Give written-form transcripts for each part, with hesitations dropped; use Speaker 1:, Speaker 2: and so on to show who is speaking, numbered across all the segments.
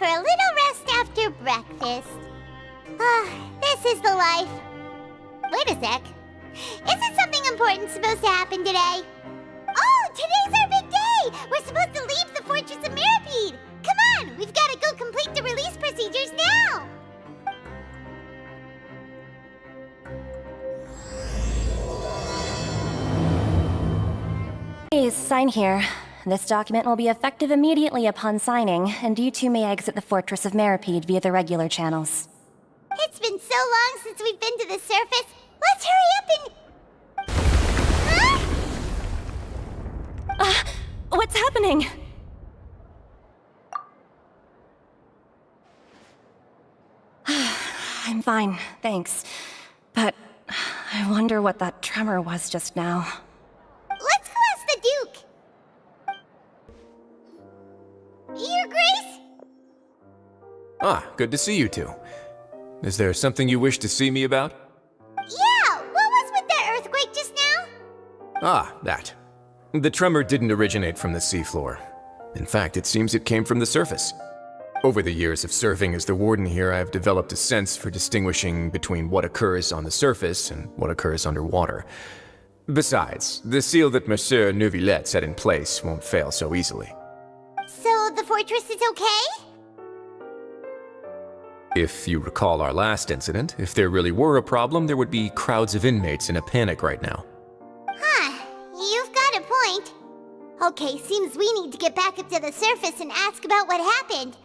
Speaker 1: for a little rest after breakfast. Ah, this is the life. Wait a sec. Isn't something important supposed to happen today? Oh, today's our big day! We're supposed to leave the Fortress of Mirapede! Come on, we've got to go complete the release procedures now!
Speaker 2: Please, sign here. This document will be effective immediately upon signing, and you two may exit the Fortress of Mirapede via the regular channels.
Speaker 1: It's been so long since we've been to the surface. Let's hurry up and... Huh?
Speaker 2: What's happening? I'm fine, thanks. But I wonder what that tremor was just now.
Speaker 1: Let's go ask the Duke. Your Grace?
Speaker 3: Ah, good to see you two. Is there something you wish to see me about?
Speaker 1: Yeah, what was with that earthquake just now?
Speaker 3: Ah, that. The tremor didn't originate from the seafloor. In fact, it seems it came from the surface. Over the years of serving as the warden here, I've developed a sense for distinguishing between what occurs on the surface and what occurs underwater. Besides, the seal that Monsieur Neuvillette set in place won't fail so easily.
Speaker 1: So the fortress is okay?
Speaker 3: If you recall our last incident, if there really were a problem, there would be crowds of inmates in a panic right now.
Speaker 1: Huh, you've got a point. Okay, seems we need to get back up to the surface and ask about what happened.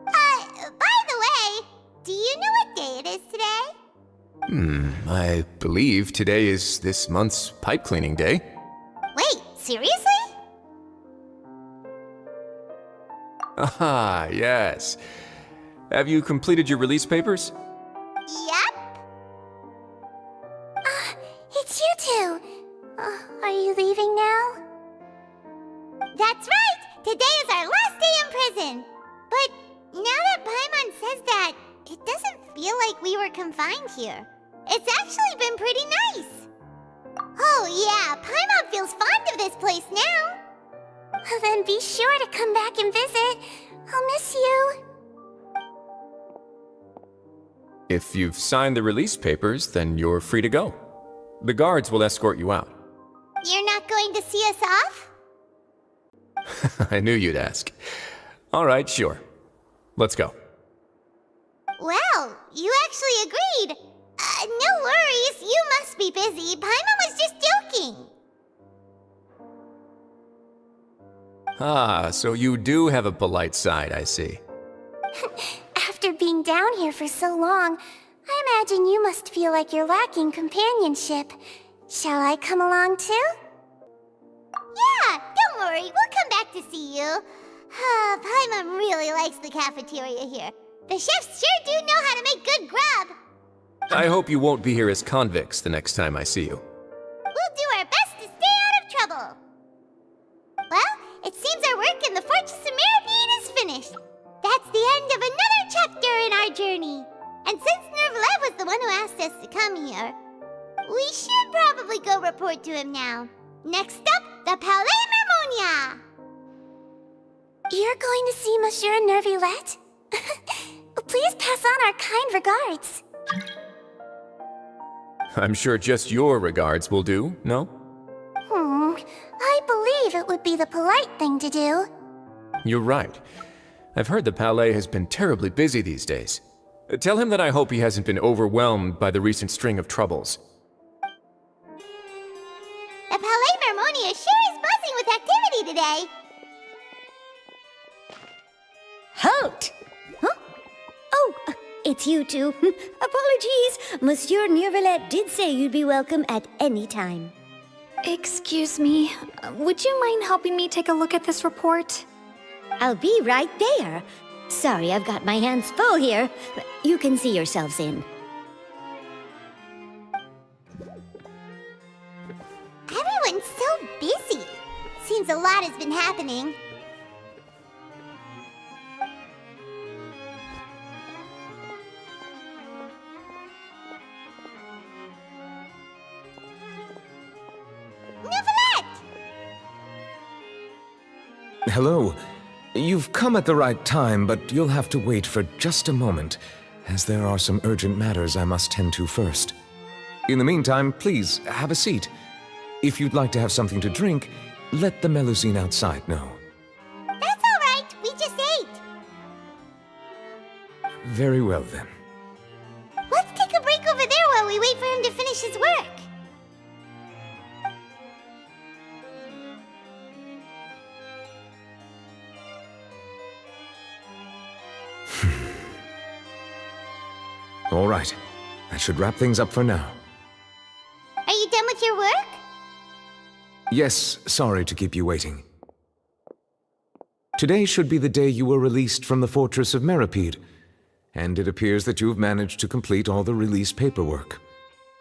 Speaker 1: By the way, do you know what day it is today?
Speaker 3: I believe today is this month's pipe cleaning day.
Speaker 1: Wait, seriously?
Speaker 3: Ah, yes. Have you completed your release papers?
Speaker 1: Yep. It's you two. Are you leaving now? That's right! Today is our last day in prison. But now that Paimon says that, it doesn't feel like we were confined here. It's actually been pretty nice. Oh yeah, Paimon feels fond of this place now. Then be sure to come back and visit. I'll miss you.
Speaker 3: If you've signed the release papers, then you're free to go. The guards will escort you out.
Speaker 1: You're not going to see us off?
Speaker 3: I knew you'd ask. All right, sure. Let's go.
Speaker 1: Well, you actually agreed. No worries, you must be busy. Paimon was just joking.
Speaker 3: Ah, so you do have a polite side, I see.
Speaker 1: After being down here for so long, I imagine you must feel like you're lacking companionship. Shall I come along too? Yeah, don't worry, we'll come back to see you. Paimon really likes the cafeteria here. The chefs sure do know how to make good grub.
Speaker 3: I hope you won't be here as convicts the next time I see you.
Speaker 1: We'll do our best to stay out of trouble. Well, it seems our work in the Fortress of Mirapede is finished. That's the end of another chapter in our journey. And since Neuvillette was the one who asked us to come here, we should probably go report to him now. Next up, the Palais Mermonia. You're going to see Monsieur Neuvillette? Please pass on our kind regards.
Speaker 3: I'm sure just your regards will do, no?
Speaker 1: I believe it would be the polite thing to do.
Speaker 3: You're right. I've heard the Palais has been terribly busy these days. Tell him that I hope he hasn't been overwhelmed by the recent string of troubles.
Speaker 1: The Palais Mermonia sure is buzzing with activity today.
Speaker 4: Halt! Huh? Oh, it's you two. Apologies. Monsieur Neuvillette did say you'd be welcome at any time.
Speaker 5: Excuse me, would you mind helping me take a look at this report?
Speaker 4: I'll be right there. Sorry, I've got my hands full here. You can see yourselves in.
Speaker 1: Everyone's so busy. Seems a lot has been happening. Neuvillette!
Speaker 6: Hello. You've come at the right time, but you'll have to wait for just a moment, as there are some urgent matters I must tend to first. In the meantime, please, have a seat. If you'd like to have something to drink, let the Melusine outside know.
Speaker 1: That's all right. We just ate.
Speaker 6: Very well, then.
Speaker 1: Let's take a break over there while we wait for him to finish his work.
Speaker 6: All right. That should wrap things up for now.
Speaker 1: Are you done with your work?
Speaker 6: Yes, sorry to keep you waiting. Today should be the day you were released from the Fortress of Meripede, and it appears that you've managed to complete all the release paperwork.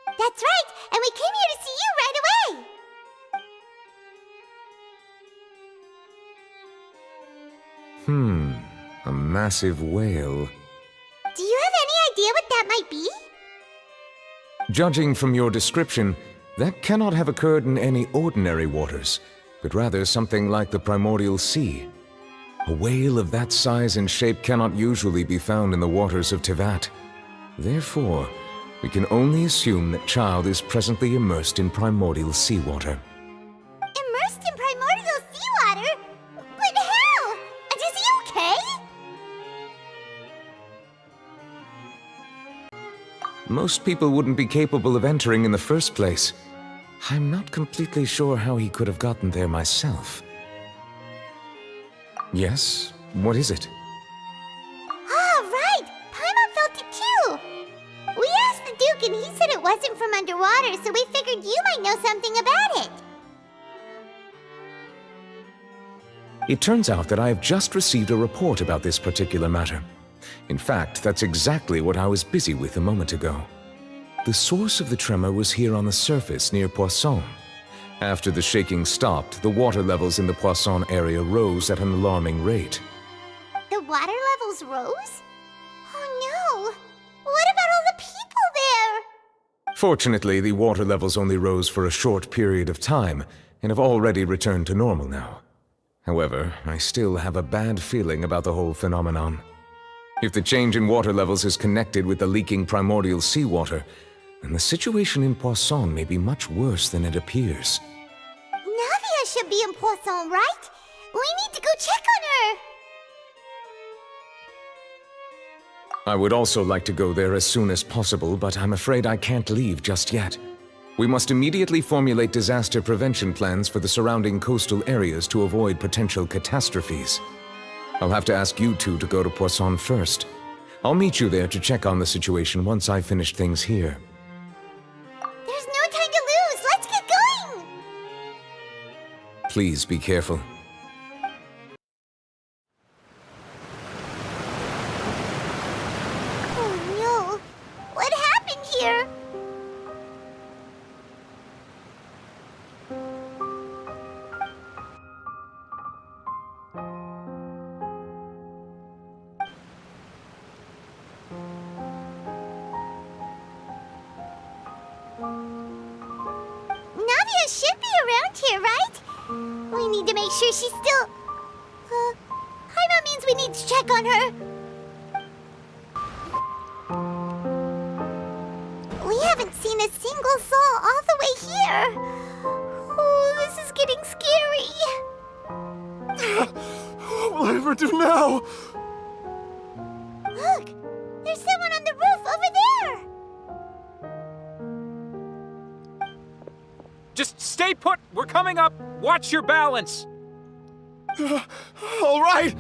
Speaker 1: That's right, and we came here to see you right away.
Speaker 6: A massive whale.
Speaker 1: Do you have any idea what that might be?
Speaker 6: Judging from your description, that cannot have occurred in any ordinary waters, but rather something like the primordial sea. A whale of that size and shape cannot usually be found in the waters of Tevat. Therefore, we can only assume that Child is presently immersed in primordial seawater.
Speaker 1: Immersed in primordial seawater? But how? Is he okay?
Speaker 6: Most people wouldn't be capable of entering in the first place. I'm not completely sure how he could have gotten there myself. Yes? What is it?
Speaker 1: Ah, right! Paimon felt it too! We asked the Duke and he said it wasn't from underwater, so we figured you might know something about it.
Speaker 6: It turns out that I have just received a report about this particular matter. In fact, that's exactly what I was busy with a moment ago. The source of the tremor was here on the surface near Poisson. After the shaking stopped, the water levels in the Poisson area rose at an alarming rate.
Speaker 1: The water levels rose? Oh no! What about all the people there?
Speaker 6: Fortunately, the water levels only rose for a short period of time, and have already returned to normal now. However, I still have a bad feeling about the whole phenomenon. If the change in water levels is connected with the leaking primordial seawater, then the situation in Poisson may be much worse than it appears.
Speaker 1: Navia should be in Poisson, right? We need to go check on her!
Speaker 6: I would also like to go there as soon as possible, but I'm afraid I can't leave just yet. We must immediately formulate disaster prevention plans for the surrounding coastal areas to avoid potential catastrophes. I'll have to ask you two to go to Poisson first. I'll meet you there to check on the situation once I've finished things here.
Speaker 1: There's no time to lose! Let's get going!
Speaker 6: Please be careful.
Speaker 1: Oh no! What happened here? Navia should be around here, right? We need to make sure she's still... Paimon means we need to check on her. We haven't seen a single soul all the way here. Oh, this is getting scary.
Speaker 7: What will I ever do now?
Speaker 1: Look, there's someone on the roof over there.
Speaker 8: Just stay put! We're coming up! Watch your balance!
Speaker 7: All right,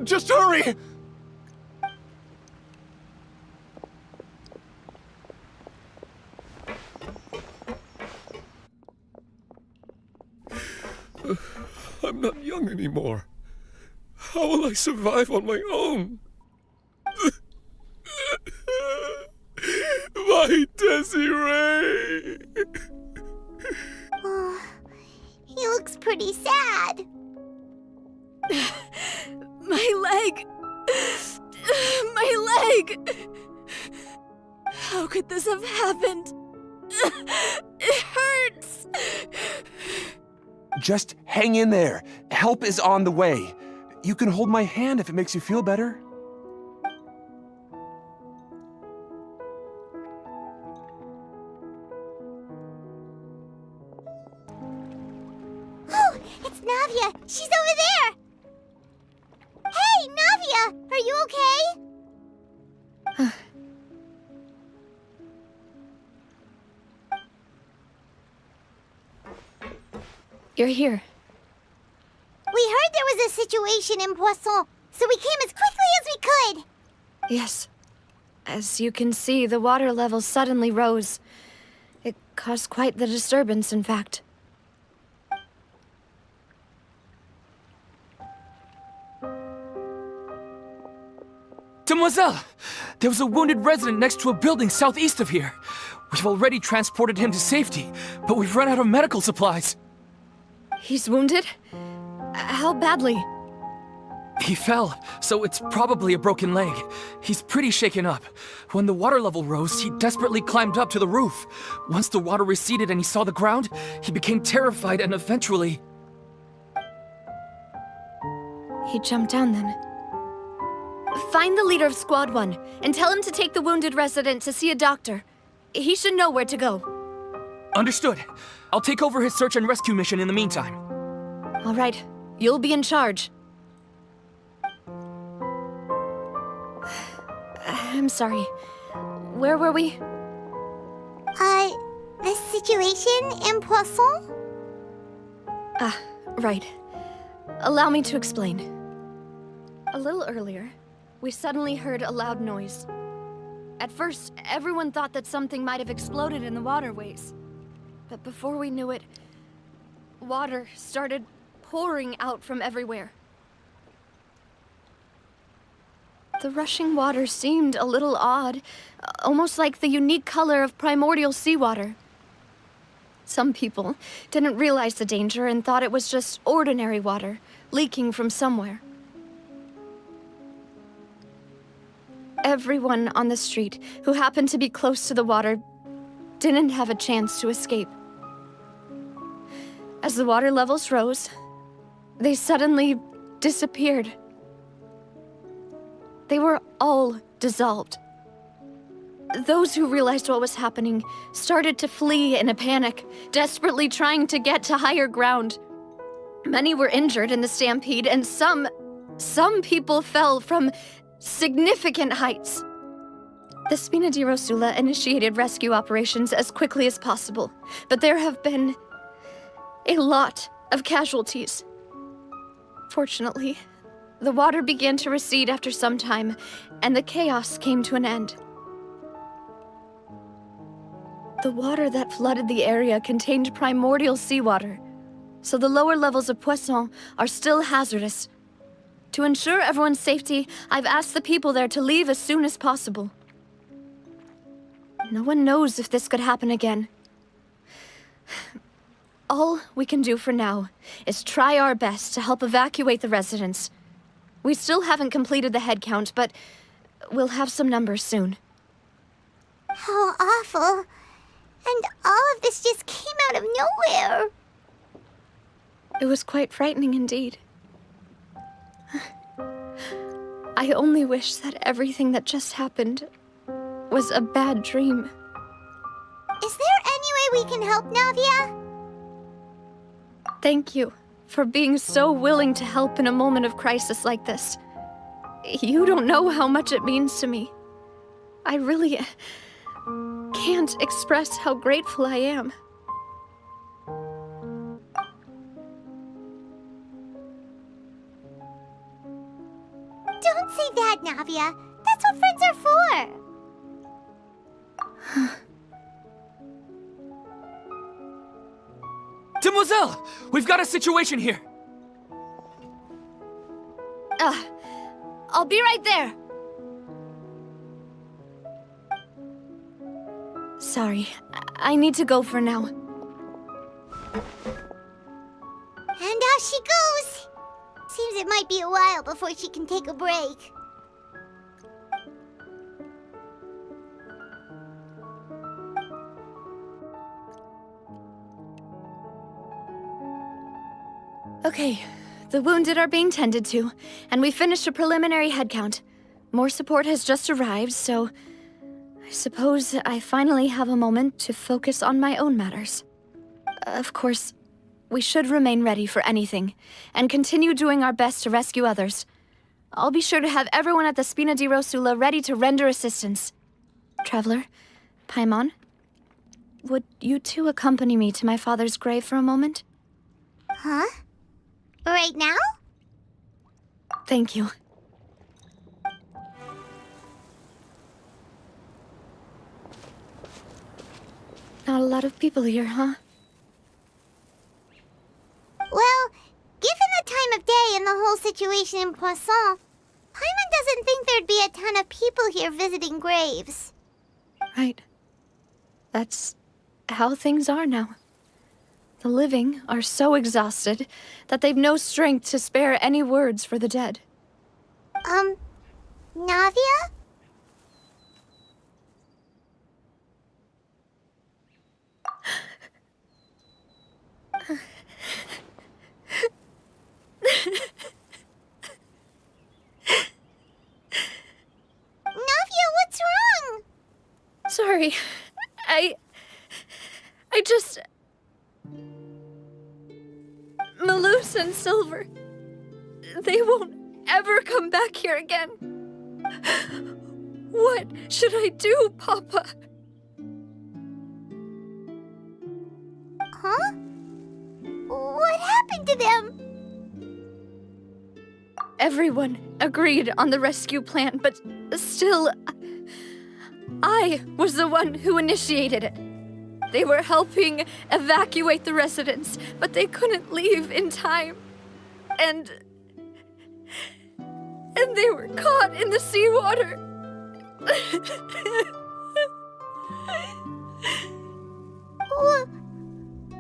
Speaker 7: just hurry! I'm not young anymore. How will I survive on my own? My Desiree!
Speaker 1: Oh, he looks pretty sad.
Speaker 9: My leg! My leg! How could this have happened? It hurts!
Speaker 10: Just hang in there. Help is on the way. You can hold my hand if it makes you feel better.
Speaker 1: Oh, it's Navia! She's over there! Hey, Navia! Are you okay?
Speaker 9: You're here.
Speaker 1: We heard there was a situation in Poisson, so we came as quickly as we could.
Speaker 9: Yes. As you can see, the water level suddenly rose. It caused quite the disturbance, in fact.
Speaker 11: Demoiselle! There was a wounded resident next to a building southeast of here. We've already transported him to safety, but we've run out of medical supplies.
Speaker 9: He's wounded? How badly?
Speaker 11: He fell, so it's probably a broken leg. He's pretty shaken up. When the water level rose, he desperately climbed up to the roof. Once the water receded and he saw the ground, he became terrified and eventually...
Speaker 9: He jumped down then. Find the leader of Squad 1 and tell him to take the wounded resident to see a doctor. He should know where to go.
Speaker 11: Understood. I'll take over his search and rescue mission in the meantime.
Speaker 9: All right. You'll be in charge. I'm sorry. Where were we?
Speaker 1: The situation in Poisson?
Speaker 9: Ah, right. Allow me to explain. A little earlier, we suddenly heard a loud noise. At first, everyone thought that something might have exploded in the waterways. But before we knew it, water started pouring out from everywhere. The rushing water seemed a little odd, almost like the unique color of primordial seawater. Some people didn't realize the danger and thought it was just ordinary water, leaking from somewhere. Everyone on the street who happened to be close to the water didn't have a chance to escape. As the water levels rose, they suddenly disappeared. They were all dissolved. Those who realized what was happening started to flee in a panic, desperately trying to get to higher ground. Many were injured in the stampede, and some people fell from significant heights. The Spina di Rosula initiated rescue operations as quickly as possible, but there have been a lot of casualties. Fortunately, the water began to recede after some time, and the chaos came to an end. The water that flooded the area contained primordial seawater, so the lower levels of Poisson are still hazardous. To ensure everyone's safety, I've asked the people there to leave as soon as possible. No one knows if this could happen again. All we can do for now is try our best to help evacuate the residents. We still haven't completed the head count, but we'll have some numbers soon.
Speaker 1: How awful. And all of this just came out of nowhere.
Speaker 9: It was quite frightening indeed. I only wish that everything that just happened was a bad dream.
Speaker 1: Is there any way we can help, Navia?
Speaker 9: Thank you for being so willing to help in a moment of crisis like this. You don't know how much it means to me. I really can't express how grateful I am.
Speaker 1: Don't say that, Navia. That's what friends are for.
Speaker 11: Demoiselle! We've got a situation here!
Speaker 9: I'll be right there. Sorry, I need to go for now.
Speaker 1: And off she goes. Seems it might be a while before she can take a break.
Speaker 9: Okay, The wounded are being tended to, and we finished a preliminary head count. More support has just arrived, so I suppose I finally have a moment to focus on my own matters. Of course, we should remain ready for anything, and continue doing our best to rescue others. I'll be sure to have everyone at the Spina di Rosula ready to render assistance. Traveler, Paimon, would you two accompany me to my father's grave for a moment?
Speaker 1: Huh? Right now?
Speaker 9: Thank you. Not a lot of people here, huh?
Speaker 1: Well, given the time of day and the whole situation in Poisson, Paimon doesn't think there'd be a ton of people here visiting graves.
Speaker 9: Right. That's how things are now. The living are so exhausted that they've no strength to spare any words for the dead.
Speaker 1: Navia? Navia, what's wrong?
Speaker 9: Sorry. I just... Malus and Silver... They won't ever come back here again. What should I do, Papa?
Speaker 1: Huh? What happened to them?
Speaker 9: Everyone agreed on the rescue plan, but still... I was the one who initiated it. They were helping evacuate the residents, but they couldn't leave in time. And they were caught in the seawater.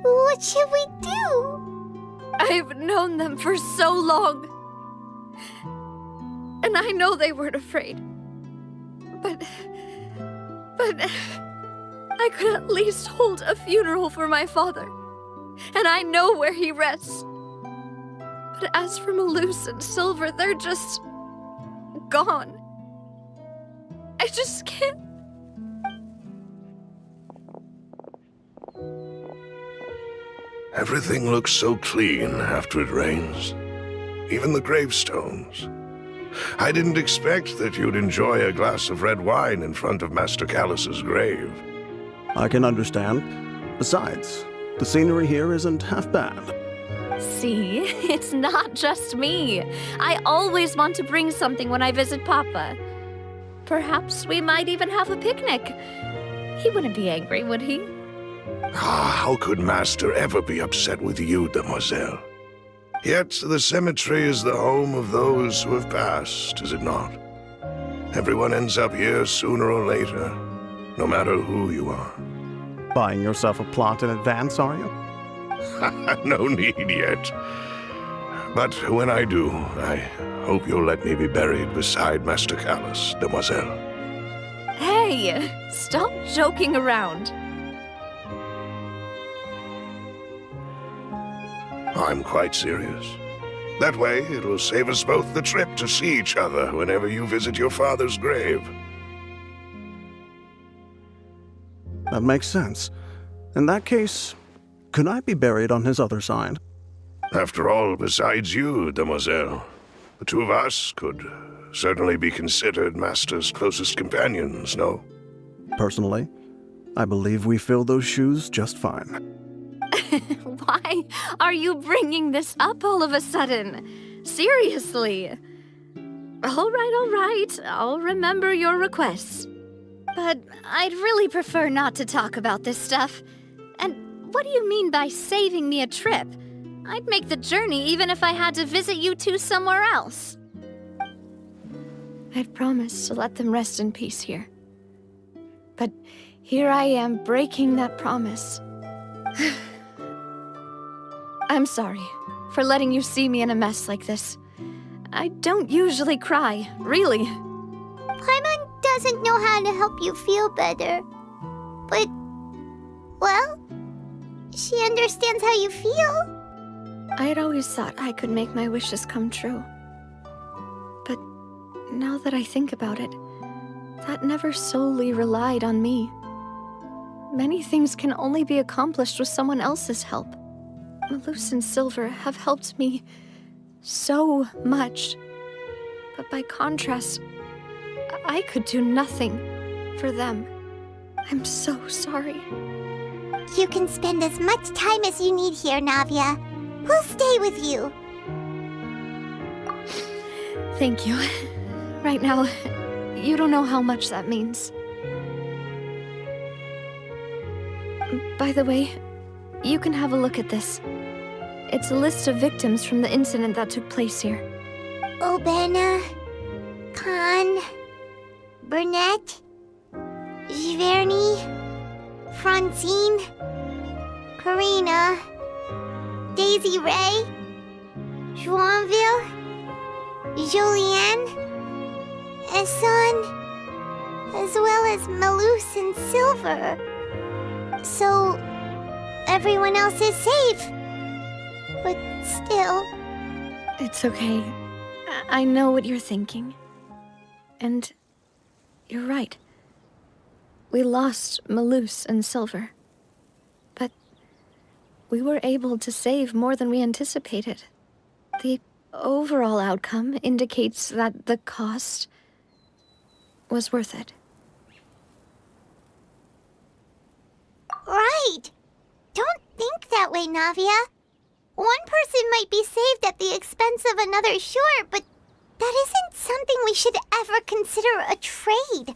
Speaker 1: What should we do?
Speaker 9: I've known them for so long. And I know they weren't afraid. But I could at least hold a funeral for my father. And I know where he rests. But as for Malus and Silver, they're just... gone. I just can't...
Speaker 7: Everything looks so clean after it rains. Even the gravestones. I didn't expect that you'd enjoy a glass of red wine in front of Master Callus's grave.
Speaker 10: I can understand. Besides, the scenery here isn't half bad.
Speaker 9: See, it's not just me. I always want to bring something when I visit Papa. Perhaps we might even have a picnic. He wouldn't be angry, would he?
Speaker 7: How could Master ever be upset with you, Demoiselle? Yet the cemetery is the home of those who have passed, is it not? Everyone ends up here sooner or later, no matter who you are.
Speaker 10: Buying yourself a plot in advance, are you?
Speaker 7: No need yet. But when I do, I hope you'll let me be buried beside Master Callus, Demoiselle.
Speaker 9: Hey, stop joking around.
Speaker 7: I'm quite serious. That way, it'll save us both the trip to see each other whenever you visit your father's grave.
Speaker 10: That makes sense. In that case, could I be buried on his other side?
Speaker 7: After all, besides you, Demoiselle, the two of us could certainly be considered Master's closest companions, no?
Speaker 10: Personally, I believe we fill those shoes just fine.
Speaker 9: Why are you bringing this up all of a sudden? Seriously. All right. I'll remember your requests. But I'd really prefer not to talk about this stuff. And what do you mean by saving me a trip? I'd make the journey even if I had to visit you two somewhere else. I'd promised to let them rest in peace here. But here I am breaking that promise. I'm sorry for letting you see me in a mess like this. I don't usually cry, really.
Speaker 1: Paimon doesn't know how to help you feel better. But, well, she understands how you feel.
Speaker 9: I had always thought I could make my wishes come true. But now that I think about it, that never solely relied on me. Many things can only be accomplished with someone else's help. Malus and Silver have helped me so much. But by contrast, I could do nothing for them. I'm so sorry.
Speaker 1: You can spend as much time as you need here, Navia. We'll stay with you.
Speaker 9: Thank you. Right now, you don't know how much that means. By the way, you can have a look at this. It's a list of victims from the incident that took place here.
Speaker 1: Obena, Khan, Burnett, Giverny, Francine, Karina, Daisy Ray, Joinville, Julianne, Esson, as well as Malus and Silver. So, everyone else is safe. But still...
Speaker 9: It's okay. I know what you're thinking. And you're right. We lost Malus and Silver. But we were able to save more than we anticipated. The overall outcome indicates that the cost was worth it.
Speaker 1: Right! Don't think that way, Navia. One person might be saved at the expense of another, sure, but that isn't something we should ever consider a trade.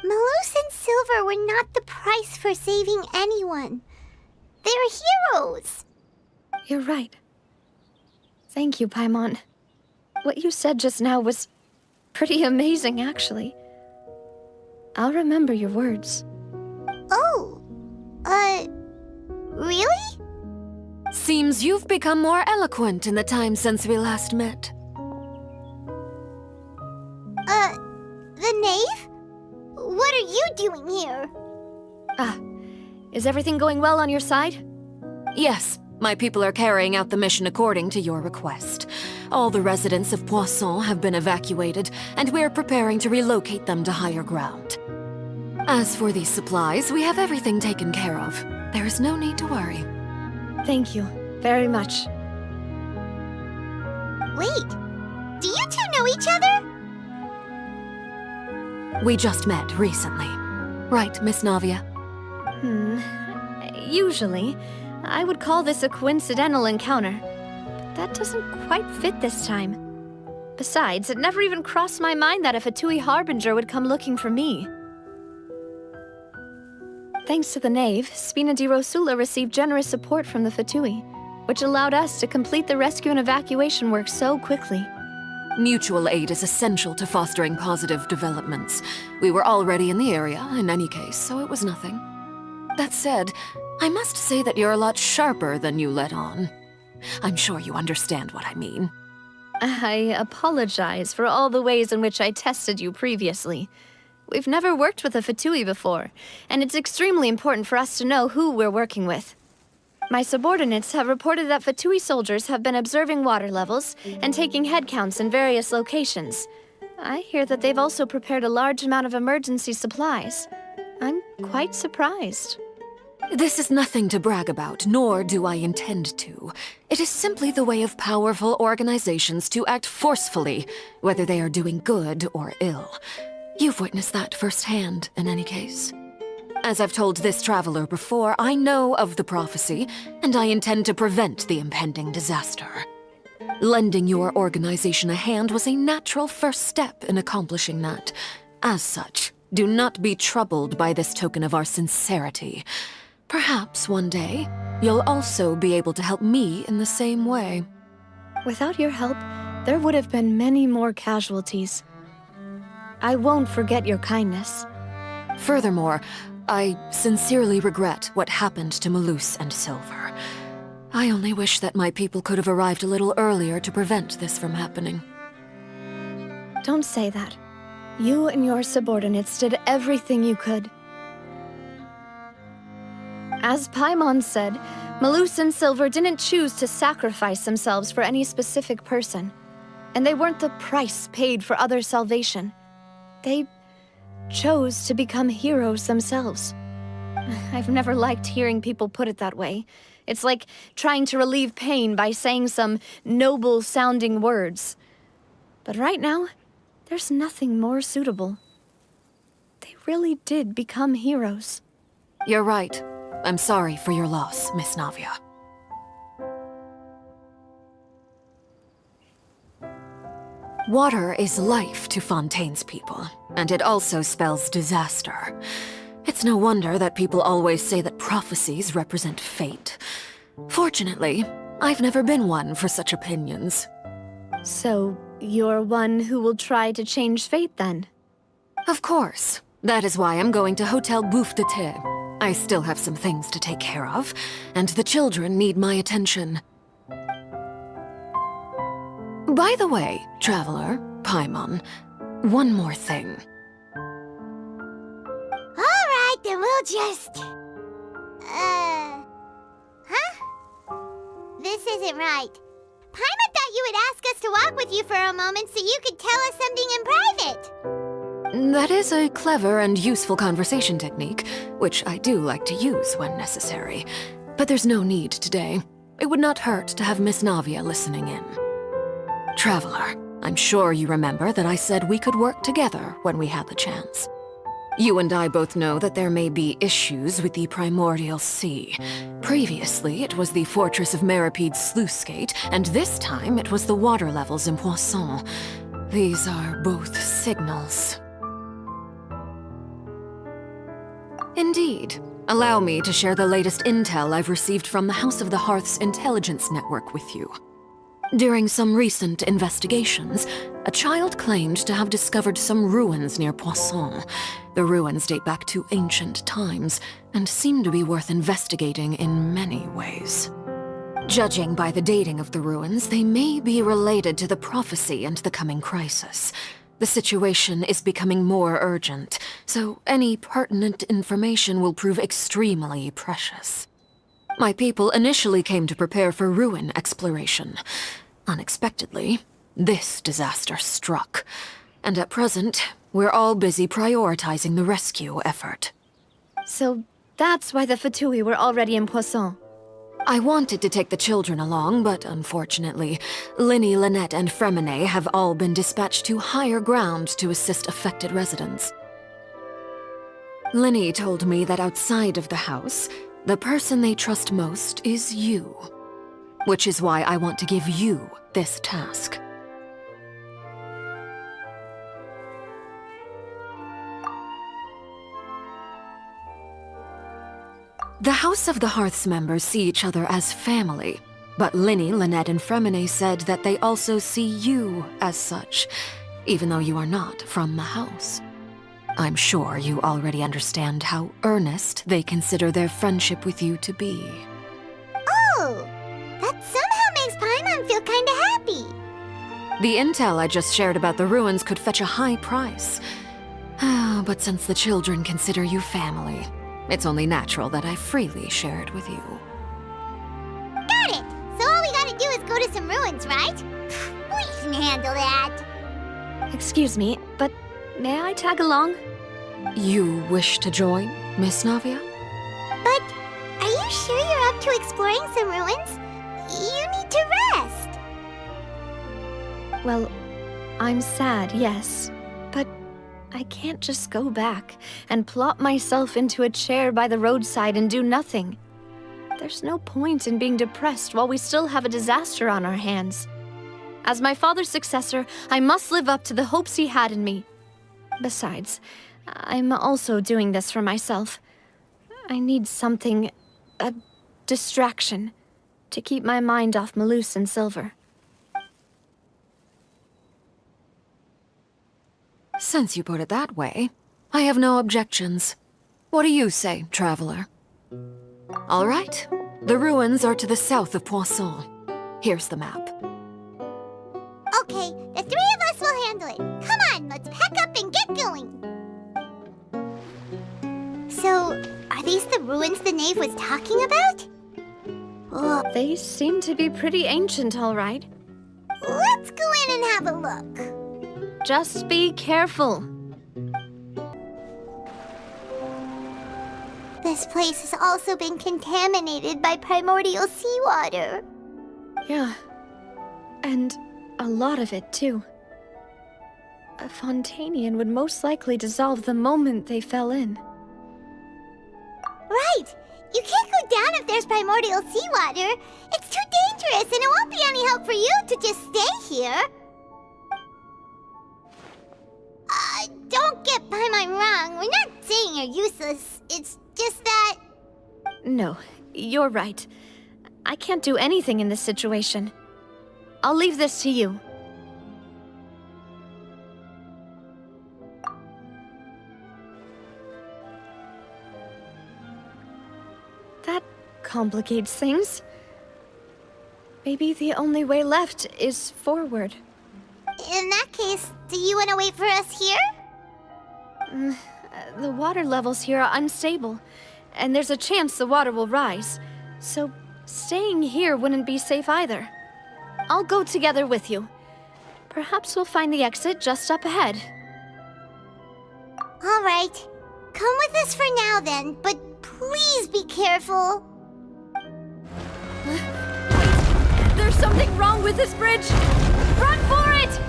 Speaker 1: Malus and Silver were not the price for saving anyone. They're heroes.
Speaker 9: You're right. Thank you, Paimon. What you said just now was pretty amazing, actually. I'll remember your words.
Speaker 1: Oh, really?
Speaker 12: Seems you've become more eloquent in the time since we last met.
Speaker 1: The knave? What are you doing here?
Speaker 9: Is everything going well on your side?
Speaker 12: Yes, my people are carrying out the mission according to your request. All the residents of Poisson have been evacuated, and we're preparing to relocate them to higher ground. As for these supplies, we have everything taken care of. There is no need to worry.
Speaker 9: Thank you very much.
Speaker 1: Wait, do you two know each other?
Speaker 12: We just met recently. Right, Miss Navia?
Speaker 9: Usually, I would call this a coincidental encounter. But that doesn't quite fit this time. Besides, it never even crossed my mind that a Fatui Harbinger would come looking for me. Thanks to the Knave, Spina di Rosula received generous support from the Fatui, which allowed us to complete the rescue and evacuation work so quickly.
Speaker 12: Mutual aid is essential to fostering positive developments. We were already in the area, in any case, so it was nothing. That said, I must say that you're a lot sharper than you let on. I'm sure you understand what I mean.
Speaker 9: I apologize for all the ways in which I tested you previously. We've never worked with a Fatui before, and it's extremely important for us to know who we're working with. My subordinates have reported that Fatui soldiers have been observing water levels and taking head counts in various locations. I hear that they've also prepared a large amount of emergency supplies. I'm quite surprised.
Speaker 12: This is nothing to brag about, nor do I intend to. It is simply the way of powerful organizations to act forcefully, whether they are doing good or ill. You've witnessed that firsthand, in any case. As I've told this traveler before, I know of the prophecy, and I intend to prevent the impending disaster. Lending your organization a hand was a natural first step in accomplishing that. As such, do not be troubled by this token of our sincerity. Perhaps one day, you'll also be able to help me in the same way.
Speaker 9: Without your help, there would have been many more casualties. I won't forget your kindness.
Speaker 12: Furthermore, I sincerely regret what happened to Malus and Silver. I only wish that my people could have arrived a little earlier to prevent this from happening.
Speaker 9: Don't say that. You and your subordinates did everything you could. As Paimon said, Malus and Silver didn't choose to sacrifice themselves for any specific person. And they weren't the price paid for others' salvation. They chose to become heroes themselves. I've never liked hearing people put it that way. It's like trying to relieve pain by saying some noble-sounding words. But right now, there's nothing more suitable. They really did become heroes.
Speaker 12: You're right. I'm sorry for your loss, Miss Navia. Water is life to Fontaine's people, and it also spells disaster. It's no wonder that people always say that prophecies represent fate. Fortunately, I've never been one for such opinions.
Speaker 9: So, you're one who will try to change fate, then?
Speaker 12: Of course. That is why I'm going to Hotel Bouffe de Thé. I still have some things to take care of, and the children need my attention. By the way, Traveler, Paimon, one more thing.
Speaker 1: Alright, then we'll just... Huh? This isn't right. Paimon thought you would ask us to walk with you for a moment so you could tell us something in private.
Speaker 12: That is a clever and useful conversation technique, which I do like to use when necessary. But there's no need today. It would not hurt to have Miss Navia listening in. Traveler, I'm sure you remember that I said we could work together when we had the chance. You and I both know that there may be issues with the Primordial Sea. Previously, it was the Fortress of Meripede's sluice gate, and this time it was the water levels in Poisson. These are both signals. Indeed. Allow me to share the latest intel I've received from the House of the Hearth's intelligence network with you. During some recent investigations, a child claimed to have discovered some ruins near Poisson. The ruins date back to ancient times, and seem to be worth investigating in many ways. Judging by the dating of the ruins, they may be related to the prophecy and the coming crisis. The situation is becoming more urgent, so any pertinent information will prove extremely precious. My people initially came to prepare for ruin exploration. Unexpectedly, this disaster struck, and at present, we're all busy prioritizing the rescue effort.
Speaker 9: So that's why the Fatui were already in Poisson.
Speaker 12: I wanted to take the children along, but unfortunately, Linny, Lynette, and Fremine have all been dispatched to higher ground to assist affected residents. Linny told me that outside of the house, the person they trust most is you. Which is why I want to give you this task. The House of the Hearth's members see each other as family, but Linny, Lynette, and Fremine said that they also see you as such, even though you are not from the house. I'm sure you already understand how earnest they consider their friendship with you to be.
Speaker 1: Oh, that somehow makes Paimon feel kinda happy.
Speaker 12: The intel I just shared about the ruins could fetch a high price. But since the children consider you family, it's only natural that I freely share it with you.
Speaker 1: Got it! So all we gotta do is go to some ruins, right? We can handle that.
Speaker 9: Excuse me, but may I tag along?
Speaker 12: You wish to join, Miss Navia?
Speaker 1: But are you sure you're up to exploring some ruins? You need to rest.
Speaker 9: Well, I'm sad, yes, but I can't just go back and plop myself into a chair by the roadside and do nothing. There's no point in being depressed while we still have a disaster on our hands. As my father's successor, I must live up to the hopes he had in me. Besides, I'm also doing this for myself. I need something, a distraction, to keep my mind off Malus and Silver.
Speaker 12: Since you put it that way, I have no objections. What do you say, Traveler? All right. The ruins are to the south of Poisson. Here's the map.
Speaker 1: Okay, the three of us will handle it. Come on, let's pack up and get going. So, are the these the ruins the knave was talking about? Oh,
Speaker 9: They seem to be pretty ancient, all right.
Speaker 1: let's go in and have a look.
Speaker 9: Just be careful.
Speaker 1: This place has also been contaminated by primordial seawater.
Speaker 9: Yeah. And a lot of it, too. A Fontanian would most likely dissolve the moment they fell in.
Speaker 1: Right! You can't go down if there's primordial seawater. It's too dangerous, and it won't be any help for you to just stay here. Don't get Paimon wrong. We're not saying you're useless. It's just that...
Speaker 9: No, you're right. I can't do anything in this situation. I'll leave this to you. That complicates things. Maybe the only way left is forward.
Speaker 1: In that case, do you want to wait for us here?
Speaker 9: The water levels here are unstable, and there's a chance the water will rise. So staying here wouldn't be safe either. I'll go together with you. Perhaps we'll find the exit just up ahead.
Speaker 1: All right. Come with us for now then, but please be careful.
Speaker 9: There's something wrong with this bridge! Run for it!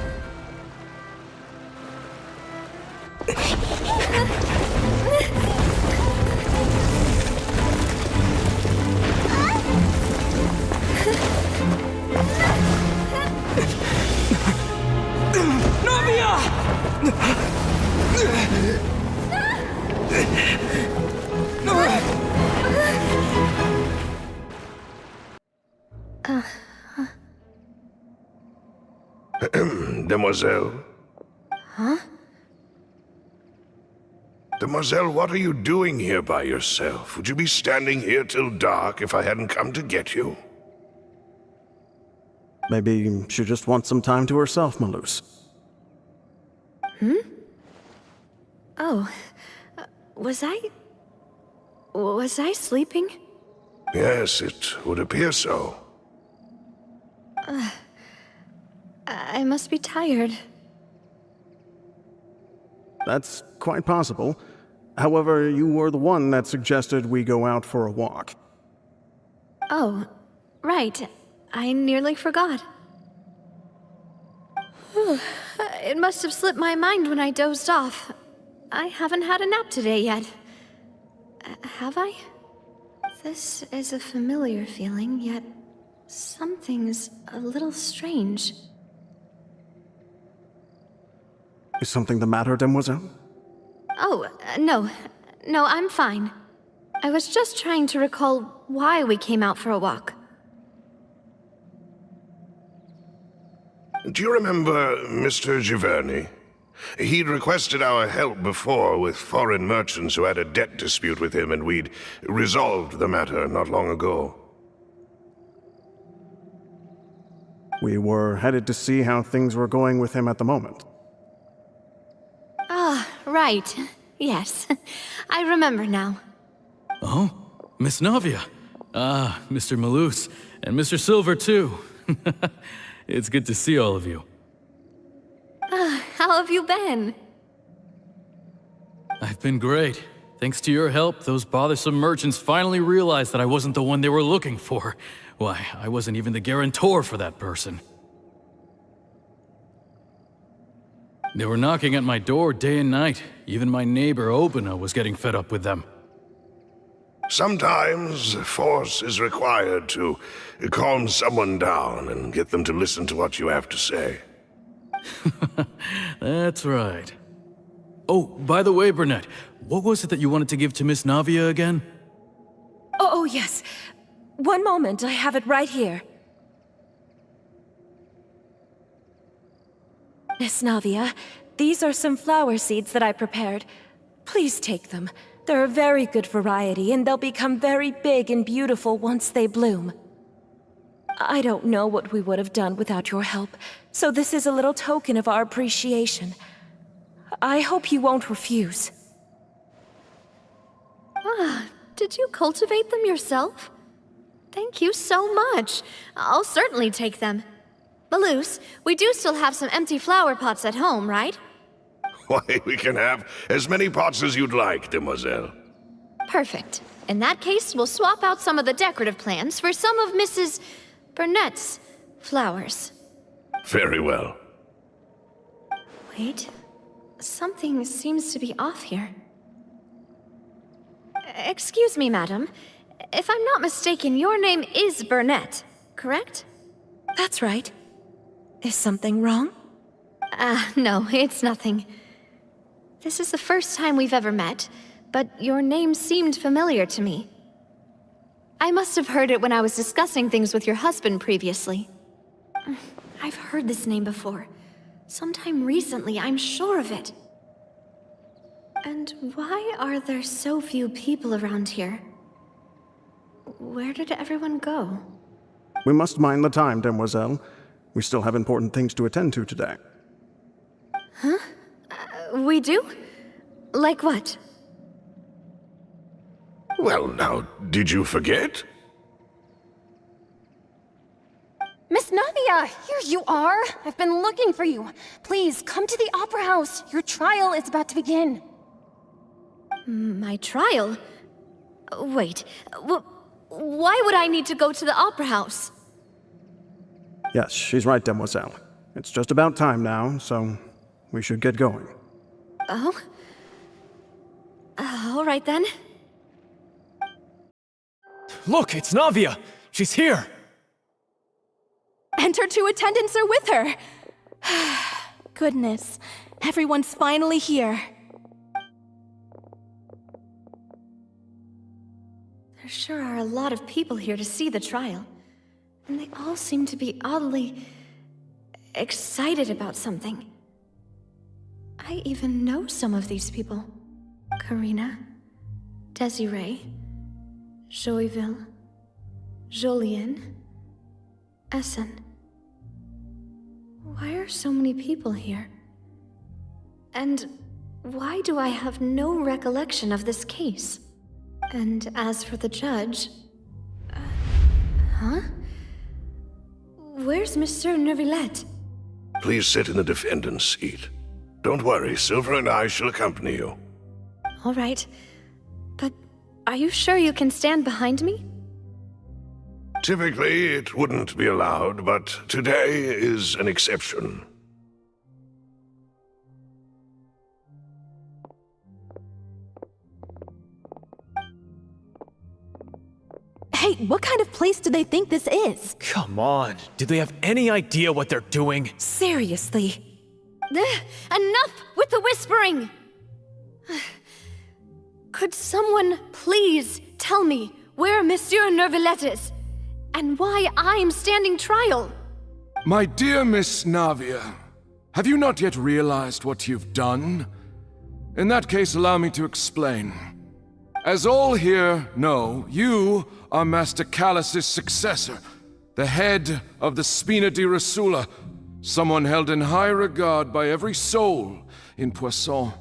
Speaker 7: Demoiselle?
Speaker 9: Huh?
Speaker 7: Demoiselle, what are you doing here by yourself? Would you be standing here till dark if I hadn't come to get you?
Speaker 10: Maybe she just wants some time to herself, Malus.
Speaker 9: Oh, was I sleeping?
Speaker 7: Yes, it would appear so.
Speaker 9: I must be tired.
Speaker 10: That's quite possible. However, you were the one that suggested we go out for a walk.
Speaker 9: Oh, right. I nearly forgot. It must have slipped my mind when I dozed off. I haven't had a nap today yet. Have I? This is a familiar feeling, yet something's a little strange.
Speaker 10: Is something the matter, Demoiselle?
Speaker 9: Oh, no. No, I'm fine. I was just trying to recall why we came out for a walk.
Speaker 7: Do you remember Mr. Giverny? He'd requested our help before with foreign merchants who had a debt dispute with him, and we'd resolved the matter not long ago.
Speaker 10: We were headed to see how things were going with him at the moment.
Speaker 9: Ah, right. Yes. I remember now.
Speaker 11: Oh, Miss Navia. Ah, Mr. Malus, and Mr. Silver, too. It's good to see all of you.
Speaker 9: How have you been?
Speaker 11: I've been great. Thanks to your help, those bothersome merchants finally realized that I wasn't the one they were looking for. Why, I wasn't even the guarantor for that person. They were knocking at my door day and night. Even my neighbor, Obina, was getting fed up with them.
Speaker 7: Sometimes force is required to calm someone down and get them to listen to what you have to say.
Speaker 11: That's right. Oh, by the way, Burnett, what was it that you wanted to give to Miss Navia again?
Speaker 13: Oh, yes. One moment, I have it right here. Miss Navia, these are some flower seeds that I prepared. Please take them. They're a very good variety, and they'll become very big and beautiful once they bloom. I don't know what we would have done without your help, so this is a little token of our appreciation. I hope you won't refuse.
Speaker 9: Ah, Did you cultivate them yourself? Thank you so much. I'll certainly take them. Maloose, we do still have some empty flower pots at home, right?
Speaker 7: Why, we can have as many pots as you'd like, demoiselle.
Speaker 9: Perfect. In that case, we'll swap out some of the decorative plants for some of Mrs. Burnett's flowers.
Speaker 7: Very well.
Speaker 9: Wait. Something seems to be off here. Excuse me, madam. If I'm not mistaken, your name is Burnett, correct?
Speaker 13: That's right. Is something wrong?
Speaker 9: No, it's nothing. This is the first time we've ever met, but your name seemed familiar to me. I must have heard it when I was discussing things with your husband previously. I've heard this name before. Sometime recently, I'm sure of it. And why are there so few people around here? Where did everyone go?
Speaker 10: We must mind the time, demoiselle. We still have important things to attend to today.
Speaker 9: Huh? We do? Like what?
Speaker 7: Well, now, did you forget?
Speaker 2: Miss Navia, here you are! I've been looking for you. Please, come to the Opera House. Your trial is about to begin.
Speaker 9: My trial? Wait, why would I need to go to the Opera House?
Speaker 10: Yes, she's right, demoiselle. It's just about time now, so we should get going.
Speaker 9: Oh? All right then.
Speaker 11: Look, it's Navia! She's here!
Speaker 13: And her two attendants are with her! Goodness, everyone's finally here.
Speaker 9: There sure are a lot of people here to see the trial. And they all seem to be oddly excited about something. I even know some of these people. Karina, Desiree, Joyville, Jolien, Essen. Why are so many people here? And why do I have no recollection of this case? And as for the judge... huh? Where's Monsieur Neuvillette?
Speaker 7: Please sit in the defendant's seat. Don't worry, Silver and I shall accompany you.
Speaker 9: All right. But are you sure you can stand behind me?
Speaker 7: Typically, it wouldn't be allowed, but today is an exception.
Speaker 13: Hey, what kind of place do they think this is?
Speaker 11: Come on, do they have any idea what they're doing?
Speaker 13: Seriously.
Speaker 9: Enough with the whispering! Could someone please tell me where Monsieur Neuvillette is? And why I'm standing trial?
Speaker 14: My dear Miss Navia, have you not yet realized what you've done? In that case, allow me to explain. As all here know, you are Master Callus's successor, the head of the Spina di Rosula, someone held in high regard by every soul in Poisson.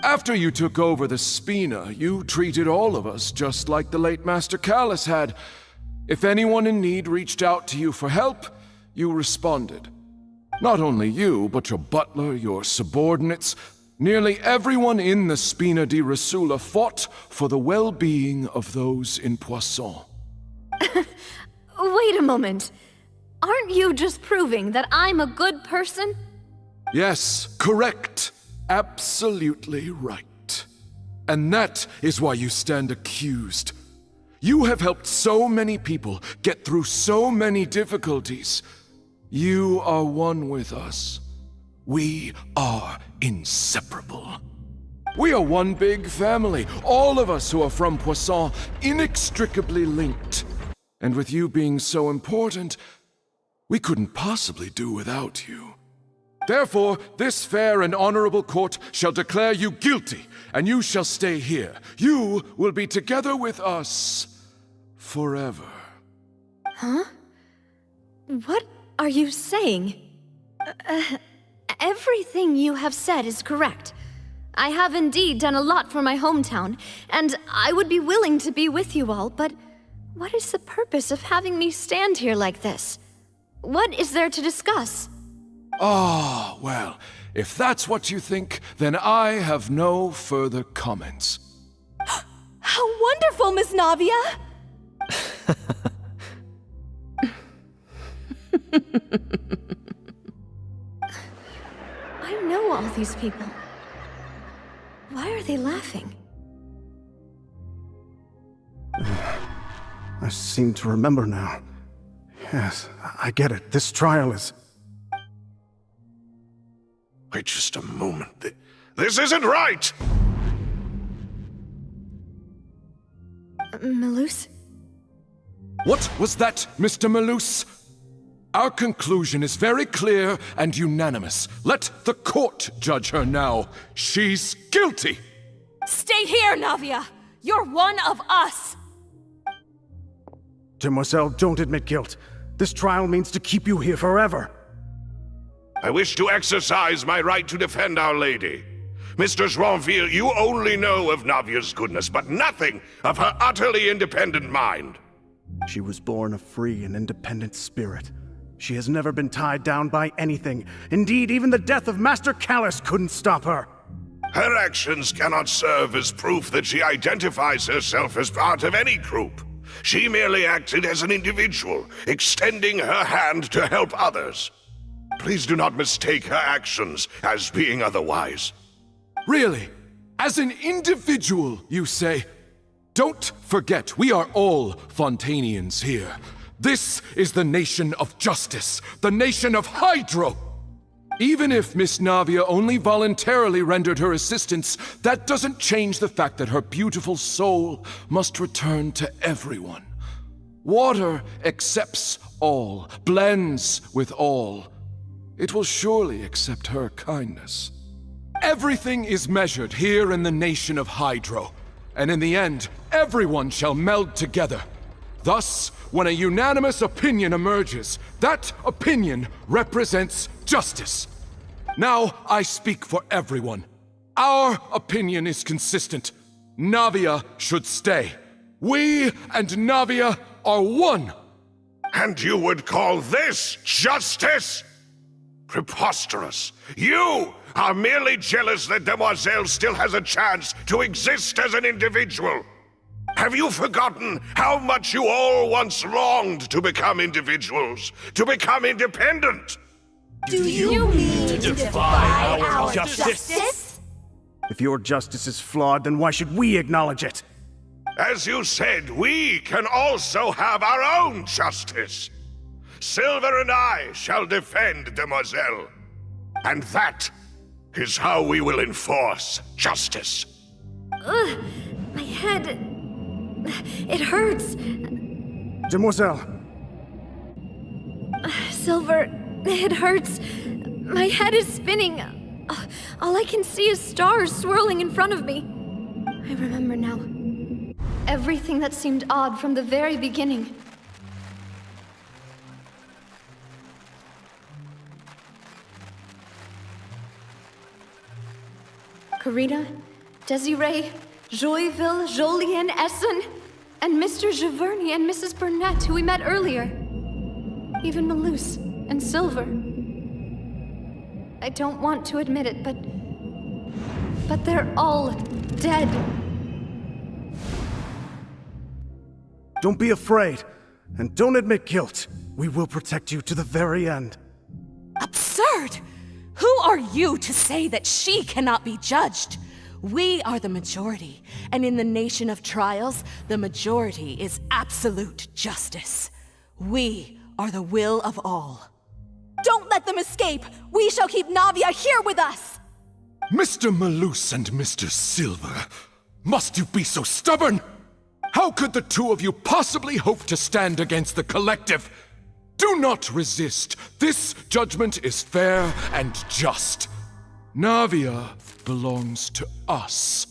Speaker 14: After you took over the Spina, you treated all of us just like the late Master Callus had. If anyone in need reached out to you for help, you responded. Not only you, but your butler, your subordinates, nearly everyone in the Spina di Rosula fought for the well-being of those in Poisson.
Speaker 9: Wait a moment. Aren't you just proving that I'm a good person?
Speaker 14: Yes, correct. Absolutely right. And that is why you stand accused. You have helped so many people get through so many difficulties. You are one with us. We are inseparable. We are one big family, all of us who are from Poisson, inextricably linked. And with you being so important, we couldn't possibly do without you. Therefore, this fair and honorable court shall declare you guilty, and you shall stay here. You will be together with us forever.
Speaker 9: Huh? What are you saying? Everything you have said is correct. I have indeed done a lot for my hometown, and I would be willing to be with you all, but what is the purpose of having me stand here like this? What is there to discuss?
Speaker 14: Ah, well, if that's what you think, then I have no further comments.
Speaker 13: How wonderful, Miss Navia!
Speaker 9: I know all these people. Why are they laughing?
Speaker 10: I seem to remember now. Yes, I get it. This trial is...
Speaker 7: Wait just a moment. This isn't right!
Speaker 9: Malus?
Speaker 14: What was that, Mr. Malus? Our conclusion is very clear and unanimous. Let the court judge her now. She's guilty!
Speaker 13: Stay here, Navia! You're one of us!
Speaker 10: Demoiselle, don't admit guilt. This trial means to keep you here forever.
Speaker 7: I wish to exercise my right to defend Our Lady. Mr. Joinville, you only know of Navia's goodness, but nothing of her utterly independent mind.
Speaker 10: She was born a free and independent spirit. She has never been tied down by anything. Indeed, even the death of Master Callus couldn't stop her.
Speaker 7: Her actions cannot serve as proof that she identifies herself as part of any group. She merely acted as an individual, extending her hand to help others. Please do not mistake her actions as being otherwise.
Speaker 14: Really? As an individual, you say? Don't forget, we are all Fontanians here. This is the nation of justice, the nation of Hydro! Even if Miss Navia only voluntarily rendered her assistance, that doesn't change the fact that her beautiful soul must return to everyone. Water accepts all, blends with all. It will surely accept her kindness. Everything is measured here in the nation of Hydro, and in the end, everyone shall meld together. Thus, when a unanimous opinion emerges, that opinion represents justice. Now I speak for everyone. Our opinion is consistent. Navia should stay. We and Navia are one.
Speaker 7: And you would call this justice? Preposterous. You are merely jealous that Demoiselle still has a chance to exist as an individual. Have you forgotten how much you all once longed to become individuals, to become independent?
Speaker 13: Do you mean to defy our justice?
Speaker 10: If your justice is flawed, then why should we acknowledge it?
Speaker 7: As you said, we can also have our own justice. Silver and I shall defend Demoiselle. And that is how we will enforce justice.
Speaker 9: Ugh, my head... It hurts.
Speaker 10: Demoiselle!
Speaker 9: Silver, it hurts. My head is spinning. All I can see is stars swirling in front of me. I remember now. Everything that seemed odd from the very beginning. Karina, Desiree, Joyville, Jolien, Essen, and Mr. Giverny and Mrs. Burnett, who we met earlier. Even Malus and Silver. I don't want to admit it, but they're all dead.
Speaker 10: Don't be afraid, and don't admit guilt. We will protect you to the very end.
Speaker 13: Absurd! Who are you to say that she cannot be judged? We are the majority, and in the nation of trials, the majority is absolute justice. We are the will of all. Don't let them escape! We shall keep Navia here with us!
Speaker 14: Mr. Malus and Mr. Silver, must you be so stubborn? How could the two of you possibly hope to stand against the collective? Do not resist. This judgment is fair and just. Navia belongs to us.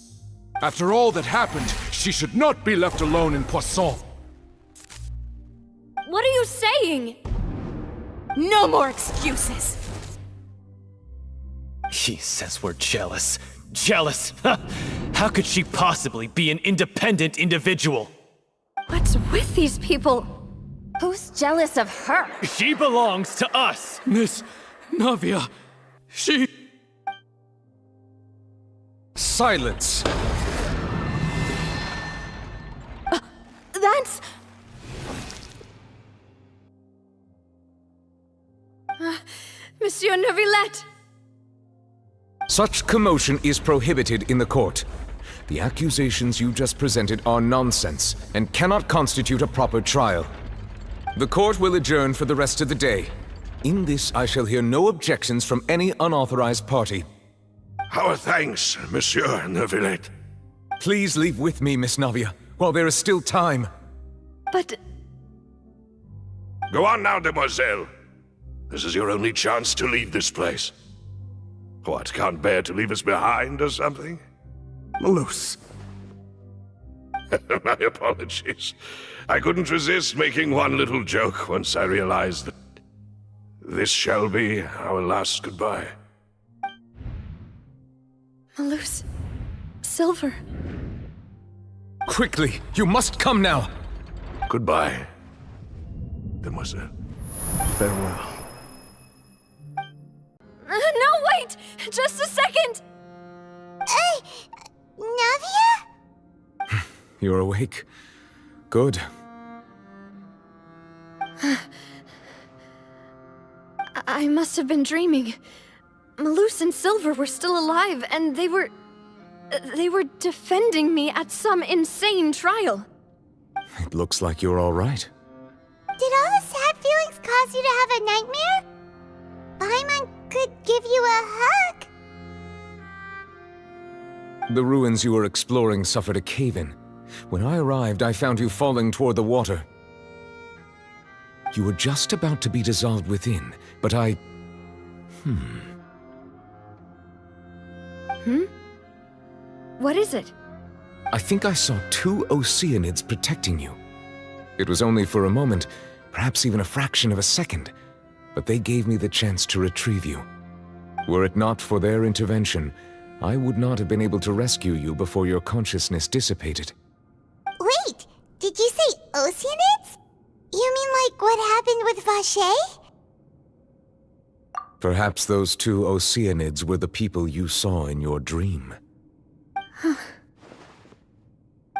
Speaker 14: After all that happened, she should not be left alone in Poisson.
Speaker 9: What are you saying?
Speaker 13: No more excuses!
Speaker 15: He says we're jealous. Jealous? How could she possibly be an independent individual?
Speaker 9: What's with these people?
Speaker 2: Who's jealous of her?
Speaker 15: She belongs to us!
Speaker 11: Miss Navia, she...
Speaker 6: Silence!
Speaker 9: That's... Monsieur Neuvillette!
Speaker 6: Such commotion is prohibited in the court. The accusations you just presented are nonsense and cannot constitute a proper trial. The court will adjourn for the rest of the day. In this, I shall hear no objections from any unauthorized party.
Speaker 7: Our thanks, Monsieur Neuvillette.
Speaker 6: Please leave with me, Miss Navia, while there is still time.
Speaker 9: But...
Speaker 7: Go on now, demoiselle. This is your only chance to leave this place. What, can't bear to leave us behind or something?
Speaker 10: Malus.
Speaker 7: My apologies. I couldn't resist making one little joke once I realized that this shall be our last goodbye.
Speaker 9: Malus... Silver...
Speaker 6: Quickly, you must come now!
Speaker 7: Goodbye, demoiselle.
Speaker 10: Farewell.
Speaker 9: No, wait! Just a second!
Speaker 1: Navia?
Speaker 6: You're awake. Good.
Speaker 9: I must have been dreaming. Malus and Silver were still alive, and they were defending me at some insane trial.
Speaker 6: It looks like you're all right.
Speaker 1: Did all the sad feelings cause you to have a nightmare? Paimon could give you a hug.
Speaker 6: The ruins you were exploring suffered a cave-in. When I arrived, I found you falling toward the water. You were just about to be dissolved within, but I...
Speaker 9: What is it?
Speaker 6: I think I saw 2 Oceanids protecting you. It was only for a moment, perhaps even a fraction of a second, but they gave me the chance to retrieve you. Were it not for their intervention, I would not have been able to rescue you before your consciousness dissipated.
Speaker 1: Wait, did you say Oceanids? You mean like what happened with Vache?
Speaker 6: Perhaps those 2 Oceanids were the people you saw in your dream.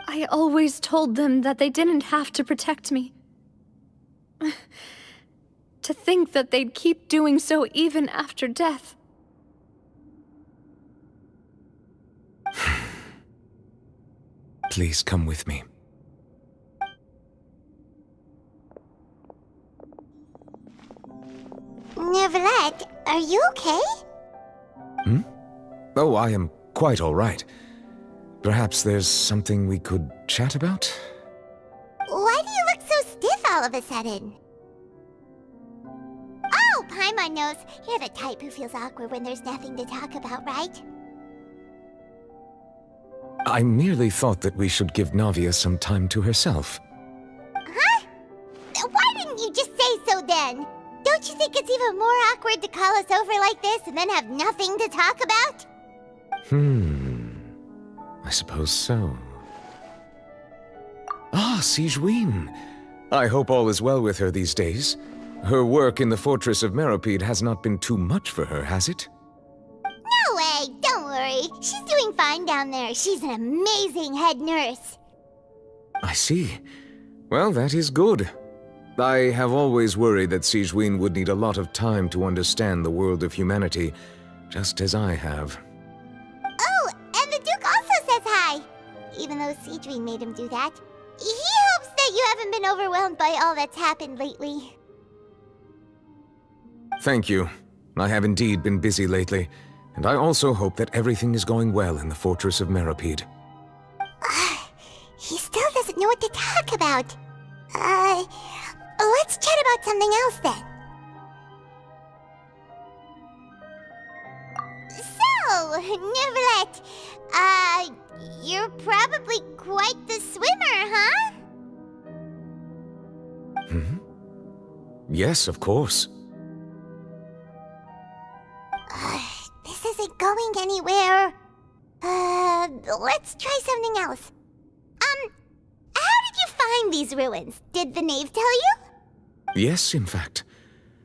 Speaker 9: I always told them that they didn't have to protect me. To think that they'd keep doing so even after death.
Speaker 6: Please come with me.
Speaker 1: Neuvillette, are you okay?
Speaker 6: Oh, I am quite all right. Perhaps there's something we could chat about?
Speaker 1: Why do you look so stiff all of a sudden? Oh, Paimon knows. You're the type who feels awkward when there's nothing to talk about, right?
Speaker 6: I merely thought that we should give Navia some time to herself.
Speaker 1: Huh? Why didn't you just say so then? Don't you think it's even more awkward to call us over like this and then have nothing to talk about?
Speaker 6: I suppose so. Ah, Sigewinne. I hope all is well with her these days. Her work in the fortress of Meropide has not been too much for her, has it?
Speaker 1: No way, don't worry. She's doing fine down there. She's an amazing head nurse.
Speaker 6: I see. Well, that is good. I have always worried that Sigewinne would need a lot of time to understand the world of humanity, just as I have.
Speaker 1: Oh, and the Duke also says hi. Even though Sigewinne made him do that. He hopes that you haven't been overwhelmed by all that's happened lately.
Speaker 6: Thank you. I have indeed been busy lately, and I also hope that everything is going well in the fortress of Meropide.
Speaker 1: He still doesn't know what to talk about. Let's chat about something else then. So, Neuvillette, you're probably quite the swimmer, huh?
Speaker 6: Yes, of course.
Speaker 1: This isn't going anywhere. Let's try something else. How did you find these ruins? Did the knave tell you?
Speaker 6: Yes, in fact.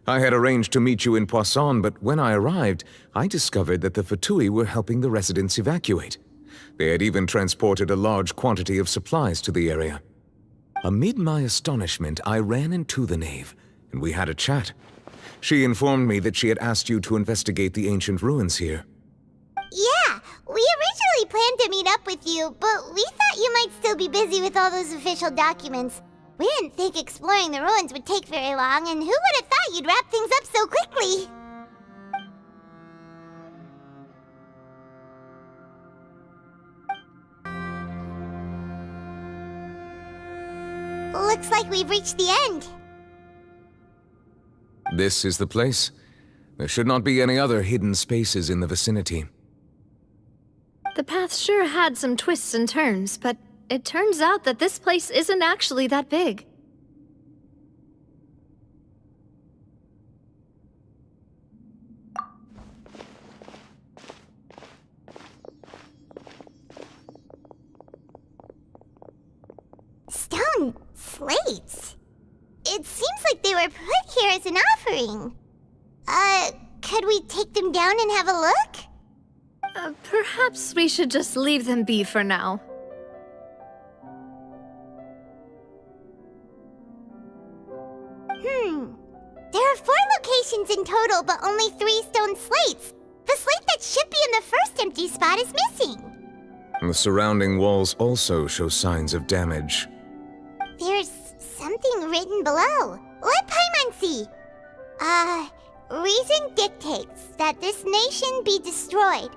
Speaker 6: I had arranged to meet you in Poisson, but when I arrived, I discovered that the Fatui were helping the residents evacuate. They had even transported a large quantity of supplies to the area. Amid my astonishment, I ran into the knave, and we had a chat. She informed me that she had asked you to investigate the ancient ruins here.
Speaker 1: Yeah, we originally planned to meet up with you, but we thought you might still be busy with all those official documents. We didn't think exploring the ruins would take very long, and who would have thought you'd wrap things up so quickly? Looks like we've reached the end.
Speaker 6: This is the place. There should not be any other hidden spaces in the vicinity.
Speaker 9: The path sure had some twists and turns, but it turns out that this place isn't actually that big.
Speaker 1: Stone slates? It seems like they were put here as an offering. Could we take them down and have a look?
Speaker 9: Perhaps we should just leave them be for now.
Speaker 1: There are 4 locations in total, but only 3 stone slates. The slate that should be in the first empty spot is missing.
Speaker 6: The surrounding walls also show signs of damage.
Speaker 1: There's something written below. Let Paimon see. Reason dictates that this nation be destroyed.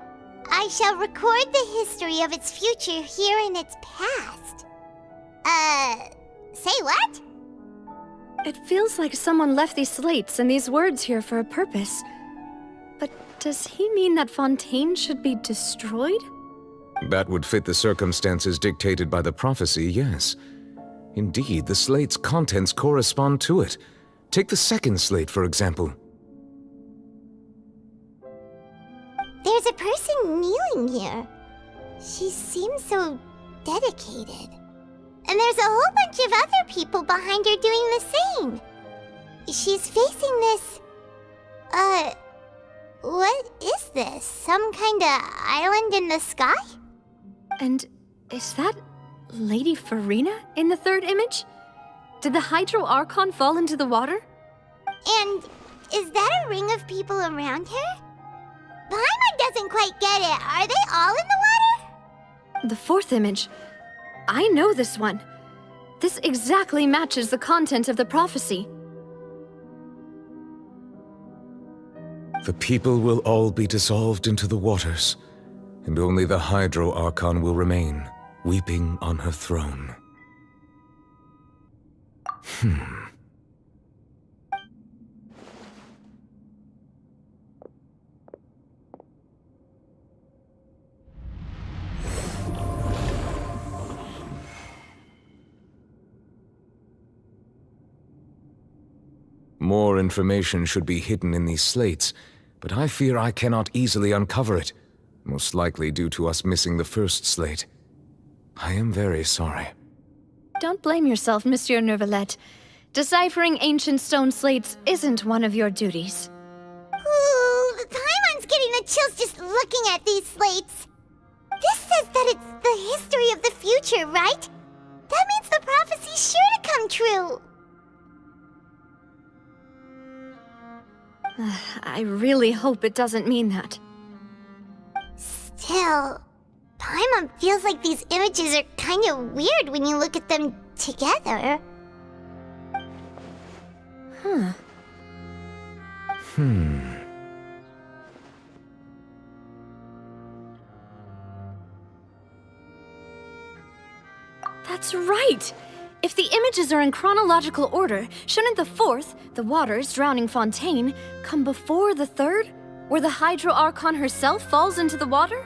Speaker 1: I shall record the history of its future here in its past. Say what?
Speaker 9: It feels like someone left these slates and these words here for a purpose. But does he mean that Fontaine should be destroyed?
Speaker 6: That would fit the circumstances dictated by the prophecy, yes. Indeed, the slate's contents correspond to it. Take the second slate, for example.
Speaker 1: There's a person kneeling here. She seems so dedicated. And there's a whole bunch of other people behind her doing the same. She's facing this... what is this? Some kind of island in the sky?
Speaker 9: And is that Lady Farina in the third image? Did the Hydro Archon fall into the water?
Speaker 1: And is that a ring of people around her? Paimon doesn't quite get it. Are they all in the water?
Speaker 9: The fourth image. I know this one. This exactly matches the content of the prophecy.
Speaker 6: The people will all be dissolved into the waters, and only the Hydro Archon will remain, weeping on her throne. More information should be hidden in these slates, but I fear I cannot easily uncover it, most likely due to us missing the first slate. I am very sorry.
Speaker 9: Don't blame yourself, Monsieur Neuvillette. Deciphering ancient stone slates isn't one of your duties.
Speaker 1: Ooh, Paimon's getting the chills just looking at these slates. This says that it's the history of the future, right? That means the prophecy's sure to come true.
Speaker 9: I really hope it doesn't mean that.
Speaker 1: Still, Paimon feels like these images are kind of weird when you look at them together.
Speaker 9: That's right! If the images are in chronological order, shouldn't the fourth, the waters drowning Fontaine, come before the third, where the Hydro Archon herself falls into the water?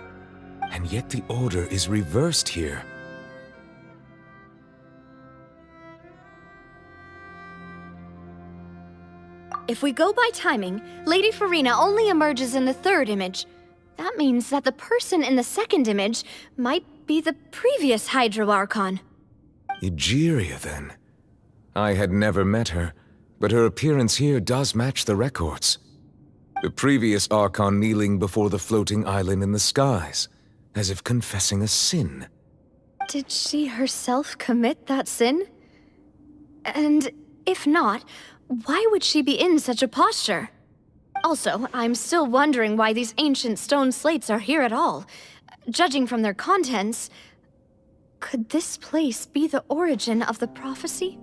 Speaker 6: And yet the order is reversed here.
Speaker 9: If we go by timing, Lady Farina only emerges in the third image. That means that the person in the second image might be the previous Hydro Archon.
Speaker 6: Egeria, then. I had never met her, but her appearance here does match the records. The previous Archon kneeling before the floating island in the skies, as if confessing a sin.
Speaker 9: Did she herself commit that sin? And if not, why would she be in such a posture? Also, I'm still wondering why these ancient stone slates are here at all. Judging from their contents, could this place be the origin of the prophecy?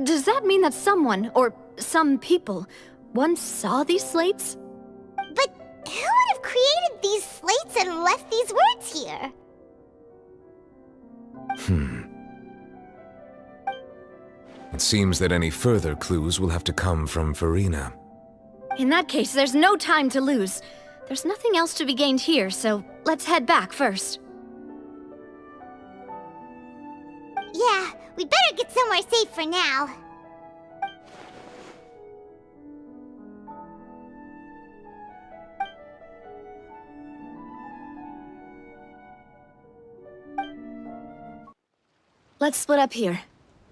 Speaker 9: Does that mean that someone, or some people, once saw these slates?
Speaker 1: But who would have created these slates and left these words here?
Speaker 6: It seems that any further clues will have to come from Farina.
Speaker 9: In that case, there's no time to lose. There's nothing else to be gained here, so let's head back first.
Speaker 1: Yeah, we better get somewhere safe for now.
Speaker 9: Let's split up here.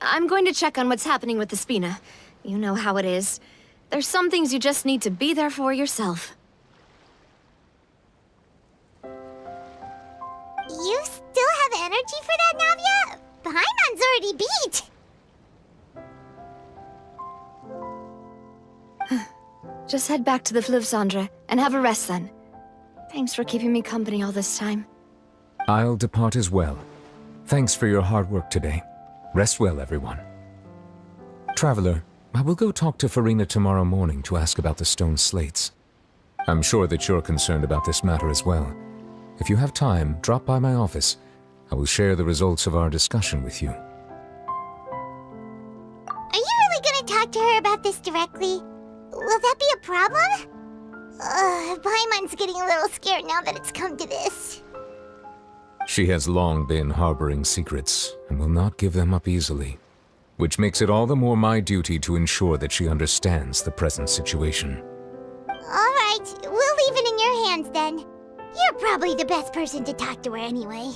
Speaker 9: I'm going to check on what's happening with the Spina. You know how it is. There's some things you just need to be there for yourself.
Speaker 1: You still have energy for that, Navia? Paimon's already beat.
Speaker 9: Just head back to the Fleuve Cendre and have a rest then. Thanks for keeping me company all this time.
Speaker 6: I'll depart as well. Thanks for your hard work today. Rest well, everyone. Traveler, I will go talk to Farina tomorrow morning to ask about the stone slates. I'm sure that you're concerned about this matter as well. If you have time, drop by my office. I will share the results of our discussion with you.
Speaker 1: Are you really gonna talk to her about this directly? Will that be a problem? Paimon's getting a little scared now that it's come to this.
Speaker 6: She has long been harboring secrets, and will not give them up easily, which makes it all the more my duty to ensure that she understands the present situation.
Speaker 1: Alright, we'll leave it in your hands then. You're probably the best person to talk to her anyway.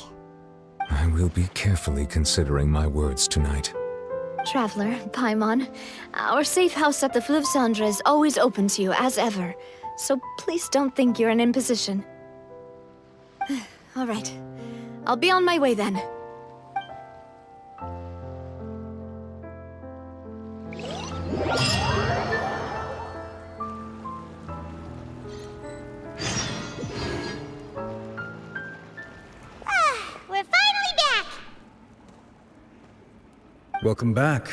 Speaker 6: I will be carefully considering my words tonight.
Speaker 9: Traveler, Paimon, our safe house at the Fleuve Cendre is always open to you as ever, so please don't think you're an imposition. Alright, I'll be on my way then.
Speaker 1: We're finally back!
Speaker 16: Welcome back.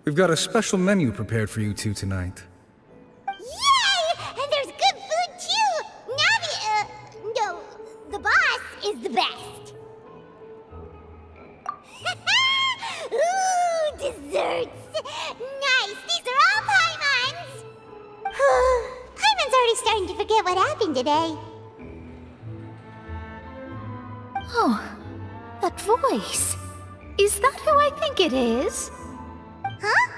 Speaker 16: We've got a special menu prepared for you two tonight.
Speaker 1: Yay! And there's good food too! Navi, no, the boss is the best. Ooh, desserts! Nice, these are all Paimon's! Paimon's already starting to forget what happened today.
Speaker 4: Oh, that voice. Is that who I think it is?
Speaker 1: Huh?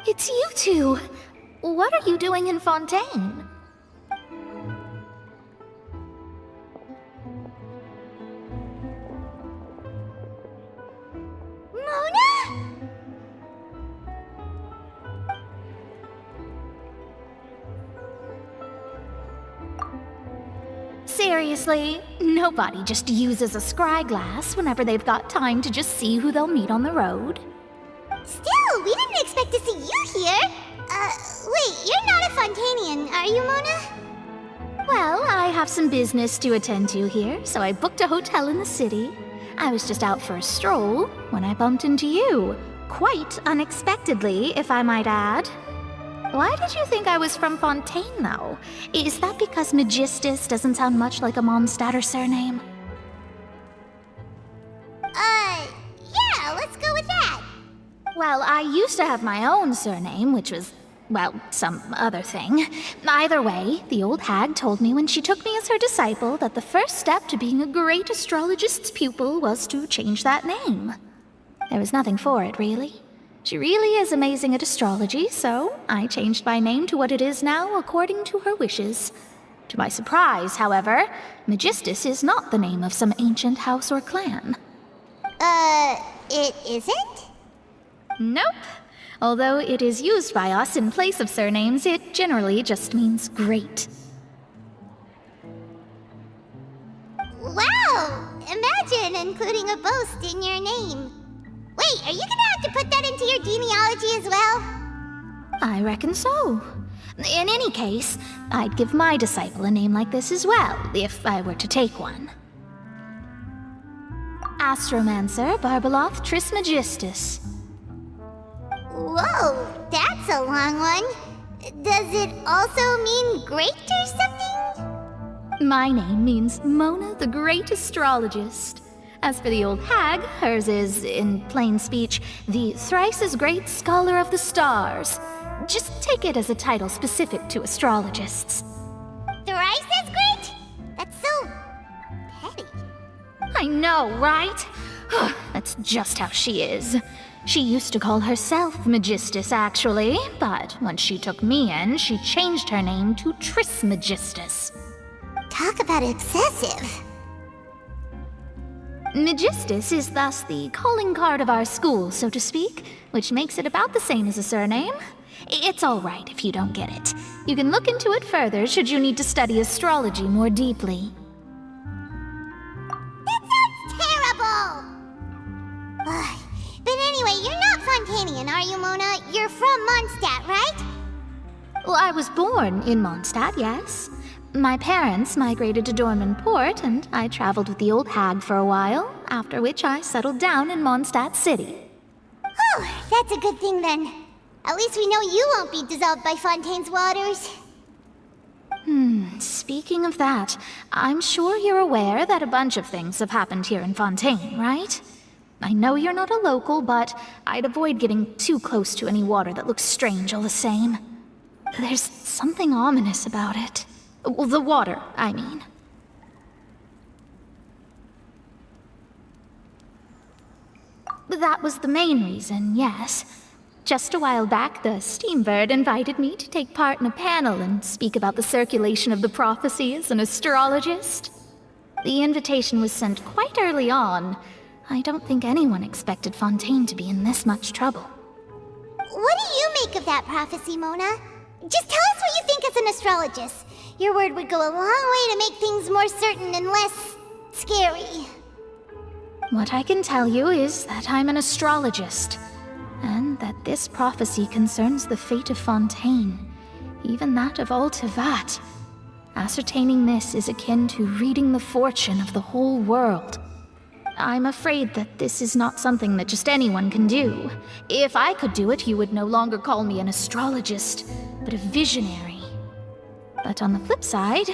Speaker 4: It's you two. What are you doing in Fontaine?
Speaker 1: Mona?
Speaker 4: Seriously, nobody just uses a scry glass whenever they've got time to just see who they'll meet on the road.
Speaker 1: Still, we didn't expect to see you here. Wait, you're not a Fontanian, are you, Mona?
Speaker 4: Well, I have some business to attend to here, so I booked a hotel in the city. I was just out for a stroll when I bumped into you. Quite unexpectedly, if I might add. Why did you think I was from Fontaine, though? Is that because Magistus doesn't sound much like a Mondstatter surname?
Speaker 1: Yeah, let's go with that.
Speaker 4: Well, I used to have my own surname, which was, well, some other thing. Either way, the old hag told me when she took me as her disciple that the first step to being a great astrologist's pupil was to change that name. There was nothing for it, really. She really is amazing at astrology, so I changed my name to what it is now according to her wishes. To my surprise, however, Magistus is not the name of some ancient house or clan.
Speaker 1: It isn't?
Speaker 4: Nope. Although it is used by us in place of surnames, it generally just means great.
Speaker 1: Wow! Imagine including a boast in your name. Wait, are you gonna have to put that into your genealogy as well?
Speaker 4: I reckon so. In any case, I'd give my disciple a name like this as well, if I were to take one. Astromancer Barbeloth Trismegistus.
Speaker 1: Whoa, that's a long one. Does it also mean great or something?
Speaker 4: My name means Mona the Great Astrologist. As for the old hag, hers is, in plain speech, the thrice-as-great Scholar of the Stars. Just take it as a title specific to astrologists.
Speaker 1: Thrice as great? That's so petty.
Speaker 4: I know, right? That's just how she is. She used to call herself Magistus, actually, but once she took me in, she changed her name to Trismegistus.
Speaker 1: Talk about excessive.
Speaker 4: Magistus is thus the calling card of our school, so to speak, which makes it about the same as a surname. It's all right if you don't get it. You can look into it further should you need to study astrology more deeply.
Speaker 1: That sounds terrible! Ugh. But anyway, you're not Fontanian, are you, Mona? You're from Mondstadt, right?
Speaker 4: Well, I was born in Mondstadt, yes. My parents migrated to Dorman Port, and I traveled with the old hag for a while, after which I settled down in Mondstadt City.
Speaker 1: Oh, that's a good thing then. At least we know you won't be dissolved by Fontaine's waters.
Speaker 4: Speaking of that, I'm sure you're aware that a bunch of things have happened here in Fontaine, right? I know you're not a local, but I'd avoid getting too close to any water that looks strange all the same. There's something ominous about it. Well, the water, I mean. That was the main reason, yes. Just a while back, the Steambird invited me to take part in a panel and speak about the circulation of the prophecy as an astrologist. The invitation was sent quite early on. I don't think anyone expected Fontaine to be in this much trouble.
Speaker 1: What do you make of that prophecy, Mona? Just tell us what you think as an astrologist. Your word would go a long way to make things more certain and less scary.
Speaker 4: What I can tell you is that I'm an astrologist, and that this prophecy concerns the fate of Fontaine, even that of all Tevat. Ascertaining this is akin to reading the fortune of the whole world. I'm afraid that this is not something that just anyone can do. If I could do it, you would no longer call me an astrologist, but a visionary. But on the flip side,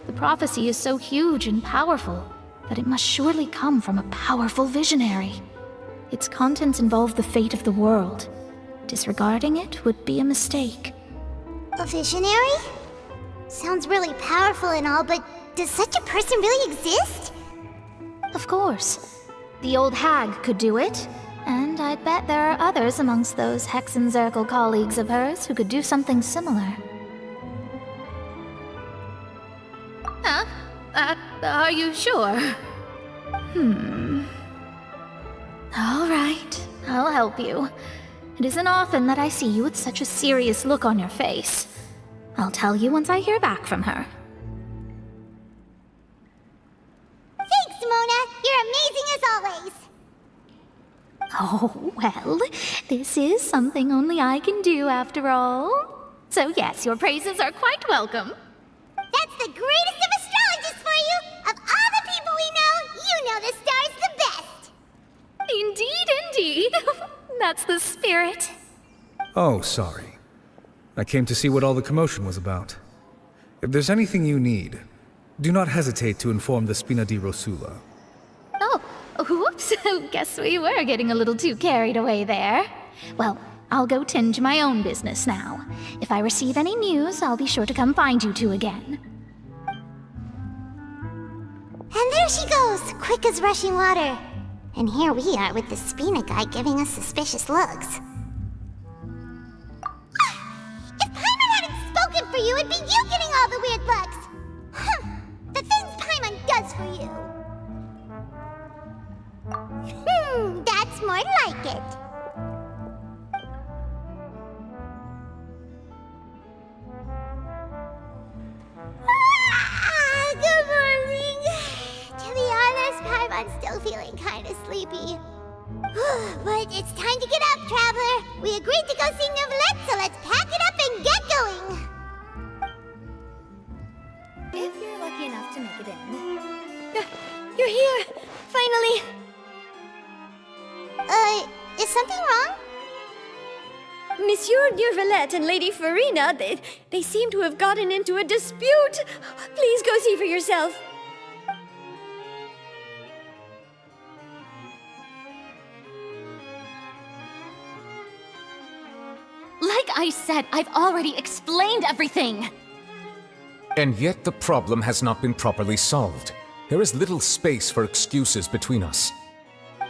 Speaker 4: the prophecy is so huge and powerful that it must surely come from a powerful visionary. Its contents involve the fate of the world. Disregarding it would be a mistake.
Speaker 1: A visionary? Sounds really powerful and all, but does such a person really exist?
Speaker 4: Of course. The old hag could do it, and I bet there are others amongst those Hexenzirkel colleagues of hers who could do something similar. Are you sure? All right, I'll help you. It isn't often that I see you with such a serious look on your face. I'll tell you once I hear back from her.
Speaker 1: Thanks, Mona. You're amazing as always.
Speaker 4: Oh, well, this is something only I can do after all. So yes, your praises are quite welcome.
Speaker 1: That's the greatest of astrologists for you! Of all the people we know, you know the star's the best!
Speaker 4: Indeed, indeed. That's the spirit.
Speaker 16: Oh, sorry. I came to see what all the commotion was about. If there's anything you need, do not hesitate to inform the Spina di Rosula.
Speaker 4: Oh, whoops. Guess we were getting a little too carried away there. Well, I'll go tend to my own business now. If I receive any news, I'll be sure to come find you two again.
Speaker 1: And there she goes, quick as rushing water. And here we are with the Spina guy giving us suspicious looks. would be you getting all the weird looks. The things Paimon does for you. That's more like it. Good morning. To be honest, Paimon's still feeling kind of sleepy. But it's time to get up, Traveler. We agreed to go see Neuvillette, so let's pack it up and get going.
Speaker 5: If you're lucky enough to make it in. You're here! Finally!
Speaker 1: Is something wrong?
Speaker 5: Monsieur Neuvillette and Lady Farina, they seem to have gotten into a dispute. Please go see for yourself.
Speaker 9: Like I said, I've already explained everything.
Speaker 6: And yet the problem has not been properly solved. There is little space for excuses between us.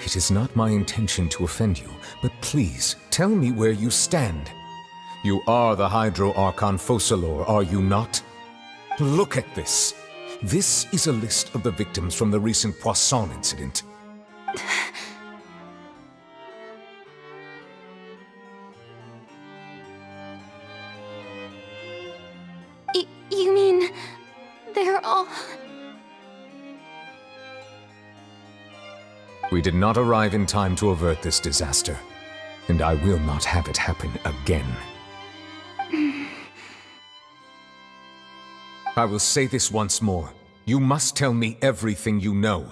Speaker 6: It is not my intention to offend you, but please, tell me where you stand. You are the Hydro Archon Focalor, are you not? Look at this. This is a list of the victims from the recent Poisson incident.
Speaker 9: You mean... they're all...
Speaker 6: We did not arrive in time to avert this disaster, and I will not have it happen again. I will say this once more. You must tell me everything you know.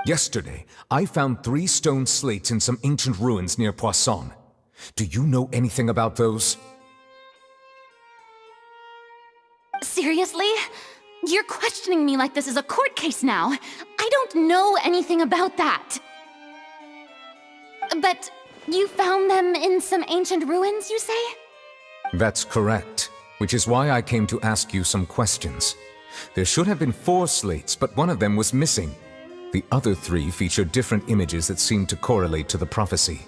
Speaker 6: Yesterday, I found 3 stone slates in some ancient ruins near Poisson. Do you know anything about those?
Speaker 9: Seriously? You're questioning me like this is a court case now. I don't know anything about that. But you found them in some ancient ruins, you say?
Speaker 6: That's correct, which is why I came to ask you some questions. There should have been 4 slates, but one of them was missing. The other 3 featured different images that seemed to correlate to the prophecy.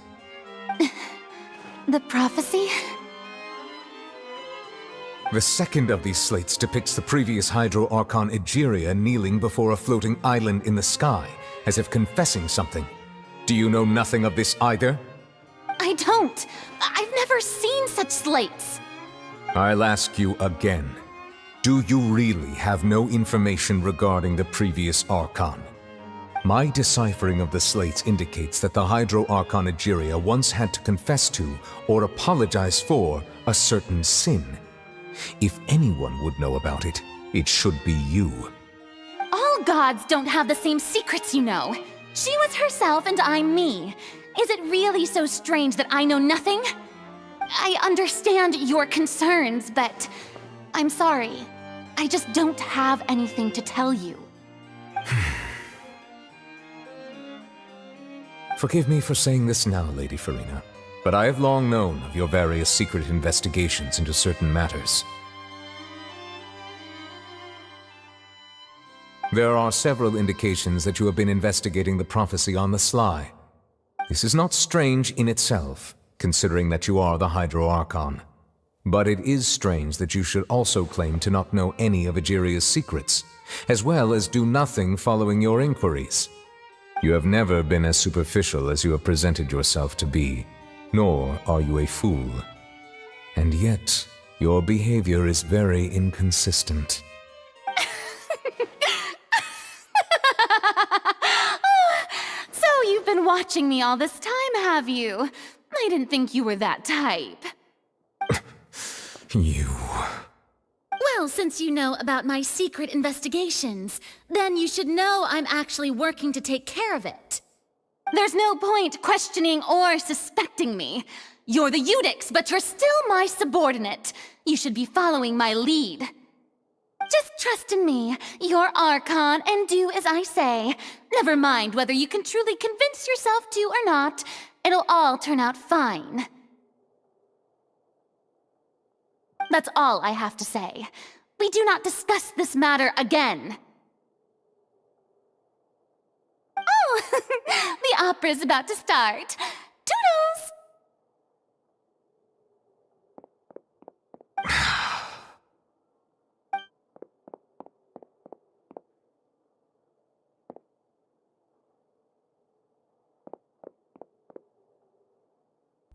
Speaker 9: The prophecy?
Speaker 6: The second of these slates depicts the previous Hydro Archon Egeria kneeling before a floating island in the sky, as if confessing something. Do you know nothing of this either?
Speaker 9: I don't. I've never seen such slates.
Speaker 6: I'll ask you again. Do you really have no information regarding the previous Archon? My deciphering of the slates indicates that the Hydro Archon Egeria once had to confess to, or apologize for, a certain sin. If anyone would know about it, it should be you.
Speaker 9: All gods don't have the same secrets, you know. She was herself and I'm me. Is it really so strange that I know nothing? I understand your concerns, but I'm sorry. I just don't have anything to tell you.
Speaker 6: Forgive me for saying this now, Lady Farina, but I have long known of your various secret investigations into certain matters. There are several indications that you have been investigating the prophecy on the sly. This is not strange in itself, considering that you are the Hydro Archon. But it is strange that you should also claim to not know any of Egeria's secrets, as well as do nothing following your inquiries. You have never been as superficial as you have presented yourself to be, nor are you a fool. And yet, your behavior is very inconsistent.
Speaker 9: So you've been watching me all this time, have you? I didn't think you were that type.
Speaker 6: You...
Speaker 9: Well, since you know about my secret investigations, then you should know I'm actually working to take care of it. There's no point questioning or suspecting me. You're the Eudix, but you're still my subordinate. You should be following my lead. Just trust in me, you're Archon, and do as I say. Never mind whether you can truly convince yourself to or not. It'll all turn out fine. That's all I have to say. We do not discuss this matter again. Oh, the opera's about to start. Toodles!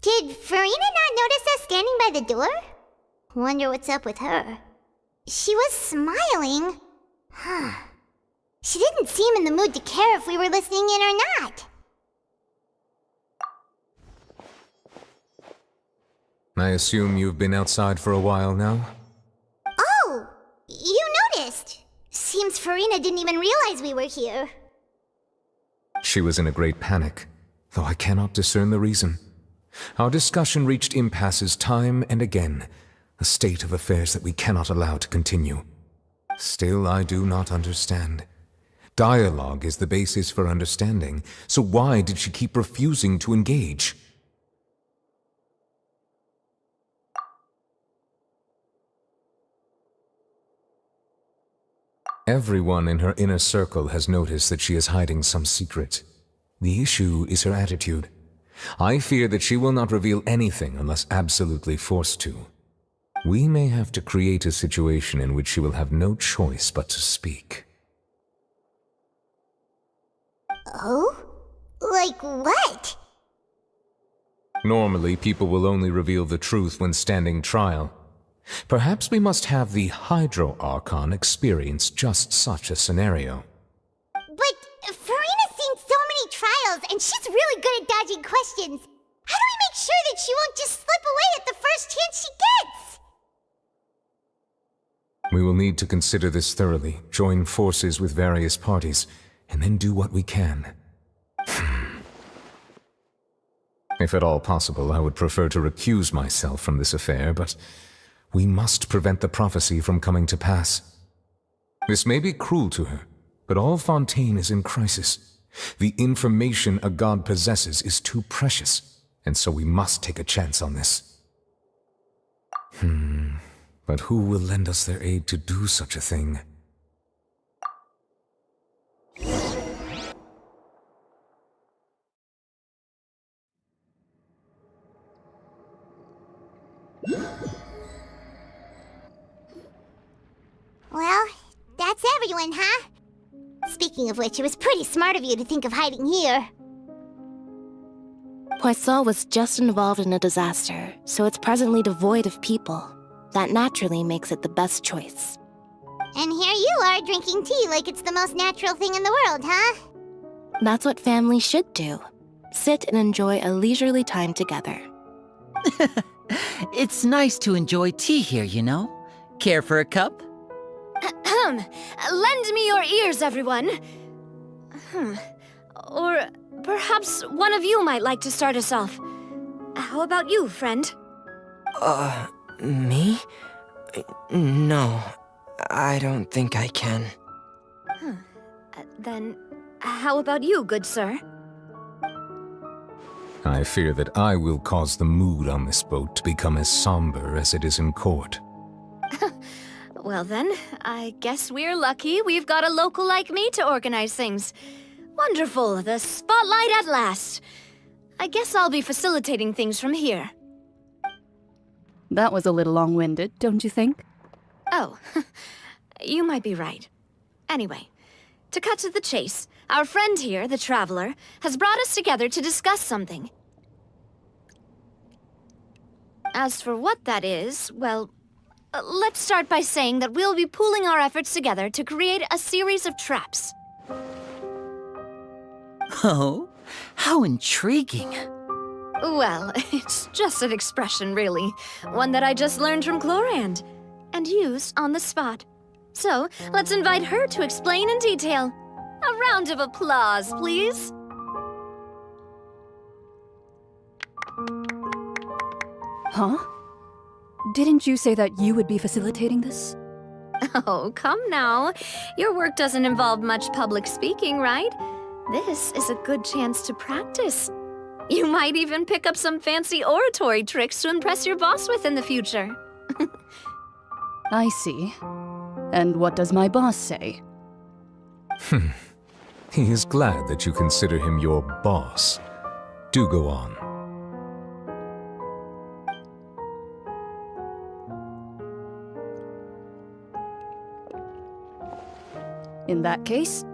Speaker 1: Did Farina not notice us standing by the door? Wonder what's up with her. She was smiling. Huh. She didn't seem in the mood to care if we were listening in or not.
Speaker 6: I assume you've been outside for a while now?
Speaker 1: Oh! You noticed! Seems Farina didn't even realize we were here.
Speaker 6: She was in a great panic, though I cannot discern the reason. Our discussion reached impasses time and again, a state of affairs that we cannot allow to continue. Still, I do not understand. Dialogue is the basis for understanding, so why did she keep refusing to engage? Everyone in her inner circle has noticed that she is hiding some secret. The issue is her attitude. I fear that she will not reveal anything unless absolutely forced to. We may have to create a situation in which she will have no choice but to speak.
Speaker 1: Oh? Like what?
Speaker 6: Normally, people will only reveal the truth when standing trial. Perhaps we must have the Hydro Archon experience just such a scenario.
Speaker 1: But Farina's seen so many trials, and she's really good at dodging questions. How do we make sure that she won't just slip away at the first chance she gets?
Speaker 6: We will need to consider this thoroughly, join forces with various parties, and then do what we can. If at all possible, I would prefer to recuse myself from this affair, but we must prevent the prophecy from coming to pass. This may be cruel to her, but all Fontaine is in crisis. The information a god possesses is too precious, and so we must take a chance on this. But who will lend us their aid to do such a thing?
Speaker 1: Well, that's everyone, huh? Speaking of which, it was pretty smart of you to think of hiding here.
Speaker 17: Poisson was just involved in a disaster, so it's presently devoid of people. That naturally makes it the best choice.
Speaker 1: And here you are drinking tea like it's the most natural thing in the world, huh?
Speaker 17: That's what families should do. Sit and enjoy a leisurely time together.
Speaker 18: It's nice to enjoy tea here, you know? Care for a cup?
Speaker 5: Lend me your ears, everyone. Or perhaps one of you might like to start us off. How about you, friend?
Speaker 19: Me? No, I don't think I can.
Speaker 5: Then, how about you, good sir?
Speaker 6: I fear that I will cause the mood on this boat to become as somber as it is in court.
Speaker 5: Well then, I guess we're lucky we've got a local like me to organize things. Wonderful, the spotlight at last. I guess I'll be facilitating things from here.
Speaker 20: That was a little long-winded, don't you think?
Speaker 5: Oh, you might be right. Anyway, to cut to the chase, our friend here, the Traveler, has brought us together to discuss something. As for what that is, well, let's start by saying that we'll be pooling our efforts together to create a series of traps.
Speaker 18: Oh, how intriguing.
Speaker 5: Well, it's just an expression, really. One that I just learned from Chlorand, and used on the spot. So, let's invite her to explain in detail. A round of applause, please.
Speaker 20: Huh? Didn't you say that you would be facilitating this?
Speaker 5: Oh, come now. Your work doesn't involve much public speaking, right? This is a good chance to practice. You might even pick up some fancy oratory tricks to impress your boss with in the future.
Speaker 20: I see. And what does my boss say?
Speaker 6: He is glad that you consider him your boss. Do go on.
Speaker 20: In that case,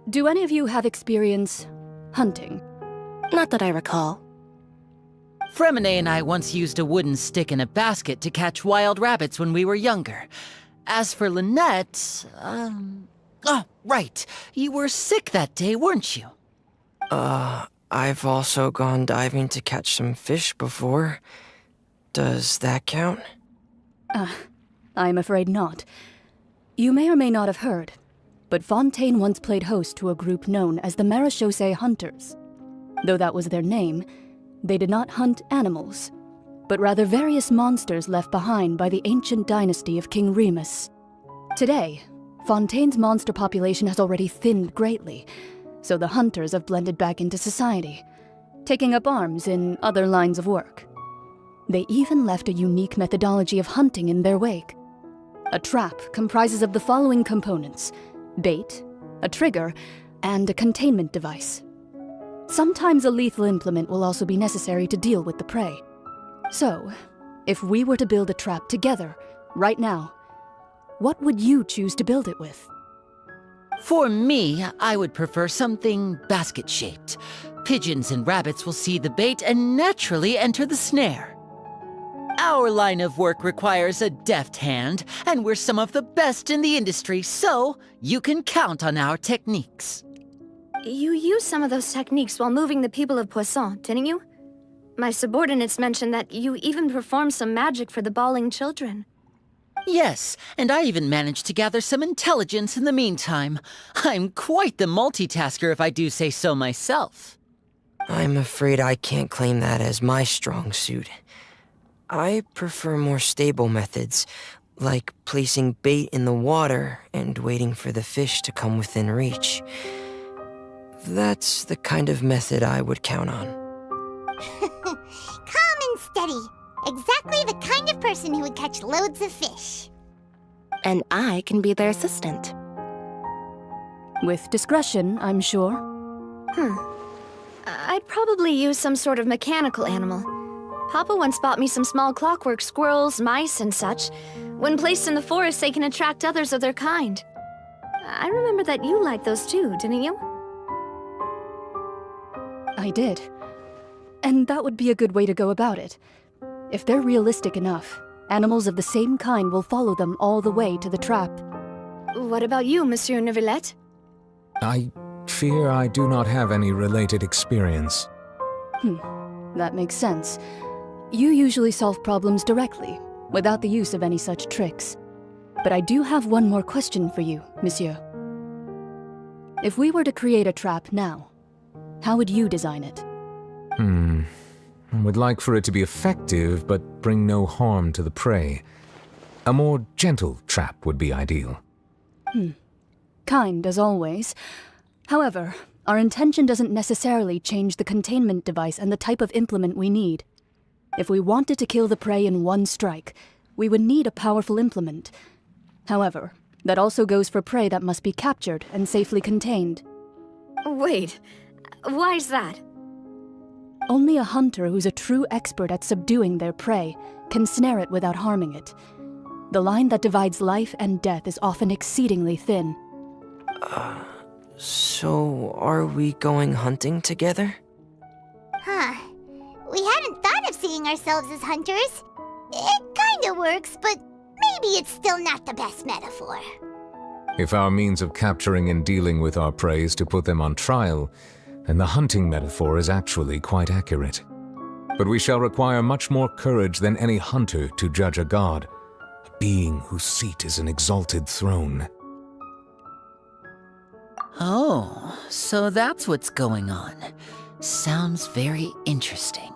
Speaker 20: do any of you have experience hunting?
Speaker 17: Not that I recall.
Speaker 18: Fremine and I once used a wooden stick in a basket to catch wild rabbits when we were younger. As for Lynette, oh, right. You were sick that day, weren't you?
Speaker 19: I've also gone diving to catch some fish before. Does that count?
Speaker 20: I'm afraid not. You may or may not have heard, but Fontaine once played host to a group known as the Marechaussee Hunters. Though that was their name, they did not hunt animals, but rather various monsters left behind by the ancient dynasty of King Remus. Today, Fontaine's monster population has already thinned greatly, so the hunters have blended back into society, taking up arms in other lines of work. They even left a unique methodology of hunting in their wake. A trap comprises of the following components: bait, a trigger, and a containment device. Sometimes a lethal implement will also be necessary to deal with the prey. So, if we were to build a trap together, right now, what would you choose to build it with?
Speaker 18: For me, I would prefer something basket-shaped. Pigeons and rabbits will see the bait and naturally enter the snare. Our line of work requires a deft hand, and we're some of the best in the industry, so you can count on our techniques.
Speaker 5: You used some of those techniques while moving the people of Poisson, didn't you? My subordinates mentioned that you even performed some magic for the bawling children.
Speaker 18: Yes, and I even managed to gather some intelligence in the meantime. I'm quite the multitasker if I do say so myself.
Speaker 19: I'm afraid I can't claim that as my strong suit. I prefer more stable methods, like placing bait in the water and waiting for the fish to come within reach. That's the kind of method I would count on.
Speaker 1: Calm and steady. Exactly the kind of person who would catch loads of fish.
Speaker 17: And I can be their assistant.
Speaker 20: With discretion, I'm sure.
Speaker 5: I'd probably use some sort of mechanical animal. Papa once bought me some small clockwork squirrels, mice, and such. When placed in the forest, they can attract others of their kind. I remember that you liked those too, didn't you?
Speaker 20: I did. And that would be a good way to go about it. If they're realistic enough, animals of the same kind will follow them all the way to the trap.
Speaker 5: What about you, Monsieur Neuvillette?
Speaker 6: I fear I do not have any related experience.
Speaker 20: That makes sense. You usually solve problems directly, without the use of any such tricks. But I do have one more question for you, Monsieur. If we were to create a trap now, how would you design it?
Speaker 6: I would like for it to be effective, but bring no harm to the prey. A more gentle trap would be ideal.
Speaker 20: Kind, as always. However, our intention doesn't necessarily change the containment device and the type of implement we need. If we wanted to kill the prey in one strike, we would need a powerful implement. However, that also goes for prey that must be captured and safely contained.
Speaker 5: Wait, why's that?
Speaker 20: Only a hunter who's a true expert at subduing their prey can snare it without harming it. The line that divides life and death is often exceedingly thin.
Speaker 19: So are we going hunting together?
Speaker 1: We hadn't thought of seeing ourselves as hunters. It kinda works, but maybe it's still not the best metaphor.
Speaker 6: If our means of capturing and dealing with our prey is to put them on trial, then the hunting metaphor is actually quite accurate. But we shall require much more courage than any hunter to judge a god, a being whose seat is an exalted throne.
Speaker 18: Oh, so that's what's going on. Sounds very interesting.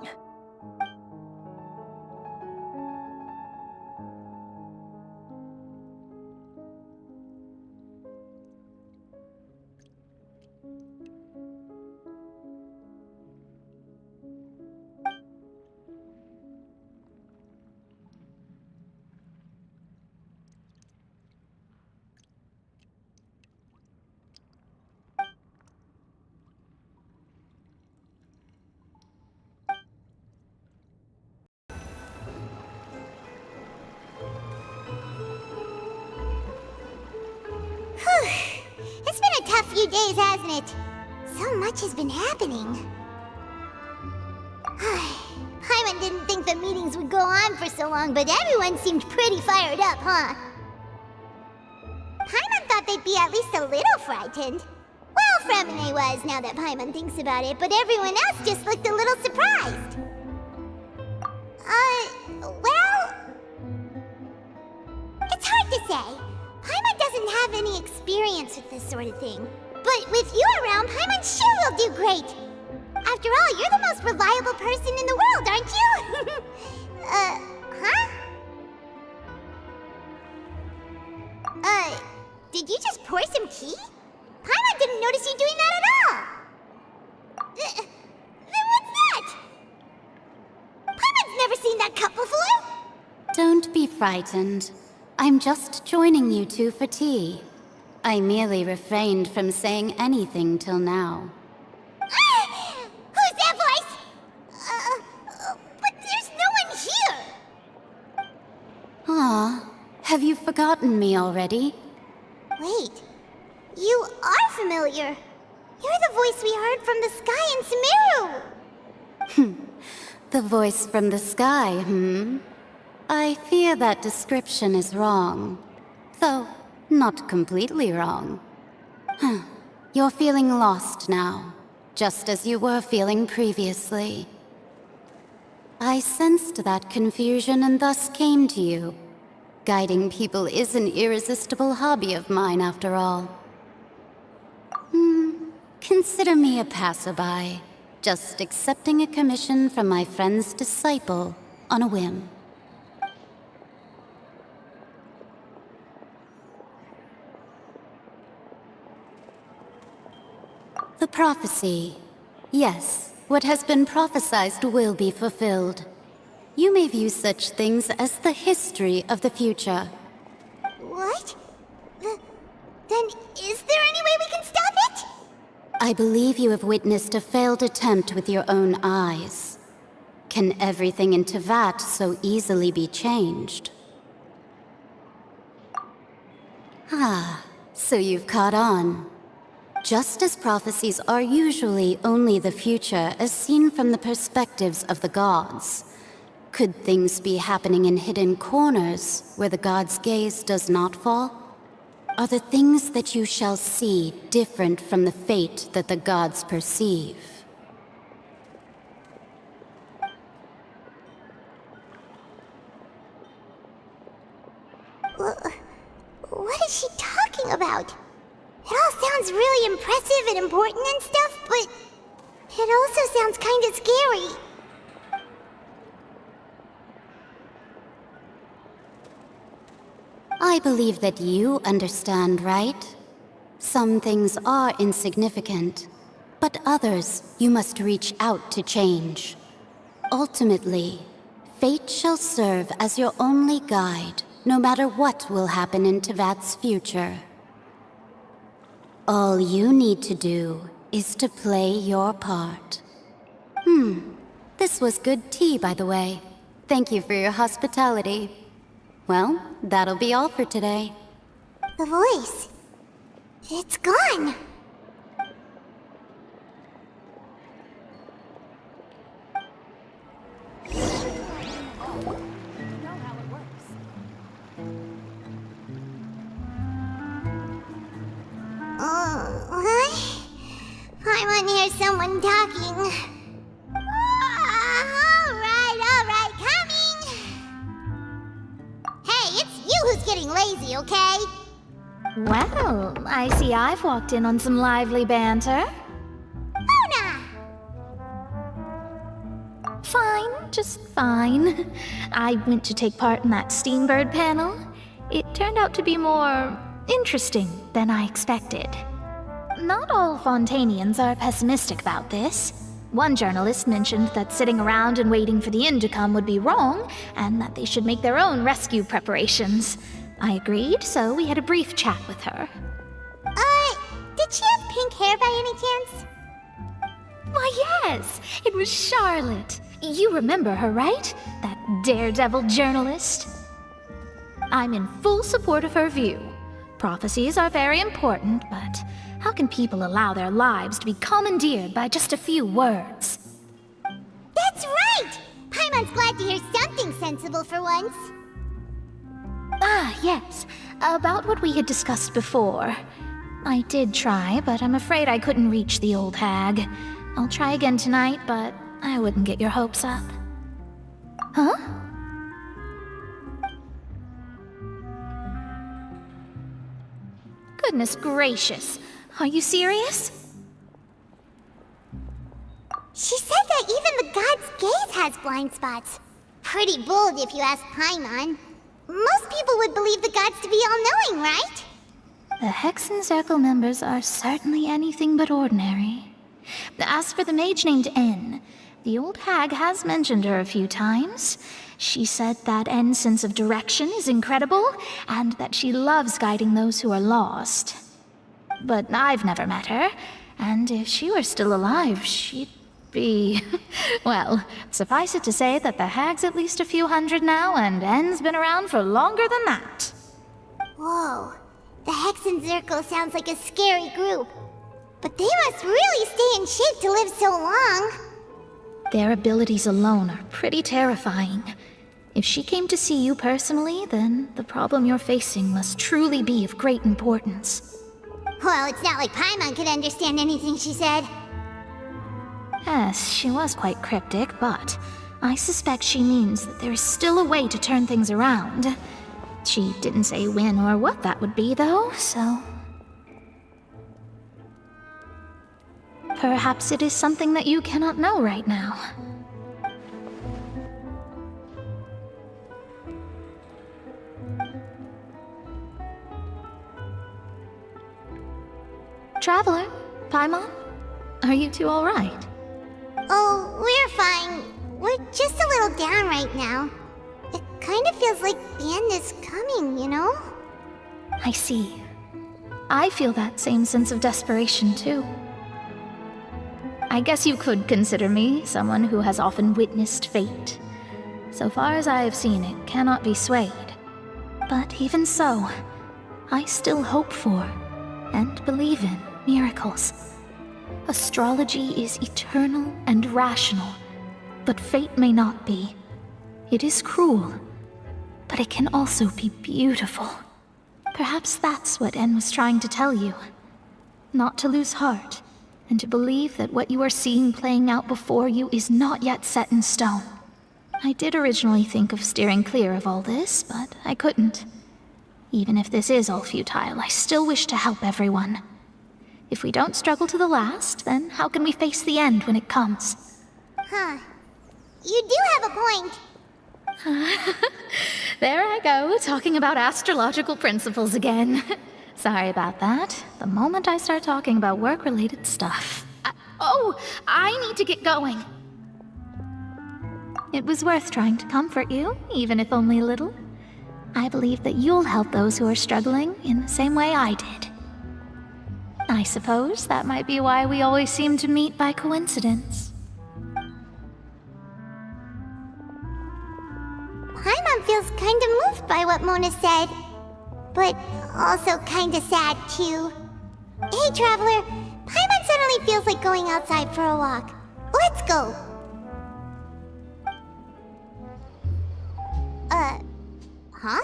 Speaker 1: It's been a tough few days, hasn't it? So much has been happening. I'm think the meetings would go on for so long, but everyone seemed pretty fired up, huh? Paimon thought they'd be at least a little frightened. Well, Fremine was, now that Paimon thinks about it, but everyone else just looked a little surprised. Well... It's hard to say. Paimon doesn't have any experience with this sort of thing. But with you around, Paimon sure will do great. After all, you're the most reliable person in the world, aren't you? Huh? Did you just pour some tea? Paimon didn't notice you doing that at all. Then what's that? Paimon's never seen that cup before.
Speaker 21: Don't be frightened. I'm just joining you two for tea. I merely refrained from saying anything till now.
Speaker 1: Who's that voice? But there's no one here.
Speaker 21: Ah, have you forgotten me already?
Speaker 1: Wait, you are familiar. You're the voice we heard from the sky in Sumeru.
Speaker 21: The voice from the sky, I fear that description is wrong. Though, not completely wrong. You're feeling lost now, just as you were feeling previously. I sensed that confusion and thus came to you. Guiding people is an irresistible hobby of mine, after all. Consider me a passerby, just accepting a commission from my friend's disciple on a whim. The prophecy. Yes, what has been prophesied will be fulfilled. You may view such things as the history of the future.
Speaker 1: What? Then is there any way we can stop it?
Speaker 21: I believe you have witnessed a failed attempt with your own eyes. Can everything in Tevat so easily be changed? Ah, so you've caught on. Just as prophecies are usually only the future as seen from the perspectives of the gods, could things be happening in hidden corners where the gods' gaze does not fall? Are the things that you shall see different from the fate that the gods perceive?
Speaker 1: What is she talking about? It all sounds really impressive and important and stuff, but it also sounds kind of scary.
Speaker 21: I believe that you understand, right? Some things are insignificant, but others you must reach out to change. Ultimately, fate shall serve as your only guide, no matter what will happen in Tevat's future. All you need to do is to play your part. This was good tea, by the way. Thank you for your hospitality. Well, that'll be all for today.
Speaker 1: The voice. It's gone. I want to hear someone talking. All right, coming. Hey, it's you who's getting lazy, okay?
Speaker 4: Well, I see I've walked in on some lively banter.
Speaker 1: Luna!
Speaker 4: Fine, just fine. I went to take part in that Steambird panel. It turned out to be more interesting than I expected. Not all Fontainians are pessimistic about this. One journalist mentioned that sitting around and waiting for the end to come would be wrong, and that they should make their own rescue preparations. I agreed, so we had a brief chat with her.
Speaker 1: Did she have pink hair by any chance?
Speaker 4: Why, yes! It was Charlotte. You remember her, right? That daredevil journalist? I'm in full support of her view. Prophecies are very important, but how can people allow their lives to be commandeered by just a few words?
Speaker 1: That's right! Paimon Paimon's glad to hear something sensible for once.
Speaker 4: Ah, yes. About what we had discussed before. I did try, but I'm afraid I couldn't reach the old hag. I'll try again tonight, but I wouldn't get your hopes up. Huh? Goodness gracious. Are you serious?
Speaker 1: She said that even the god's gaze has blind spots. Pretty bold if you ask Paimon. Most people would believe the gods to be all-knowing, right?
Speaker 4: The Hexen Circle members are certainly anything but ordinary. As for the mage named N, the old hag has mentioned her a few times. She said that N's sense of direction is incredible, and that she loves guiding those who are lost. But I've never met her, and if she were still alive, she'd be... Well, suffice it to say that the hag's at least a few hundred now, and N's been around for longer than that.
Speaker 1: Whoa, the Hexen Circle sounds like a scary group. But they must really stay in shape to live so long.
Speaker 4: Their abilities alone are pretty terrifying. If she came to see you personally, then the problem you're facing must truly be of great importance.
Speaker 1: Well, it's not like Paimon could understand anything she said.
Speaker 4: Yes, she was quite cryptic, but I suspect she means that there is still a way to turn things around. She didn't say when or what that would be, though, so... Perhaps it is something that you cannot know right now. Traveler, Paimon, are you two all right?
Speaker 1: Oh, we're fine. We're just a little down right now. It kind of feels like the end is coming, you know?
Speaker 4: I see. I feel that same sense of desperation, too. I guess you could consider me someone who has often witnessed fate. So far as I have seen, it cannot be swayed. But even so, I still hope for, and believe in, miracles. Astrology is eternal and rational, but fate may not be. It is cruel, but it can also be beautiful. Perhaps that's what En was trying to tell you. Not to lose heart, and to believe that what you are seeing playing out before you is not yet set in stone. I did originally think of steering clear of all this, but I couldn't. Even if this is all futile, I still wish to help everyone. If we don't struggle to the last, then how can we face the end when it comes?
Speaker 1: Huh. You do have a point.
Speaker 4: There I go, talking about astrological principles again. Sorry about that. The moment I start talking about work-related stuff... I need to get going. It was worth trying to comfort you, even if only a little. I believe that you'll help those who are struggling in the same way I did. I suppose that might be why we always seem to meet by coincidence.
Speaker 1: Paimon feels kind of moved by what Mona said. But also kind of sad, too. Hey, Traveler. Paimon suddenly feels like going outside for a walk. Let's go. Huh?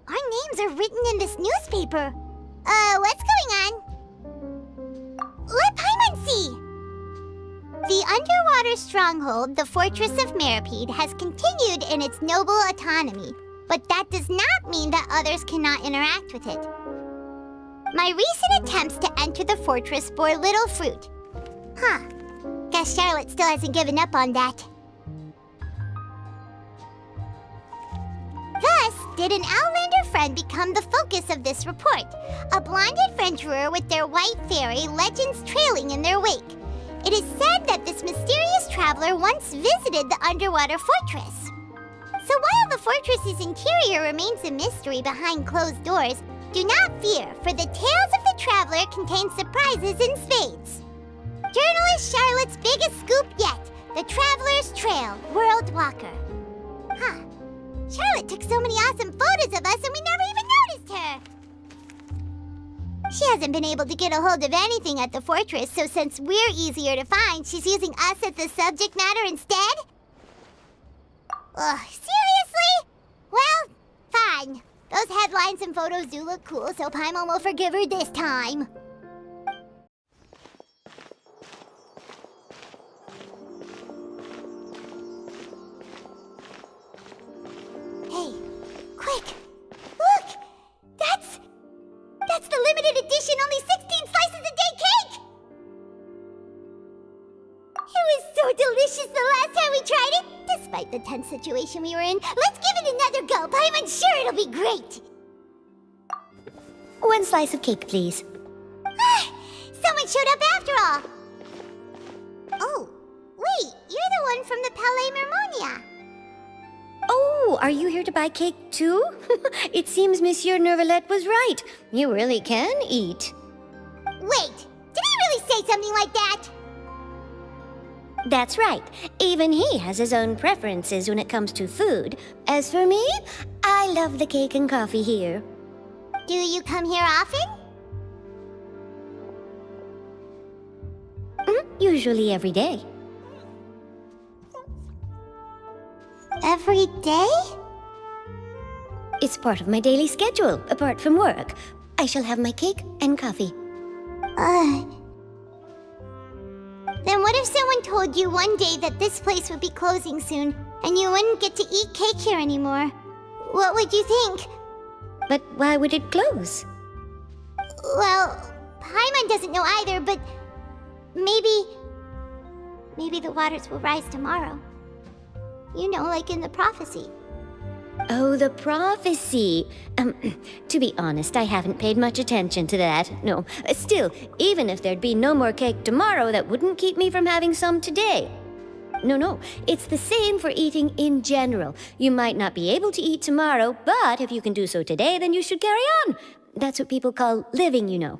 Speaker 1: Our names are written in this newspaper. What's going on? Let Paimon see! The underwater stronghold, the Fortress of Meripede, has continued in its noble autonomy, but that does not mean that others cannot interact with it. My recent attempts to enter the fortress bore little fruit. Huh. Guess Charlotte still hasn't given up on that. Thus, did an Outlander friend become the focus of this report, a blonde adventurer with their white fairy legends trailing in their wake. It is said that this mysterious traveler once visited the underwater fortress. So while the fortress's interior remains a mystery behind closed doors, do not fear, for the tales of the traveler contain surprises in spades. Journalist Charlotte's biggest scoop yet, the Traveler's Trail, World Walker. Huh. Charlotte took so many awesome photos of us and we never even noticed her! She hasn't been able to get a hold of anything at the fortress, so since we're easier to find, she's using us as the subject matter instead? Ugh, seriously? Well, fine. Those headlines and photos do look cool, so Paimon will forgive her this time. Hey, quick! Look! That's the limited edition only 16 slices a day cake! It was so delicious the last time we tried it! Despite the tense situation we were in, let's give it another go! I'm sure it'll be great!
Speaker 3: 1 slice of cake, please.
Speaker 1: Someone showed up after all! Oh, wait, you're the one from the Palais Mermonia.
Speaker 3: Oh, are you here to buy cake too? It seems Monsieur Nervalette was right. You really can eat.
Speaker 1: Wait, did he really say something like that?
Speaker 3: That's right. Even he has his own preferences when it comes to food. As for me, I love the cake and coffee here.
Speaker 1: Do you come here often?
Speaker 3: Usually every day.
Speaker 1: Every day?
Speaker 3: It's part of my daily schedule, apart from work. I shall have my cake and coffee.
Speaker 1: Then what if someone told you one day that this place would be closing soon, and you wouldn't get to eat cake here anymore? What would you think?
Speaker 3: But why would it close?
Speaker 1: Well, Paimon doesn't know either, but maybe the waters will rise tomorrow. You know, like in the prophecy.
Speaker 3: Oh, the prophecy. To be honest, I haven't paid much attention to that. No. Still, even if there'd be no more cake tomorrow, that wouldn't keep me from having some today. No. It's the same for eating in general. You might not be able to eat tomorrow, but if you can do so today, then you should carry on. That's what people call living, you know.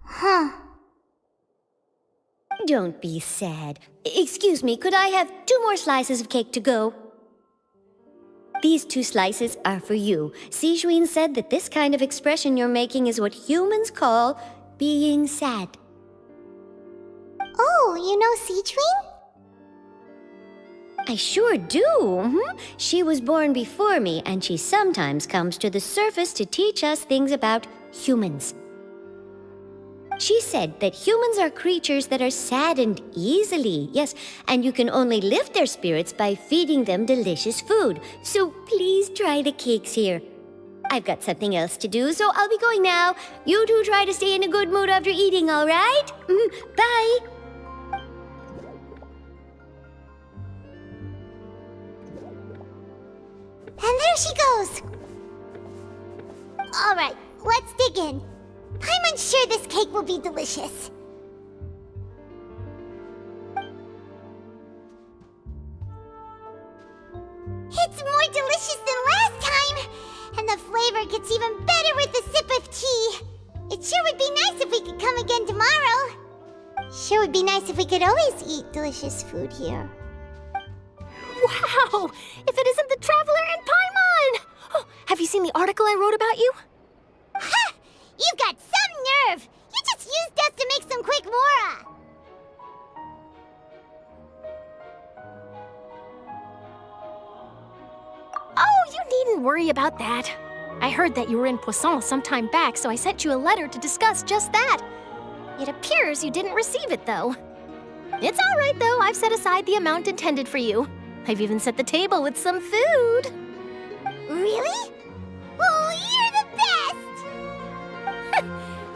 Speaker 1: Huh.
Speaker 3: Don't be sad. Excuse me, could I have 2 more slices of cake to go? These 2 slices are for you. Sijuin said that this kind of expression you're making is what humans call being sad.
Speaker 1: Oh, you know Sijuin?
Speaker 3: I sure do. She was born before me, and she sometimes comes to the surface to teach us things about humans. She said that humans are creatures that are saddened easily, yes, and you can only lift their spirits by feeding them delicious food. So please try the cakes here. I've got something else to do, so I'll be going now. You two try to stay in a good mood after eating, all right? Bye.
Speaker 1: And there she goes. All right, let's dig in. I'm unsure this cake will be delicious. It's more delicious than last time! And the flavor gets even better with a sip of tea. It sure would be nice if we could come again tomorrow. Sure would be nice if we could always eat delicious food here.
Speaker 4: Wow! If it isn't the Traveler and Paimon! Oh, have you seen the article I wrote about you?
Speaker 1: Ha! You've got some nerve! You just used us to make some quick mora!
Speaker 4: Oh, you needn't worry about that. I heard that you were in Poisson some time back, so I sent you a letter to discuss just that. It appears you didn't receive it, though. It's all right, though. I've set aside the amount intended for you. I've even set the table with some food.
Speaker 1: Really? Oh, you're the best!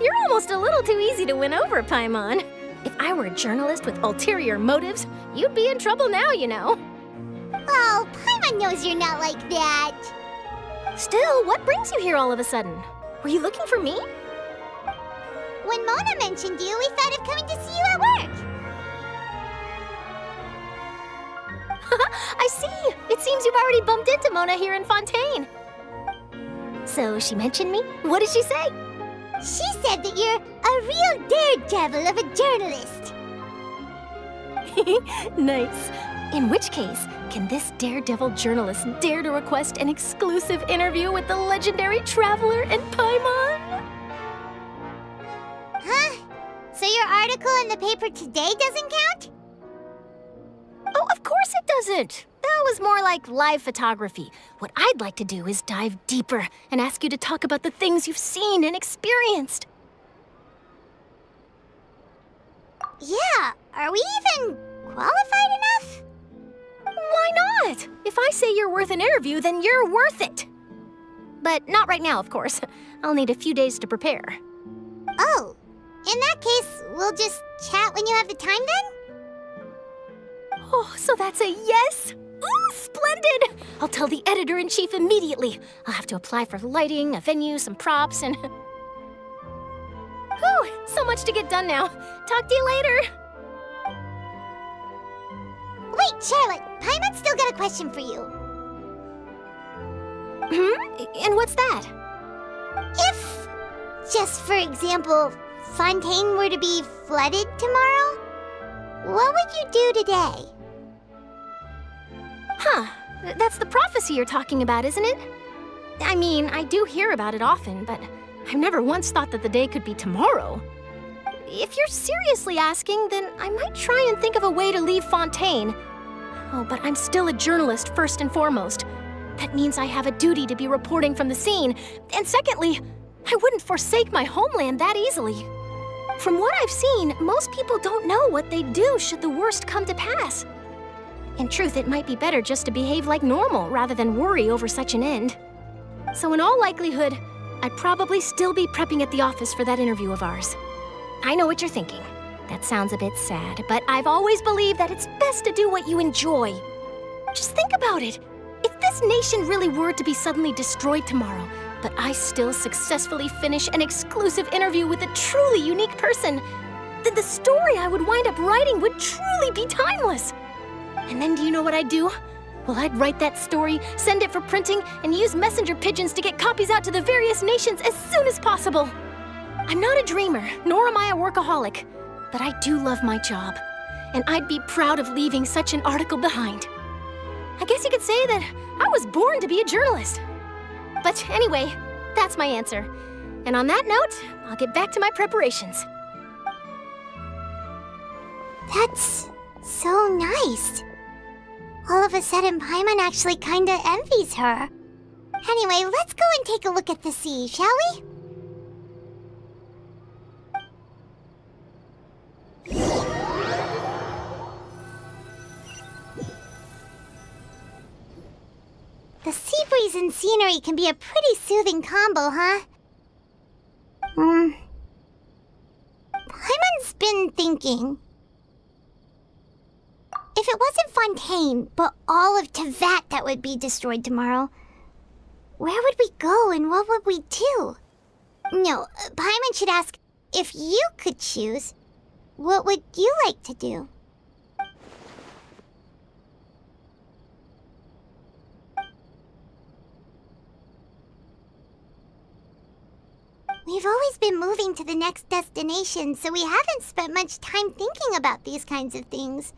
Speaker 4: You're almost a little too easy to win over, Paimon. If I were a journalist with ulterior motives, you'd be in trouble now, you know.
Speaker 1: Oh, Paimon knows you're not like that.
Speaker 4: Still, what brings you here all of a sudden? Were you looking for me?
Speaker 1: When Mona mentioned you, we thought of coming to see you at work.
Speaker 4: I see. It seems you've already bumped into Mona here in Fontaine. So she mentioned me? What did she say?
Speaker 1: She said that you're a real daredevil of a journalist.
Speaker 4: Nice. In which case, can this daredevil journalist dare to request an exclusive interview with the legendary Traveler and Paimon?
Speaker 1: Huh? So your article in the paper today doesn't count?
Speaker 4: Oh, of course it doesn't. That was more like live photography. What I'd like to do is dive deeper and ask you to talk about the things you've seen and experienced.
Speaker 1: Yeah, are we even qualified enough?
Speaker 4: Why not? If I say you're worth an interview, then you're worth it. But not right now, of course. I'll need a few days to prepare.
Speaker 1: Oh, in that case, we'll just chat when you have the time then?
Speaker 4: Oh, so that's a yes? Ooh, splendid! I'll tell the editor-in-chief immediately. I'll have to apply for lighting, a venue, some props, and... Whew, so much to get done now. Talk to you later.
Speaker 1: Wait, Charlotte, Paimon's still got a question for you.
Speaker 4: And what's that?
Speaker 1: If, just for example, Fontaine were to be flooded tomorrow, what would you do today?
Speaker 4: Huh, that's the prophecy you're talking about, isn't it? I mean, I do hear about it often, but I've never once thought that the day could be tomorrow. If you're seriously asking, then I might try and think of a way to leave Fontaine. Oh, but I'm still a journalist first and foremost. That means I have a duty to be reporting from the scene. And secondly, I wouldn't forsake my homeland that easily. From what I've seen, most people don't know what they'd do should the worst come to pass. In truth, it might be better just to behave like normal rather than worry over such an end. So in all likelihood, I'd probably still be prepping at the office for that interview of ours. I know what you're thinking. That sounds a bit sad, but I've always believed that it's best to do what you enjoy. Just think about it. If this nation really were to be suddenly destroyed tomorrow, but I still successfully finish an exclusive interview with a truly unique person, then the story I would wind up writing would truly be timeless. And then do you know what I'd do? Well, I'd write that story, send it for printing, and use messenger pigeons to get copies out to the various nations as soon as possible. I'm not a dreamer, nor am I a workaholic, but I do love my job, and I'd be proud of leaving such an article behind. I guess you could say that I was born to be a journalist. But anyway, that's my answer. And on that note, I'll get back to my preparations.
Speaker 1: That's so nice. All of a sudden, Paimon actually kinda envies her. Anyway, let's go and take a look at the sea, shall we? The sea breeze and scenery can be a pretty soothing combo, huh? Paimon's been thinking. If it wasn't Fontaine, but all of Tevat that would be destroyed tomorrow, where would we go and what would we do? No, Paimon should ask, if you could choose, what would you like to do? We've always been moving to the next destination, so we haven't spent much time thinking about these kinds of things.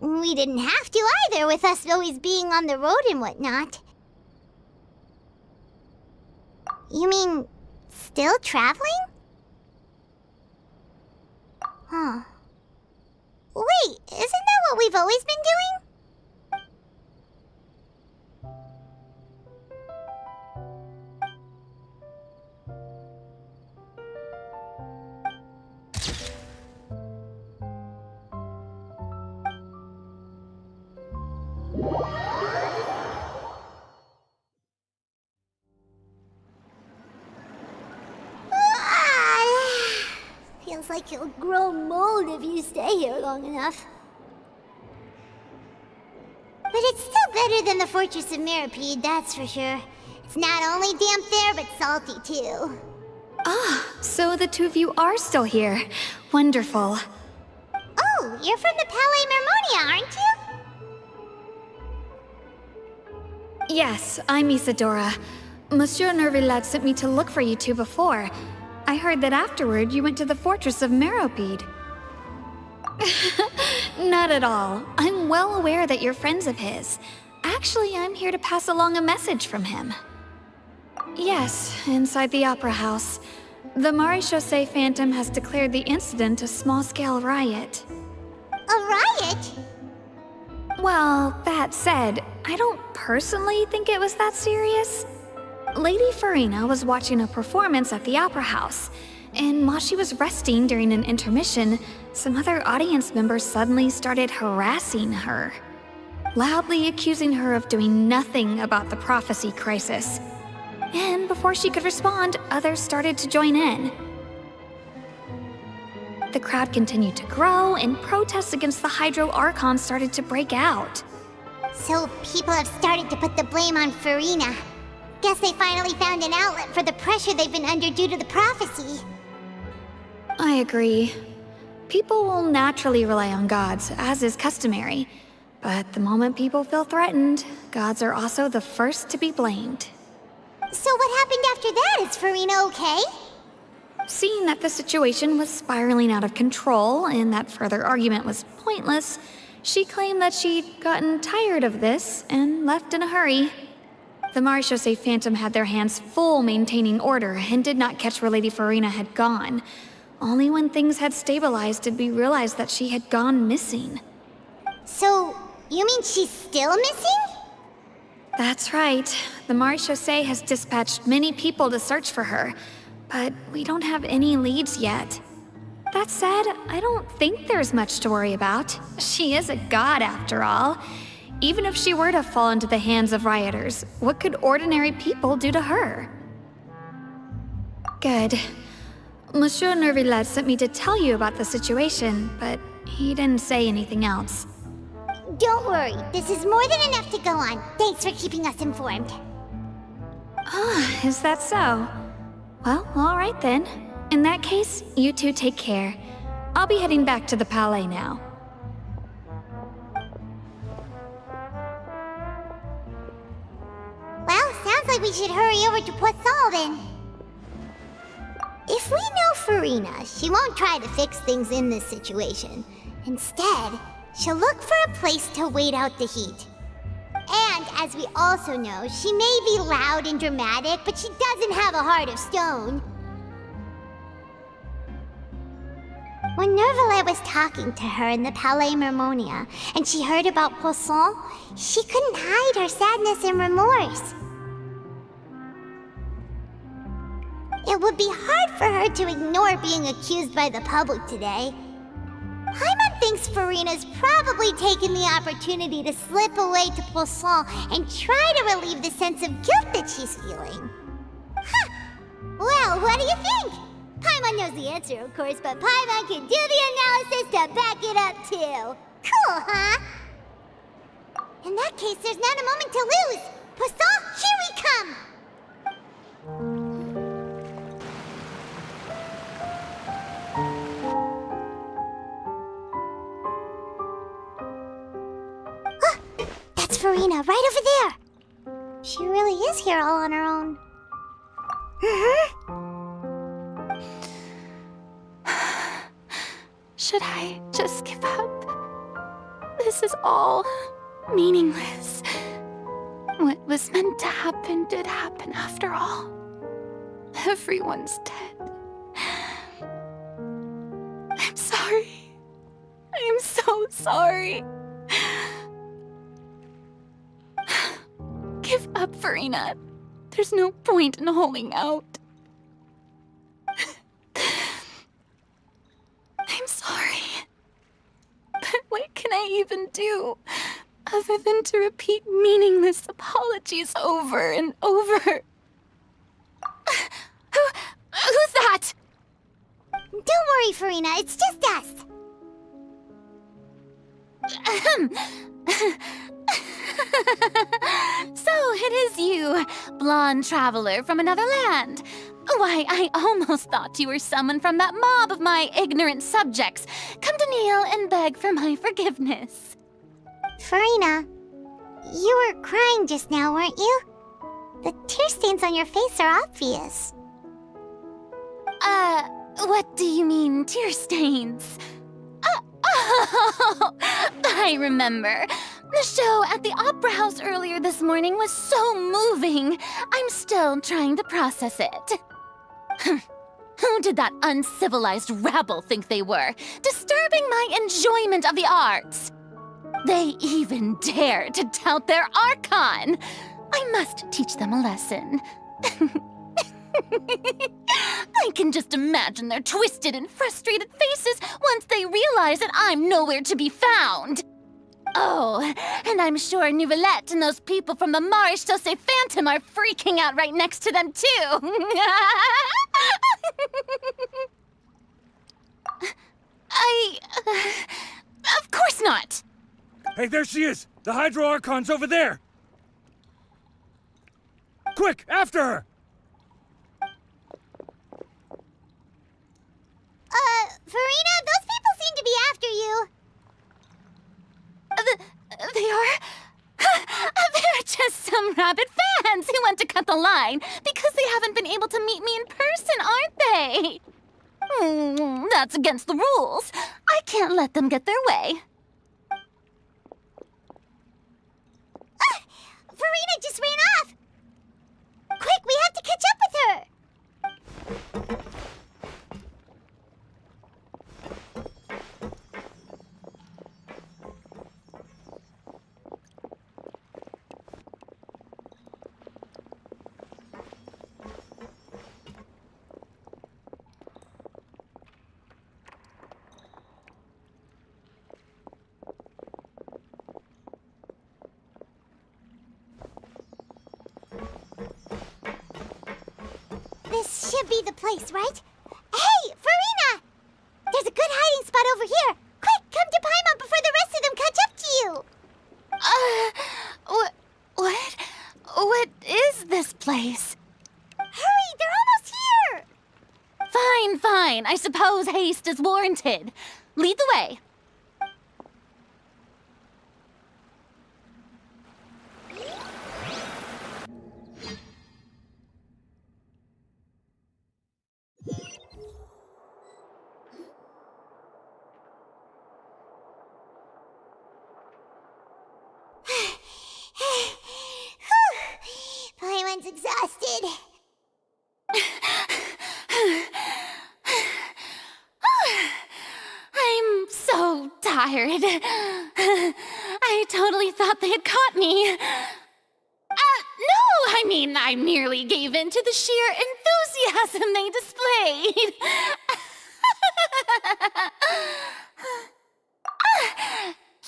Speaker 1: We didn't have to either, with us always being on the road and whatnot. You mean, still traveling? Huh. Wait, isn't that what we've always been doing? Feels like you'll grow mold if you stay here long enough. But it's still better than the Fortress of Meripede, that's for sure. It's not only damp there, but salty too.
Speaker 8: Ah, so the two of you are still here. Wonderful.
Speaker 1: Oh, you're from the Palais Mermonia, aren't you?
Speaker 8: Yes, I'm Isadora. Monsieur Nervillat sent me to look for you two before. I heard that afterward you went to the Fortress of Meropide. Not at all. I'm well aware that you're friends of his. Actually, I'm here to pass along a message from him. Yes, inside the Opera House. The Maréchaussée Phantom has declared the incident a small-scale riot.
Speaker 1: A riot?
Speaker 8: Well, that said, I don't personally think it was that serious. Lady Farina was watching a performance at the Opera House, and while she was resting during an intermission, some other audience members suddenly started harassing her, loudly accusing her of doing nothing about the prophecy crisis. And before she could respond, others started to join in. The crowd continued to grow, and protests against the Hydro Archon started to break out.
Speaker 1: So people have started to put the blame on Farina. Guess they finally found an outlet for the pressure they've been under due to the prophecy.
Speaker 8: I agree. People will naturally rely on gods, as is customary. But the moment people feel threatened, gods are also the first to be blamed.
Speaker 1: So what happened after that? Is Farina okay?
Speaker 8: Seeing that the situation was spiraling out of control and that further argument was pointless, she claimed that she'd gotten tired of this and left in a hurry. The Marechaussee Phantom had their hands full maintaining order and did not catch where Lady Farina had gone. Only when things had stabilized did we realize that she had gone missing.
Speaker 1: So, you mean she's still missing?
Speaker 8: That's right. The Marechaussee has dispatched many people to search for her, but we don't have any leads yet. That said, I don't think there's much to worry about. She is a god after all. Even if she were to fall into the hands of rioters, what could ordinary people do to her? Good. Monsieur Nervillet sent me to tell you about the situation, but he didn't say anything else.
Speaker 1: Don't worry, this is more than enough to go on. Thanks for keeping us informed.
Speaker 8: Ah, is that so? Well, all right then. In that case, you two take care. I'll be heading back to the Palais now.
Speaker 1: Well, sounds like we should hurry over to Poisson then. If we know Farina, she won't try to fix things in this situation. Instead, she'll look for a place to wait out the heat. And, as we also know, she may be loud and dramatic, but she doesn't have a heart of stone. When Nervillet was talking to her in the Palais Mermonia, and she heard about Poisson, she couldn't hide her sadness and remorse. It would be hard for her to ignore being accused by the public today. Paimon thinks Farina's probably taken the opportunity to slip away to Poisson and try to relieve the sense of guilt that she's feeling. Huh. Well, what do you think? Paimon knows the answer, of course, but Paimon can do the analysis to back it up, too. Cool, huh? In that case, there's not a moment to lose. Poisson, here we come! That's Farina, right over there! She really is here all on her own.
Speaker 4: Should I just give up? This is all meaningless. What was meant to happen did happen after all. Everyone's dead. I'm sorry. I'm so sorry. Give up, Farina. There's no point in holding out. I'm sorry. But what can I even do other than to repeat meaningless apologies over and over? Who's that?
Speaker 1: Don't worry, Farina. It's just us.
Speaker 4: So it is you, blonde traveler from another land. Why, I almost thought you were someone from that mob of my ignorant subjects, come to kneel and beg for my forgiveness.
Speaker 1: Farina, you were crying just now, weren't you? The tear stains on your face are obvious.
Speaker 4: What do you mean, tear stains? Oh, I remember. The show at the Opera House earlier this morning was so moving. I'm still trying to process it. Who did that uncivilized rabble think they were, disturbing my enjoyment of the arts?
Speaker 12: They even dare to tout their Archon! I must teach them a lesson. I can just imagine their twisted and frustrated faces once they realize that I'm nowhere to be found. Oh, and I'm sure Nouvellette and those people from the Maréchaussée Phantom are freaking out right next to them, too. Of course not.
Speaker 22: Hey, there she is! The Hydro Archon's over there! Quick, after her!
Speaker 1: Farina, those people seem to be after you.
Speaker 12: They are? They're just some rabid fans who want to cut the line because they haven't been able to meet me in person, aren't they? That's against the rules. I can't let them get their way.
Speaker 1: Farina just ran off! Quick, we have to catch up with her! This should be the place, right? Hey, Farina! There's a good hiding spot over here. Quick, come to Paimon before the rest of them catch up to you.
Speaker 12: What is this place?
Speaker 1: Hurry, they're almost here!
Speaker 12: Fine. I suppose haste is warranted. Lead the way.
Speaker 1: Paimon's exhausted.
Speaker 12: I'm so tired. I totally thought they had caught me. No, I mean, I merely gave in to the sheer enthusiasm they displayed.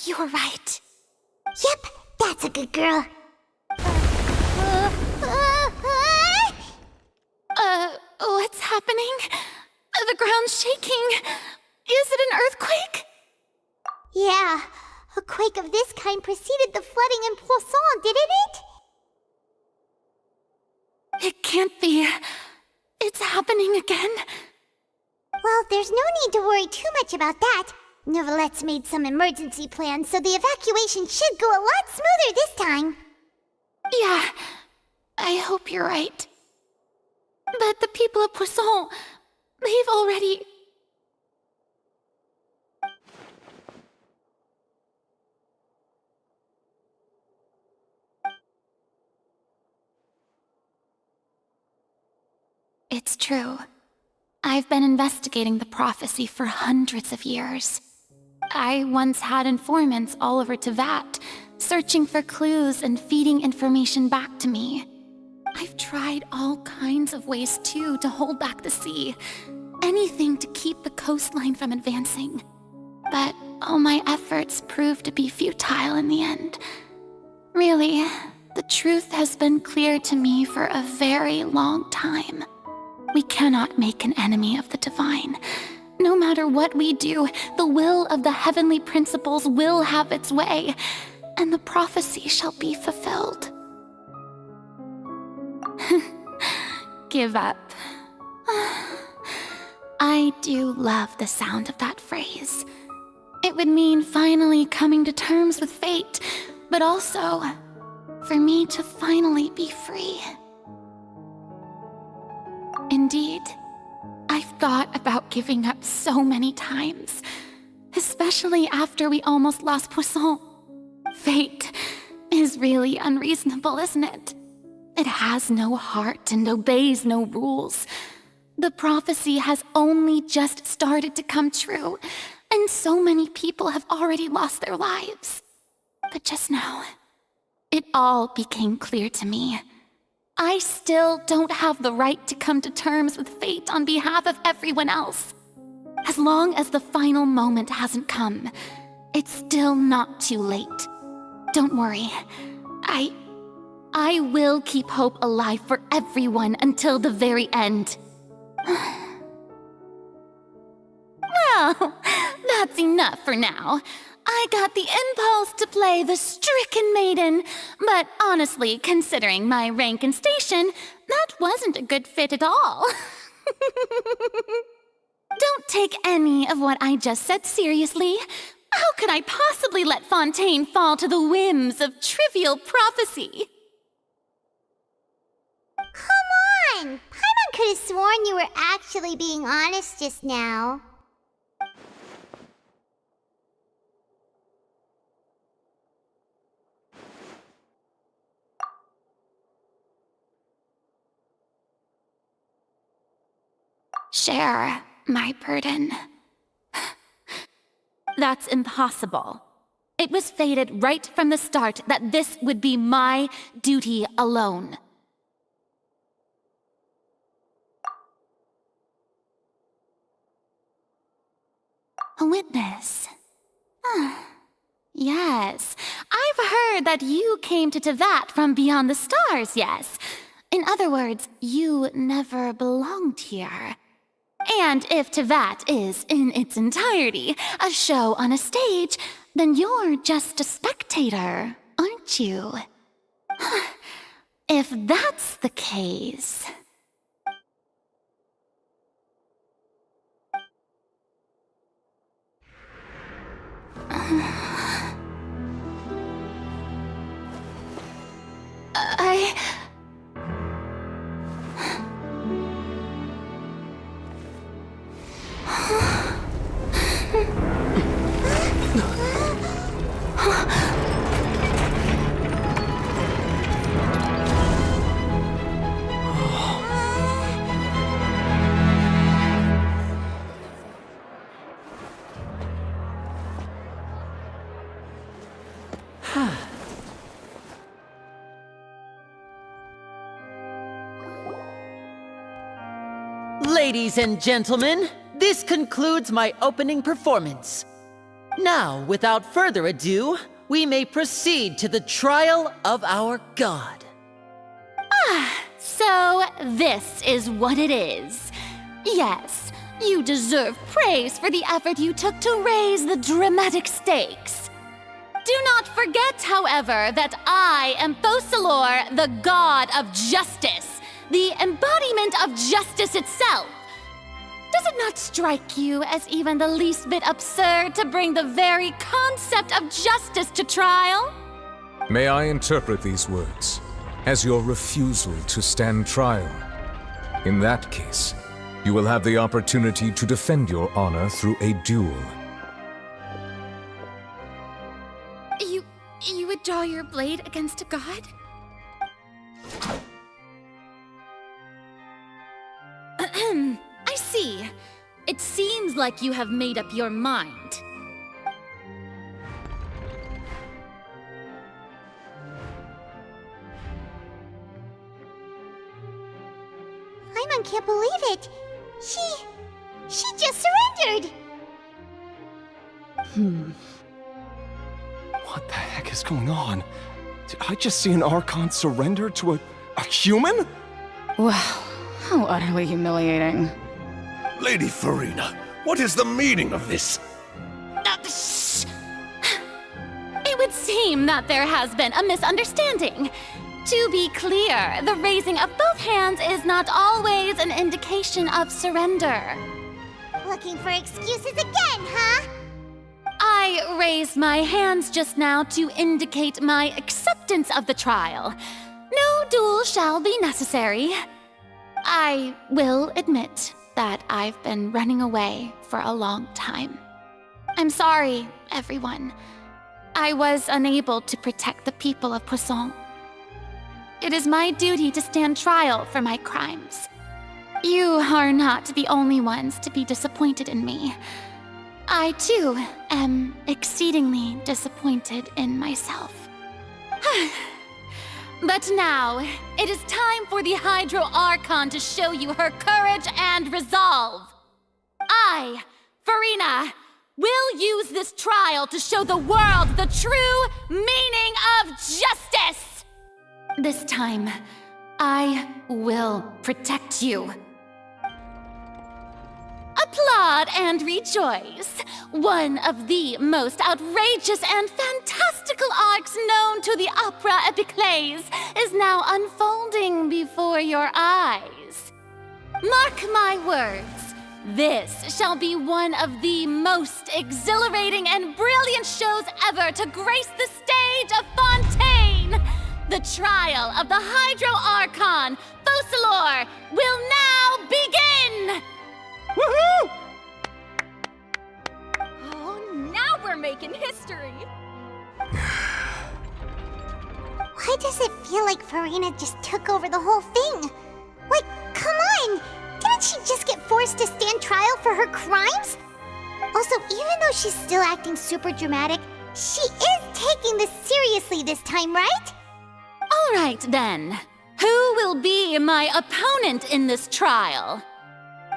Speaker 1: You're right. Yep, that's a good girl.
Speaker 12: What's happening? The ground's shaking. Is it an earthquake?
Speaker 1: Yeah, a quake of this kind preceded the flooding in Poisson, didn't it?
Speaker 12: It can't be. It's happening again.
Speaker 1: Well, there's no need to worry too much about that. Nouvellette's made some emergency plans, so the evacuation should go a lot smoother this time.
Speaker 12: Yeah, I hope you're right. But the people of Poisson, they've already... It's true. I've been investigating the prophecy for hundreds of years. I once had informants all over Tevat, searching for clues and feeding information back to me. I've tried all kinds of ways, too, to hold back the sea. Anything to keep the coastline from advancing. But all my efforts proved to be futile in the end. Really, the truth has been clear to me for a very long time. We cannot make an enemy of the divine. No matter what we do, the will of the heavenly principles will have its way, and the prophecy shall be fulfilled. Give up. I do love the sound of that phrase. It would mean finally coming to terms with fate, but also for me to finally be free. Indeed, I've thought about giving up so many times, especially after we almost lost Poisson. Fate is really unreasonable, isn't it? It has no heart and obeys no rules. The prophecy has only just started to come true, and so many people have already lost their lives. But just now, it all became clear to me. I still don't have the right to come to terms with fate on behalf of everyone else. As long as the final moment hasn't come, it's still not too late. Don't worry. I will keep hope alive for everyone until the very end. Well, that's enough for now. I got the impulse to play the stricken maiden, but honestly, considering my rank and station, that wasn't a good fit at all. Don't take any of what I just said seriously. How could I possibly let Fontaine fall to the whims of trivial prophecy?
Speaker 1: Come on! Paimon could have sworn you were actually being honest just now.
Speaker 12: Share my burden. That's impossible. It was fated right from the start that this would be my duty alone. A witness. Yes, I've heard that you came to Tevat from beyond the stars, yes. In other words, you never belonged here. And if Tevat is, in its entirety, a show on a stage, then you're just a spectator, aren't you? If that's the case...
Speaker 18: Ladies and gentlemen, this concludes my opening performance. Now, without further ado, we may proceed to the trial of our god.
Speaker 12: So this is what it is. Yes, you deserve praise for the effort you took to raise the dramatic stakes. Do not forget, however, that I am Focalor, the god of justice, the embodiment of justice itself. Does it not strike you as even the least bit absurd to bring the very concept of justice to trial?
Speaker 6: May I interpret these words as your refusal to stand trial? In that case, you will have the opportunity to defend your honor through a duel.
Speaker 12: You would draw your blade against a god? I see. It seems like you have made up your mind.
Speaker 1: Paimon can't believe it. She just surrendered.
Speaker 13: What the heck is going on? Did I just see an Archon surrender to a human?
Speaker 14: Wow, how utterly humiliating.
Speaker 7: Lady Farina, what is the meaning of this?
Speaker 12: Shh! It would seem that there has been a misunderstanding. To be clear, the raising of both hands is not always an indication of surrender.
Speaker 1: Looking for excuses again, huh?
Speaker 12: I raised my hands just now to indicate my acceptance of the trial. No duel shall be necessary. I will admit that I've been running away for a long time. I'm sorry, everyone. I was unable to protect the people of Poisson. It is my duty to stand trial for my crimes. You are not the only ones to be disappointed in me. I too am exceedingly disappointed in myself. But now, it is time for the Hydro Archon to show you her courage and resolve. I, Farina, will use this trial to show the world the true meaning of justice! This time, I will protect you. Applaud and rejoice! One of the most outrageous and fantastical arcs known to the opera epiclese is now unfolding before your eyes. Mark my words, this shall be one of the most exhilarating and brilliant shows ever to grace the stage of Fontaine! The trial of the Hydro Archon, Focalor, will now begin!
Speaker 9: Woohoo! Oh, now we're making history!
Speaker 1: Why does it feel like Farina just took over the whole thing? Like, come on! Didn't she just get forced to stand trial for her crimes? Also, even though she's still acting super dramatic, she is taking this seriously this time, right?
Speaker 12: All right, then. Who will be my opponent in this trial?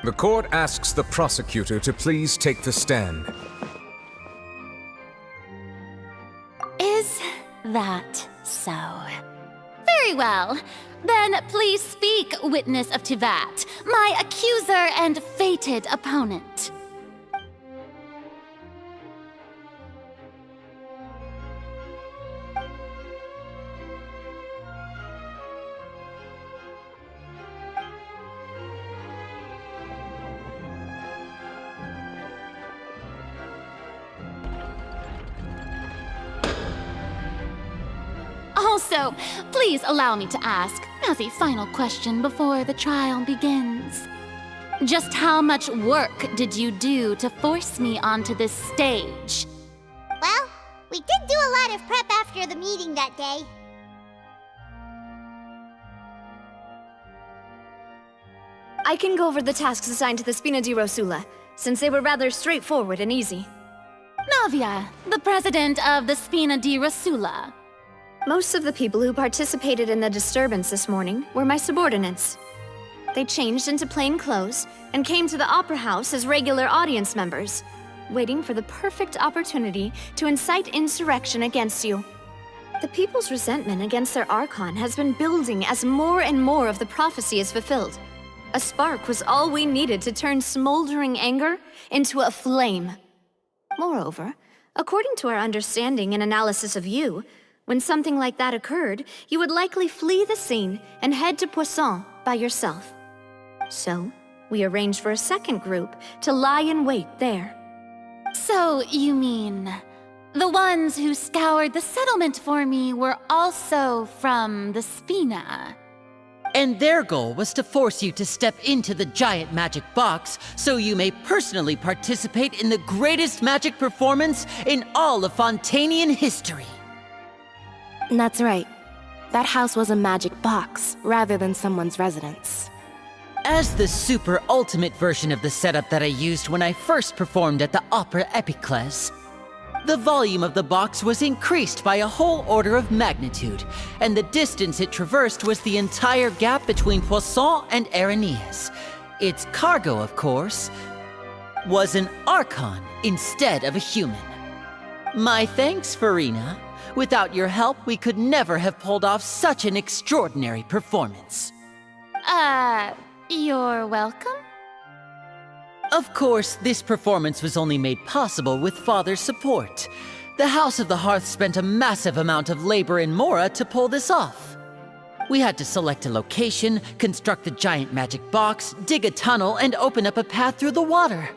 Speaker 6: The court asks the prosecutor to please take the stand.
Speaker 12: Is that so? Very well. Then please speak, witness of Tivat, my accuser and fated opponent. Also, please allow me to ask, as a final question before the trial begins. Just how much work did you do to force me onto this stage?
Speaker 1: Well, we did do a lot of prep after the meeting that day.
Speaker 5: I can go over the tasks assigned to the Spina di Rosula, since they were rather straightforward and easy.
Speaker 12: Navia, the president of the Spina di Rosula.
Speaker 5: Most of the people who participated in the disturbance this morning were my subordinates. They changed into plain clothes and came to the Opera House as regular audience members, waiting for the perfect opportunity to incite insurrection against you. The people's resentment against their Archon has been building as more and more of the prophecy is fulfilled. A spark was all we needed to turn smoldering anger into a flame. Moreover, according to our understanding and analysis of you, when something like that occurred, you would likely flee the scene and head to Poisson by yourself. So, we arranged for a second group to lie in wait there.
Speaker 12: So, you mean, the ones who scoured the settlement for me were also from the Spina?
Speaker 18: And their goal was to force you to step into the giant magic box so you may personally participate in the greatest magic performance in all of Fontainian history.
Speaker 17: That's right. That house was a magic box, rather than someone's residence.
Speaker 18: As the super ultimate version of the setup that I used when I first performed at the Opera Epiclese, the volume of the box was increased by a whole order of magnitude, and the distance it traversed was the entire gap between Poisson and Areneas. Its cargo, of course, was an Archon instead of a human. My thanks, Farina. Without your help, we could never have pulled off such an extraordinary performance.
Speaker 12: You're welcome?
Speaker 18: Of course, this performance was only made possible with Father's support. The House of the Hearth spent a massive amount of labor in Mora to pull this off. We had to select a location, construct the giant magic box, dig a tunnel, and open up a path through the water.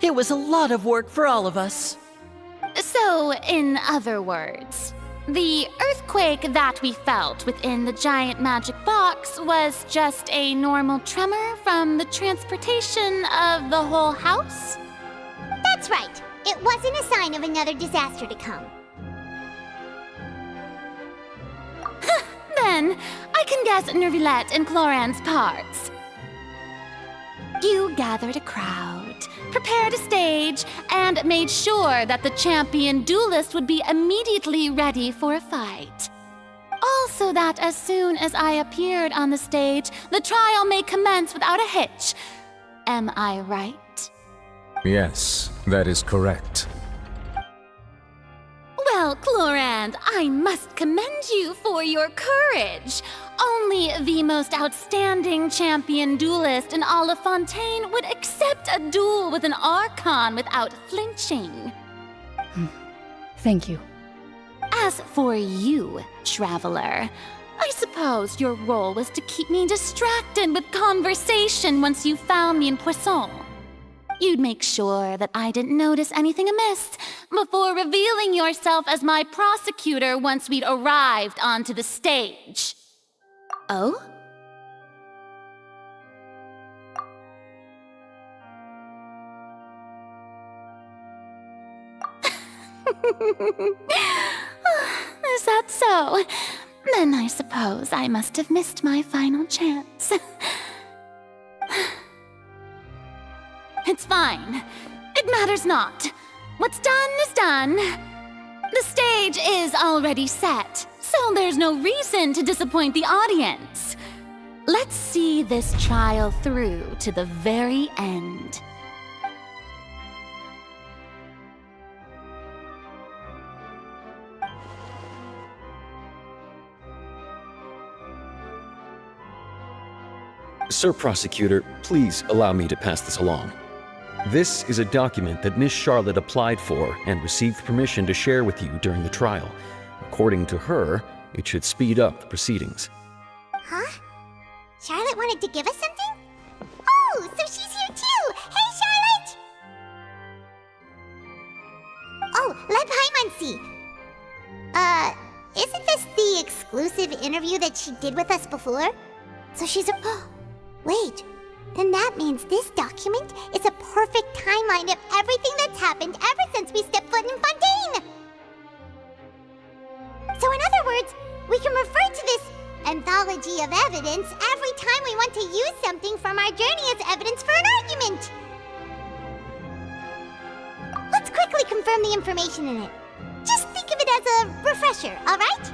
Speaker 18: It was a lot of work for all of us.
Speaker 12: So, in other words, the earthquake that we felt within the giant magic box was just a normal tremor from the transportation of the whole house?
Speaker 1: That's right. It wasn't a sign of another disaster to come.
Speaker 12: Then, I can guess Nervilette and Cloran's parts. You gathered a crowd, prepared a stage, and made sure that the champion duelist would be immediately ready for a fight. Also that as soon as I appeared on the stage, the trial may commence without a hitch. Am I right?
Speaker 6: Yes, that is correct.
Speaker 12: Well, Clorand, I must commend you for your courage. Only the most outstanding champion duelist in all of Fontaine would accept a duel with an Archon without flinching.
Speaker 20: Thank you.
Speaker 12: As for you, Traveler, I suppose your role was to keep me distracted with conversation once you found me in Poisson. You'd make sure that I didn't notice anything amiss before revealing yourself as my prosecutor once we'd arrived onto the stage.
Speaker 3: Oh?
Speaker 12: Is that so? Then I suppose I must have missed my final chance. It's fine. It matters not. What's done is done. The stage is already set, so there's no reason to disappoint the audience. Let's see this trial through to the very end.
Speaker 13: Sir Prosecutor, please allow me to pass this along. This is a document that Miss Charlotte applied for and received permission to share with you during the trial. According to her, it should speed up the proceedings.
Speaker 1: Huh? Charlotte wanted to give us something? Oh, so she's here too! Hey, Charlotte! Oh, let Paimon see. Isn't this the exclusive interview that she did with us before? So she's a... Wait, then that means this document is a perfect timeline of everything that's happened ever since we stepped foot in Fontaine! So in other words, we can refer to this anthology of evidence every time we want to use something from our journey as evidence for an argument! Let's quickly confirm the information in it. Just think of it as a refresher, alright?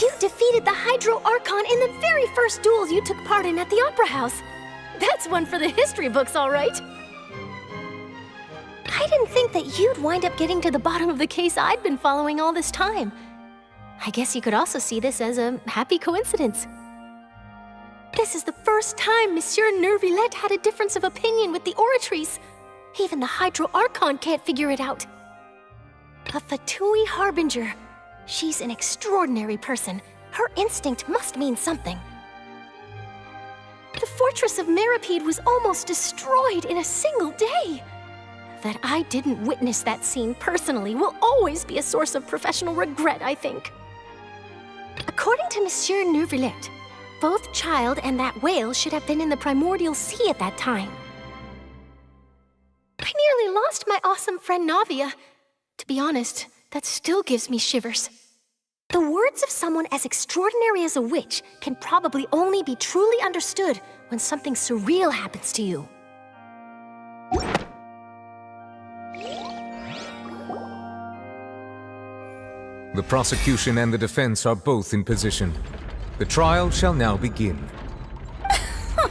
Speaker 5: You defeated the Hydro Archon in the very first duels you took part in at the Opera House. That's one for the history books, all right. I didn't think that you'd wind up getting to the bottom of the case I'd been following all this time. I guess you could also see this as a happy coincidence. This is the first time Monsieur Neuvillette had a difference of opinion with the Oratrice. Even the Hydro Archon can't figure it out. A Fatui Harbinger. She's an extraordinary person. Her instinct must mean something. The fortress of Meripede was almost destroyed in a single day. That I didn't witness that scene personally will always be a source of professional regret, I think. According to Monsieur Neuvillette, both Child and that whale should have been in the primordial sea at that time. I nearly lost my awesome friend Navia. To be honest, that still gives me shivers. The words of someone as extraordinary as a witch can probably only be truly understood when something surreal happens to you.
Speaker 6: The prosecution and the defense are both in position. The trial shall now begin.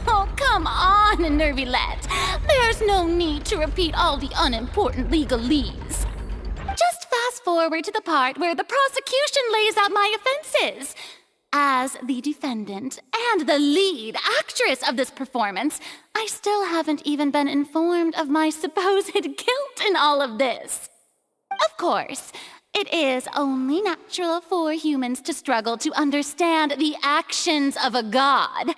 Speaker 12: Oh, come on, Neuvillette. There's no need to repeat all the unimportant legalese. Just fast forward to the part where the prosecution lays out my offenses. As the defendant and the lead actress of this performance, I still haven't even been informed of my supposed guilt in all of this. Of course, it is only natural for humans to struggle to understand the actions of a god.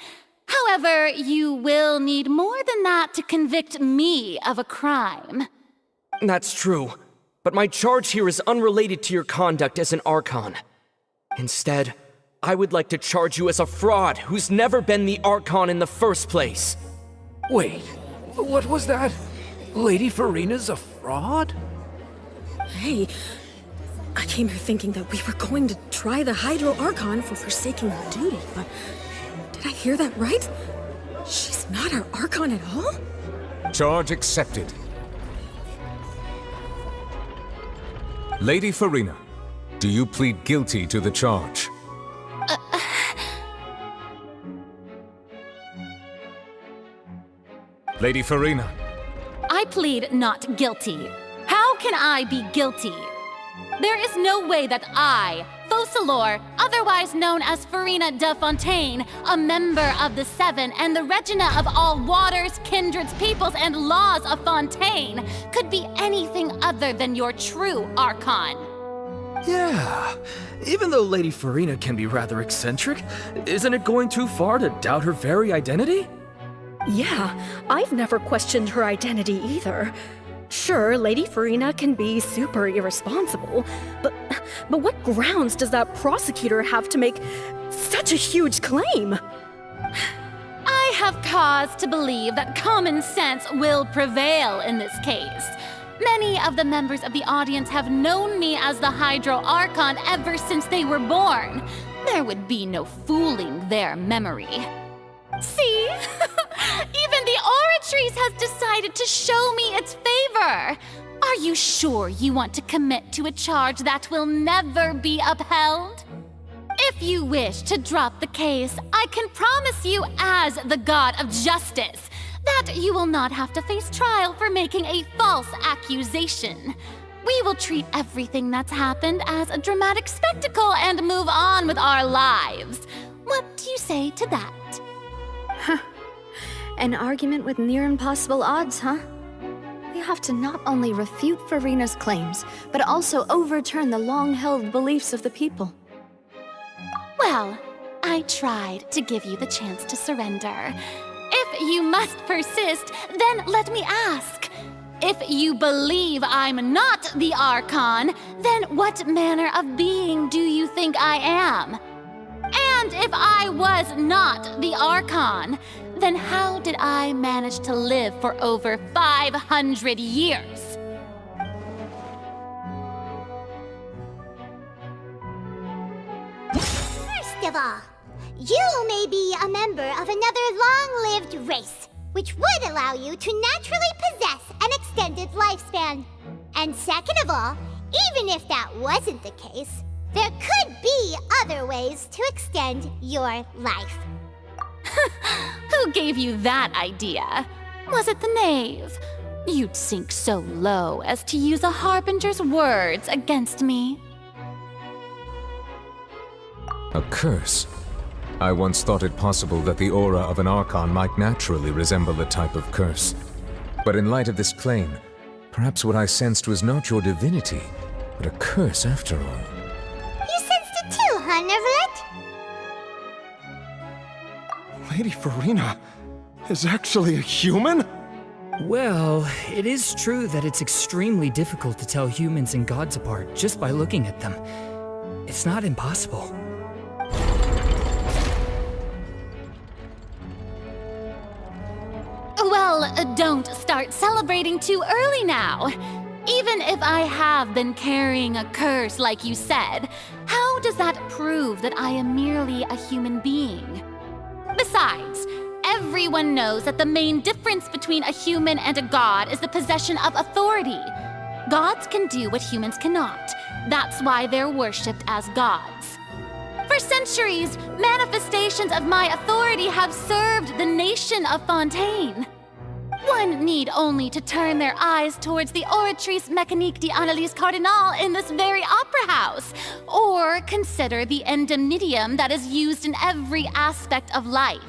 Speaker 12: However, you will need more than that to convict me of a crime.
Speaker 2: That's true, but my charge here is unrelated to your conduct as an Archon. Instead, I would like to charge you as a fraud who's never been the Archon in the first place.
Speaker 22: Wait, what was that? Lady Farina's a fraud?
Speaker 15: Hey, I came here thinking that we were going to try the Hydro Archon for forsaking her duty, but did I hear that right? She's not our Archon at all?
Speaker 6: Charge accepted. Lady Farina, do you plead guilty to the charge? Lady Farina.
Speaker 12: I plead not guilty. How can I be guilty? There is no way that I, Focalor, otherwise known as Farina de Fontaine, a member of the Seven and the Regina of all waters, kindreds, peoples, and laws of Fontaine, could be anything other than your true Archon.
Speaker 2: Yeah, even though Lady Farina can be rather eccentric, isn't it going too far to doubt her very identity?
Speaker 15: Yeah, I've never questioned her identity either. Sure, Lady Farina can be super irresponsible, but what grounds does that prosecutor have to make such a huge claim?
Speaker 12: I have cause to believe that common sense will prevail in this case. Many of the members of the audience have known me as the Hydro Archon ever since they were born. There would be no fooling their memory. See? Even the Oratrice has decided to show me its favor. Are you sure you want to commit to a charge that will never be upheld? If you wish to drop the case, I can promise you as the God of Justice that you will not have to face trial for making a false accusation. We will treat everything that's happened as a dramatic spectacle and move on with our lives. What do you say to that?
Speaker 5: Huh. An argument with near impossible odds, huh? We have to not only refute Farina's claims, but also overturn the long-held beliefs of the people.
Speaker 12: Well, I tried to give you the chance to surrender. If you must persist, then let me ask. If you believe I'm not the Archon, then what manner of being do you think I am? And if I was not the Archon, then how did I manage to live for over 500 years?
Speaker 1: First of all, you may be a member of another long-lived race, which would allow you to naturally possess an extended lifespan. And second of all, even if that wasn't the case, there could be other ways to extend your life.
Speaker 12: Who gave you that idea? Was it the knave? You'd sink so low as to use a harbinger's words against me.
Speaker 6: A curse? I once thought it possible that the aura of an Archon might naturally resemble a type of curse. But in light of this claim, perhaps what I sensed was not your divinity, but a curse after all.
Speaker 1: You sensed it too, huh, Neverlet?
Speaker 10: Lady Farina is actually a human?
Speaker 2: Well, it is true that it's extremely difficult to tell humans and gods apart just by looking at them. It's not impossible.
Speaker 12: Well, don't start celebrating too early now. Even if I have been carrying a curse like you said, how does that prove that I am merely a human being? Besides, everyone knows that the main difference between a human and a god is the possession of authority. Gods can do what humans cannot. That's why they're worshipped as gods. For centuries, manifestations of my authority have served the nation of Fontaine. One need only to turn their eyes towards the Oratrice Mécanique d'Analyse Cardinal in this very opera house, or consider the endemnitium that is used in every aspect of life.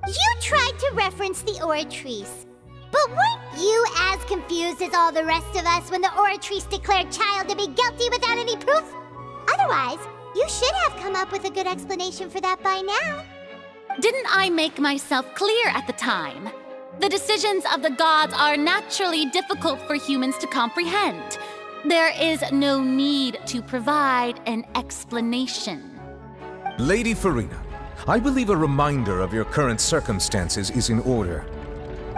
Speaker 1: You tried to reference the Oratrice. But weren't you as confused as all the rest of us when the Oratrice declared Child to be guilty without any proof? Otherwise, you should have come up with a good explanation for that by now.
Speaker 12: Didn't I make myself clear at the time? The decisions of the gods are naturally difficult for humans to comprehend. There is no need to provide an explanation.
Speaker 6: Lady Farina, I believe a reminder of your current circumstances is in order.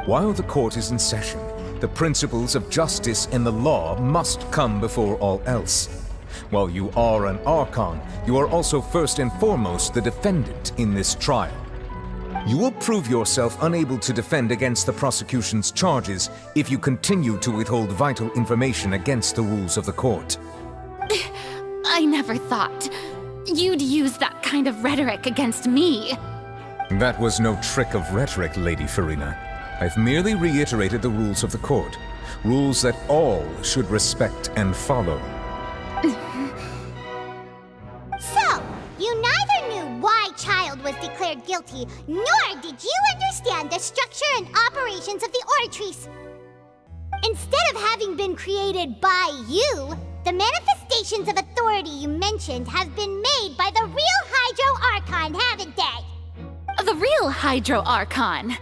Speaker 6: While the court is in session, the principles of justice and the law must come before all else. While you are an Archon, you are also first and foremost the defendant in this trial. You will prove yourself unable to defend against the prosecution's charges if you continue to withhold vital information against the rules of the court.
Speaker 12: I never thought you'd use that kind of rhetoric against me.
Speaker 6: That was no trick of rhetoric, Lady Farina. I've merely reiterated the rules of the court. Rules that all should respect and follow.
Speaker 1: So, you neither knew why Child was declared guilty, nor did you understand the structure and operations of the Oratrice. Instead of having been created by you, the manifestations of authority you mentioned have been made by the real Hydro Archon, haven't they?
Speaker 12: The real Hydro Archon?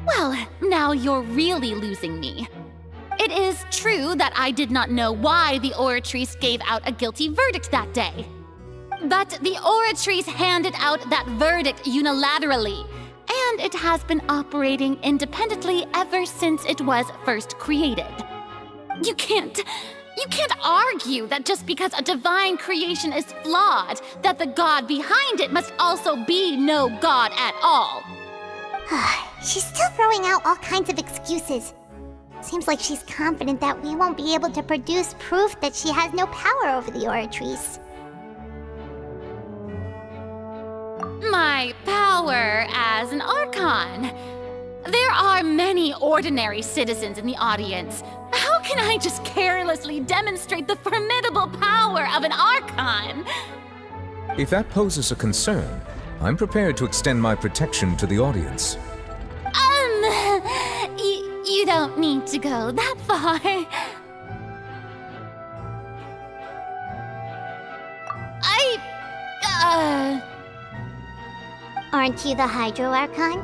Speaker 12: Well, now you're really losing me. It is true that I did not know why the Oratrice gave out a guilty verdict that day. But the Oratrice handed out that verdict unilaterally, and it has been operating independently ever since it was first created. You can't argue that just because a divine creation is flawed, that the god behind it must also be no god at all.
Speaker 1: She's still throwing out all kinds of excuses. Seems like she's confident that we won't be able to produce proof that she has no power over the Oratrice.
Speaker 12: My power as an Archon. There are many ordinary citizens in the audience. How can I just carelessly demonstrate the formidable power of an Archon?
Speaker 6: If that poses a concern, I'm prepared to extend my protection to the audience.
Speaker 12: You don't need to go that far.
Speaker 1: Aren't you the Hydro Archon?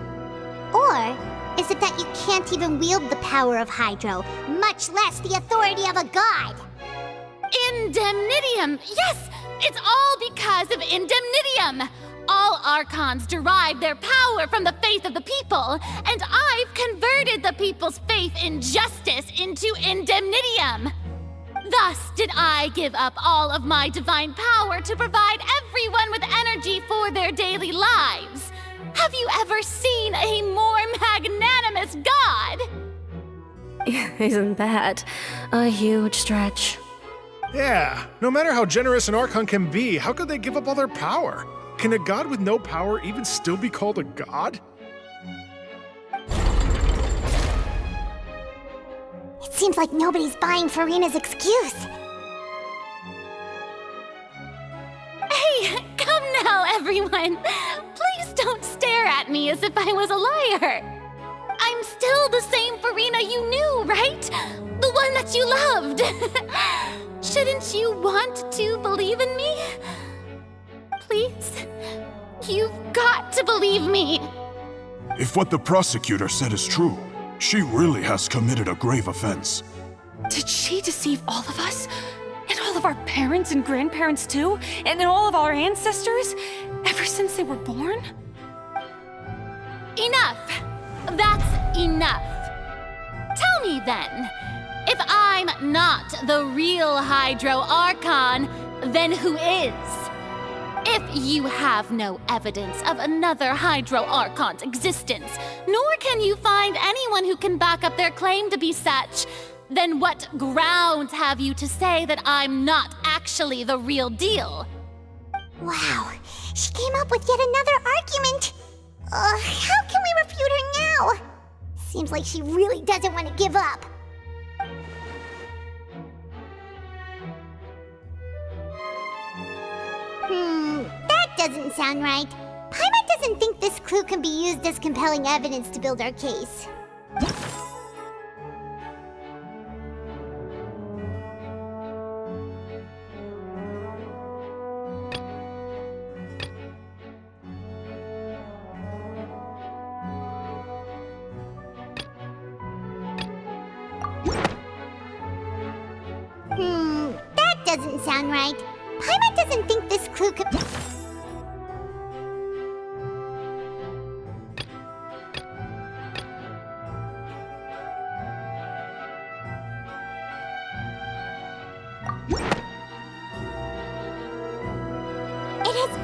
Speaker 1: Or is it that you can't even wield the power of Hydro, much less the authority of a god?
Speaker 12: Indemnitium! Yes! It's all because of Indemnitium! All Archons derive their power from the faith of the people, and I've converted the people's faith in justice into Indemnitium! Thus did I give up all of my divine power to provide everyone with energy for their daily lives. Have you ever seen a more magnanimous god?
Speaker 15: Isn't that a huge stretch?
Speaker 10: Yeah, no matter how generous an Archon can be, how could they give up all their power? Can a god with no power even still be called a god?
Speaker 1: It seems like nobody's buying Farina's excuse.
Speaker 12: Hey, come now, everyone! Please don't stare at me as if I was a liar! I'm still the same Farina you knew, right? The one that you loved! Shouldn't you want to believe in me? Please? You've got to believe me!
Speaker 11: If what the prosecutor said is true, she really has committed a grave offense.
Speaker 14: Did she deceive all of us? And all of our parents and grandparents too? And all of our ancestors? Ever since they were born?
Speaker 12: Enough! That's enough! Tell me then, if I'm not the real Hydro Archon, then who is? If you have no evidence of another Hydro Archon's existence, nor can you find anyone who can back up their claim to be such, then what grounds have you to say that I'm not actually the real deal?
Speaker 1: Wow, she came up with yet another argument. How can we refute her now? Seems like she really doesn't want to give up. That doesn't sound right. Paimon doesn't think this clue can be used as compelling evidence to build our case. That doesn't sound right. Paimon doesn't think this clue could...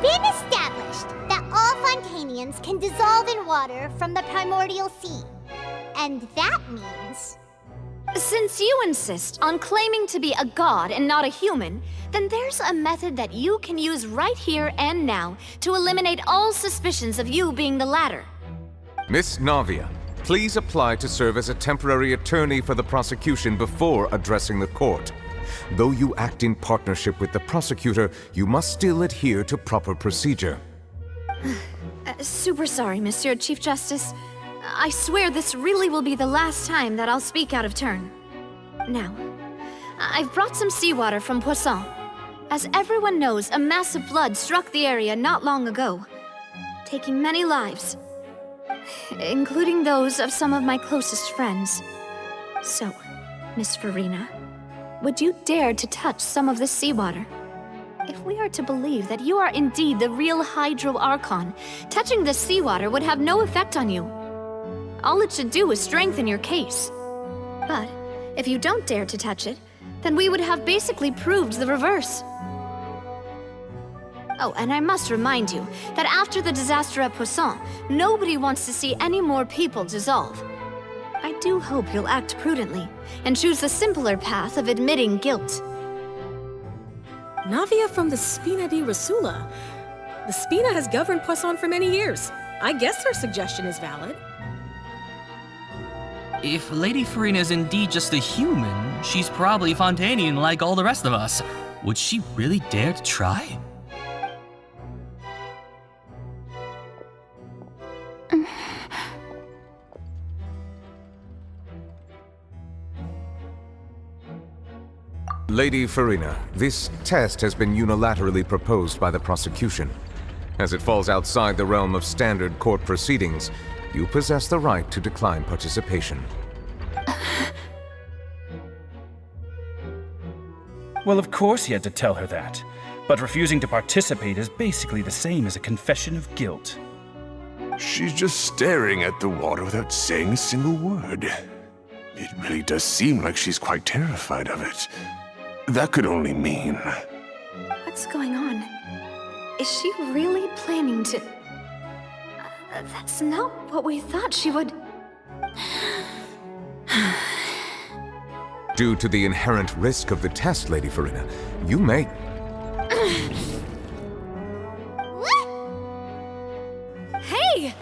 Speaker 1: been established that all Fontanians can dissolve in water from the primordial sea. And that means...
Speaker 5: Since you insist on claiming to be a god and not a human, then there's a method that you can use right here and now to eliminate all suspicions of you being the latter.
Speaker 6: Miss Navia, please apply to serve as a temporary attorney for the prosecution before addressing the court. Though you act in partnership with the prosecutor, you must still adhere to proper procedure.
Speaker 5: Super sorry, Monsieur Chief Justice. I swear this really will be the last time that I'll speak out of turn. Now, I've brought some seawater from Poisson. As everyone knows, a massive flood struck the area not long ago, taking many lives, including those of some of my closest friends. So, Miss Farina, would you dare to touch some of the seawater? If we are to believe that you are indeed the real Hydro Archon, touching the seawater would have no effect on you. All it should do is strengthen your case. But if you don't dare to touch it, then we would have basically proved the reverse. Oh, and I must remind you that after the disaster at Poisson, nobody wants to see any more people dissolve. I do hope you'll act prudently and choose the simpler path of admitting guilt.
Speaker 16: Navia from the Spina di Rasula. The Spina has governed Poisson for many years. I guess her suggestion is valid.
Speaker 19: If Lady Farina is indeed just a human, she's probably Fontanian like all the rest of us. Would she really dare to try?
Speaker 6: Lady Farina, this test has been unilaterally proposed by the prosecution. As it falls outside the realm of standard court proceedings, you possess the right to decline participation.
Speaker 23: Well, of course he had to tell her that. But refusing to participate is basically the same as a confession of guilt.
Speaker 11: She's just staring at the water without saying a single word. It really does seem like she's quite terrified of it. That could only mean...
Speaker 5: What's going on? Is she really planning to... That's not what we thought she would...
Speaker 6: Due to the inherent risk of the test, Lady Farina, you may...
Speaker 5: Hey!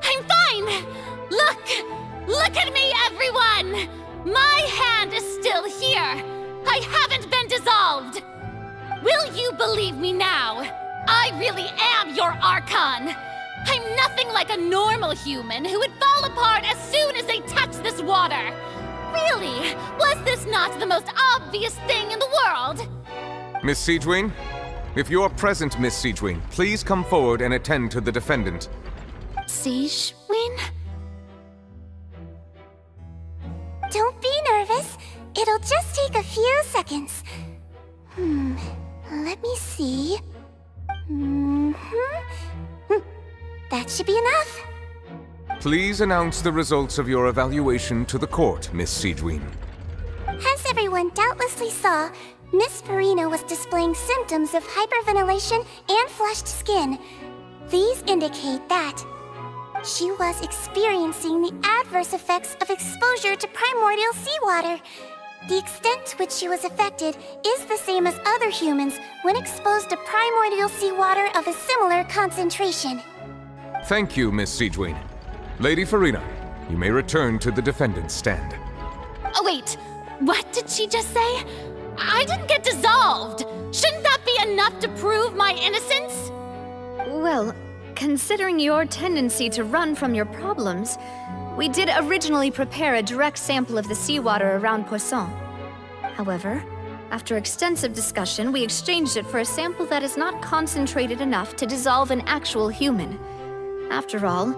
Speaker 24: I'm fine! Look at me, everyone! My hand is still here! I haven't been dissolved! Will you believe me now? I really am your Archon! I'm nothing like a normal human who would fall apart as soon as they touch this water! Really? Was this not the most obvious thing in the world?
Speaker 6: Miss Siegewin? If you're present, Miss Siegewin, please come forward and attend to the defendant.
Speaker 21: Siegewin?
Speaker 1: Don't be nervous. It'll just take a few seconds. Let me see. That should be enough.
Speaker 6: Please announce the results of your evaluation to the court, Miss Siegewin.
Speaker 1: As everyone doubtlessly saw, Miss Farina was displaying symptoms of hyperventilation and flushed skin. These indicate that she was experiencing the adverse effects of exposure to primordial seawater. The extent to which she was affected is the same as other humans when exposed to primordial seawater of a similar concentration.
Speaker 6: Thank you, Miss Siegewin. Lady Farina, you may return to the defendant's stand.
Speaker 24: Oh wait, what did she just say? I didn't get dissolved! Shouldn't that be enough to prove my innocence?
Speaker 5: Well, considering your tendency to run from your problems, we did originally prepare a direct sample of the seawater around Poisson. However, after extensive discussion, we exchanged it for a sample that is not concentrated enough to dissolve an actual human. After all,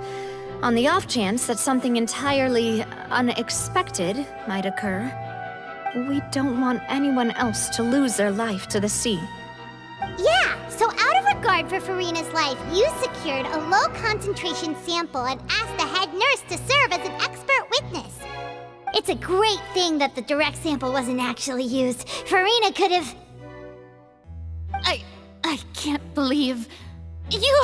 Speaker 5: on the off chance that something entirely unexpected might occur, we don't want anyone else to lose their life to the sea.
Speaker 1: Yeah, so out of regard for Farina's life, you secured a low-concentration sample and asked the head head nurse to serve as an expert witness. It's a great thing that the direct sample wasn't actually used. Farina could have...
Speaker 24: I can't believe... you...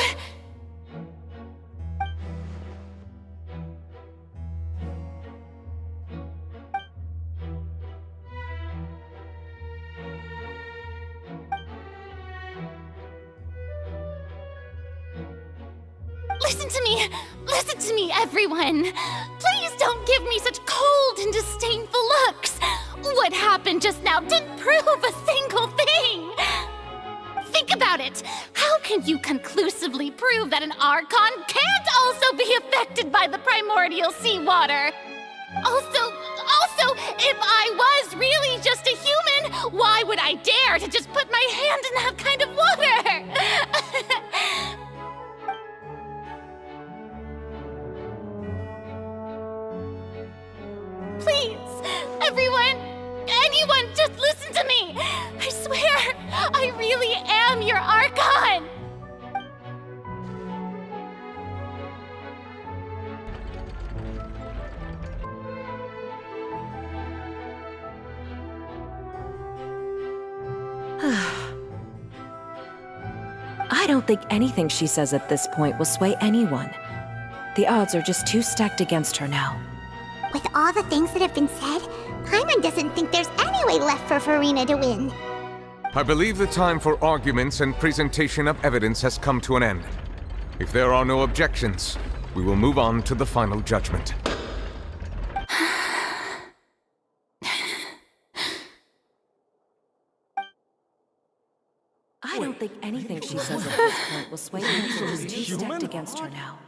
Speaker 24: Listen to me, everyone! Please don't give me such cold and disdainful looks! What happened just now didn't prove a single thing! Think about it! How can you conclusively prove that an Archon can't also be affected by the primordial seawater? Also, if I was really just a human, why would I dare to just put my hand in that kind of water? Please, everyone, anyone, just listen to me! I swear, I really am your Archon!
Speaker 4: I don't think anything she says at this point will sway anyone. The odds are just too stacked against her now.
Speaker 1: With all the things that have been said, Paimon doesn't think there's any way left for Farina to win.
Speaker 6: I believe the time for arguments and presentation of evidence has come to an end. If there are no objections, we will move on to the final judgment.
Speaker 4: I don't think anything she says at this point will sway anyone. She's too stacked against her now.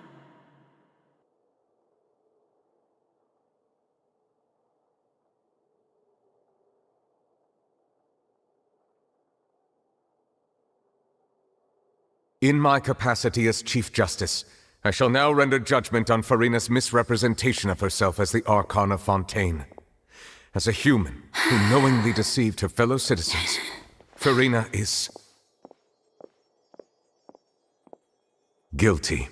Speaker 6: In my capacity as Chief Justice, I shall now render judgment on Farina's misrepresentation of herself as the Archon of Fontaine. As a human who knowingly deceived her fellow citizens, Farina is... guilty.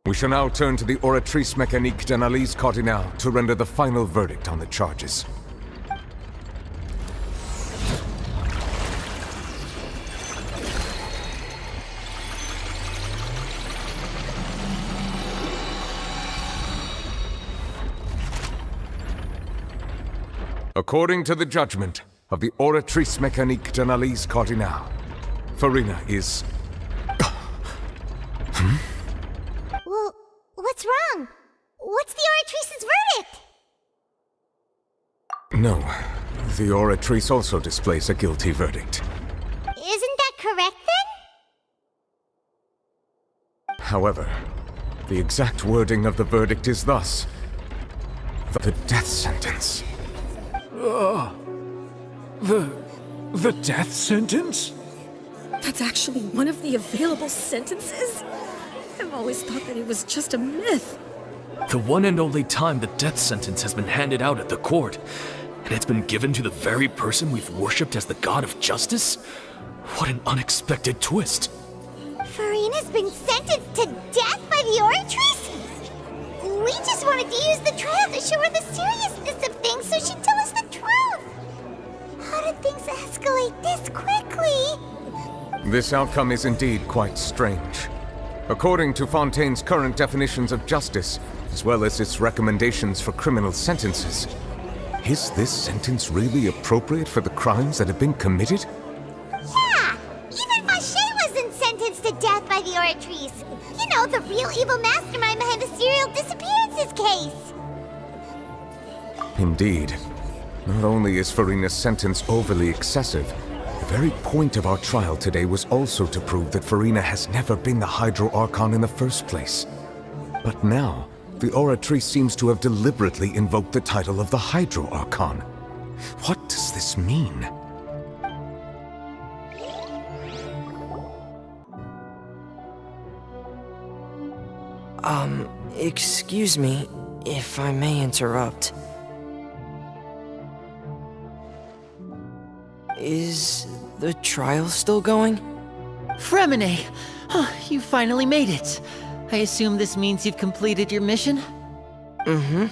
Speaker 6: We shall now turn to the Oratrice Mécanique d'Analyse Cardinale to render the final verdict on the charges. According to the judgment of the Oratrice Mécanique d'Analyse Cardinale, Farina is...
Speaker 1: Well, what's wrong? What's the Oratrice's verdict?
Speaker 6: No, the Oratrice also displays a guilty verdict.
Speaker 1: Isn't that correct then?
Speaker 6: However, the exact wording of the verdict is thus: the death sentence.
Speaker 22: The death sentence?
Speaker 15: That's actually one of the available sentences? I've always thought that it was just a myth.
Speaker 22: The one and only time the death sentence has been handed out at the court, and it's been given to the very person we've worshipped as the god of justice? What an unexpected twist.
Speaker 1: Farina's been sentenced to death by the Oratrice? We just wanted to use the trial to show her the seriousness of things so she'd tell us the truth. How did things escalate this quickly?
Speaker 6: This outcome is indeed quite strange. According to Fontaine's current definitions of justice, as well as its recommendations for criminal sentences, is this sentence really appropriate for the crimes that have been committed?
Speaker 1: Yeah! Even Vacher wasn't sentenced to death by the Oratrice. You know, the real evil mastermind behind the serial disappearances case.
Speaker 6: Indeed. Not only is Farina's sentence overly excessive, the very point of our trial today was also to prove that Farina has never been the Hydro Archon in the first place. But now, the Oratrice seems to have deliberately invoked the title of the Hydro Archon. What does this mean?
Speaker 2: Excuse me. If I may interrupt, is the trial still going?
Speaker 18: Fremine! Oh, you finally made it. I assume this means you've completed your mission?
Speaker 2: Mm-hmm.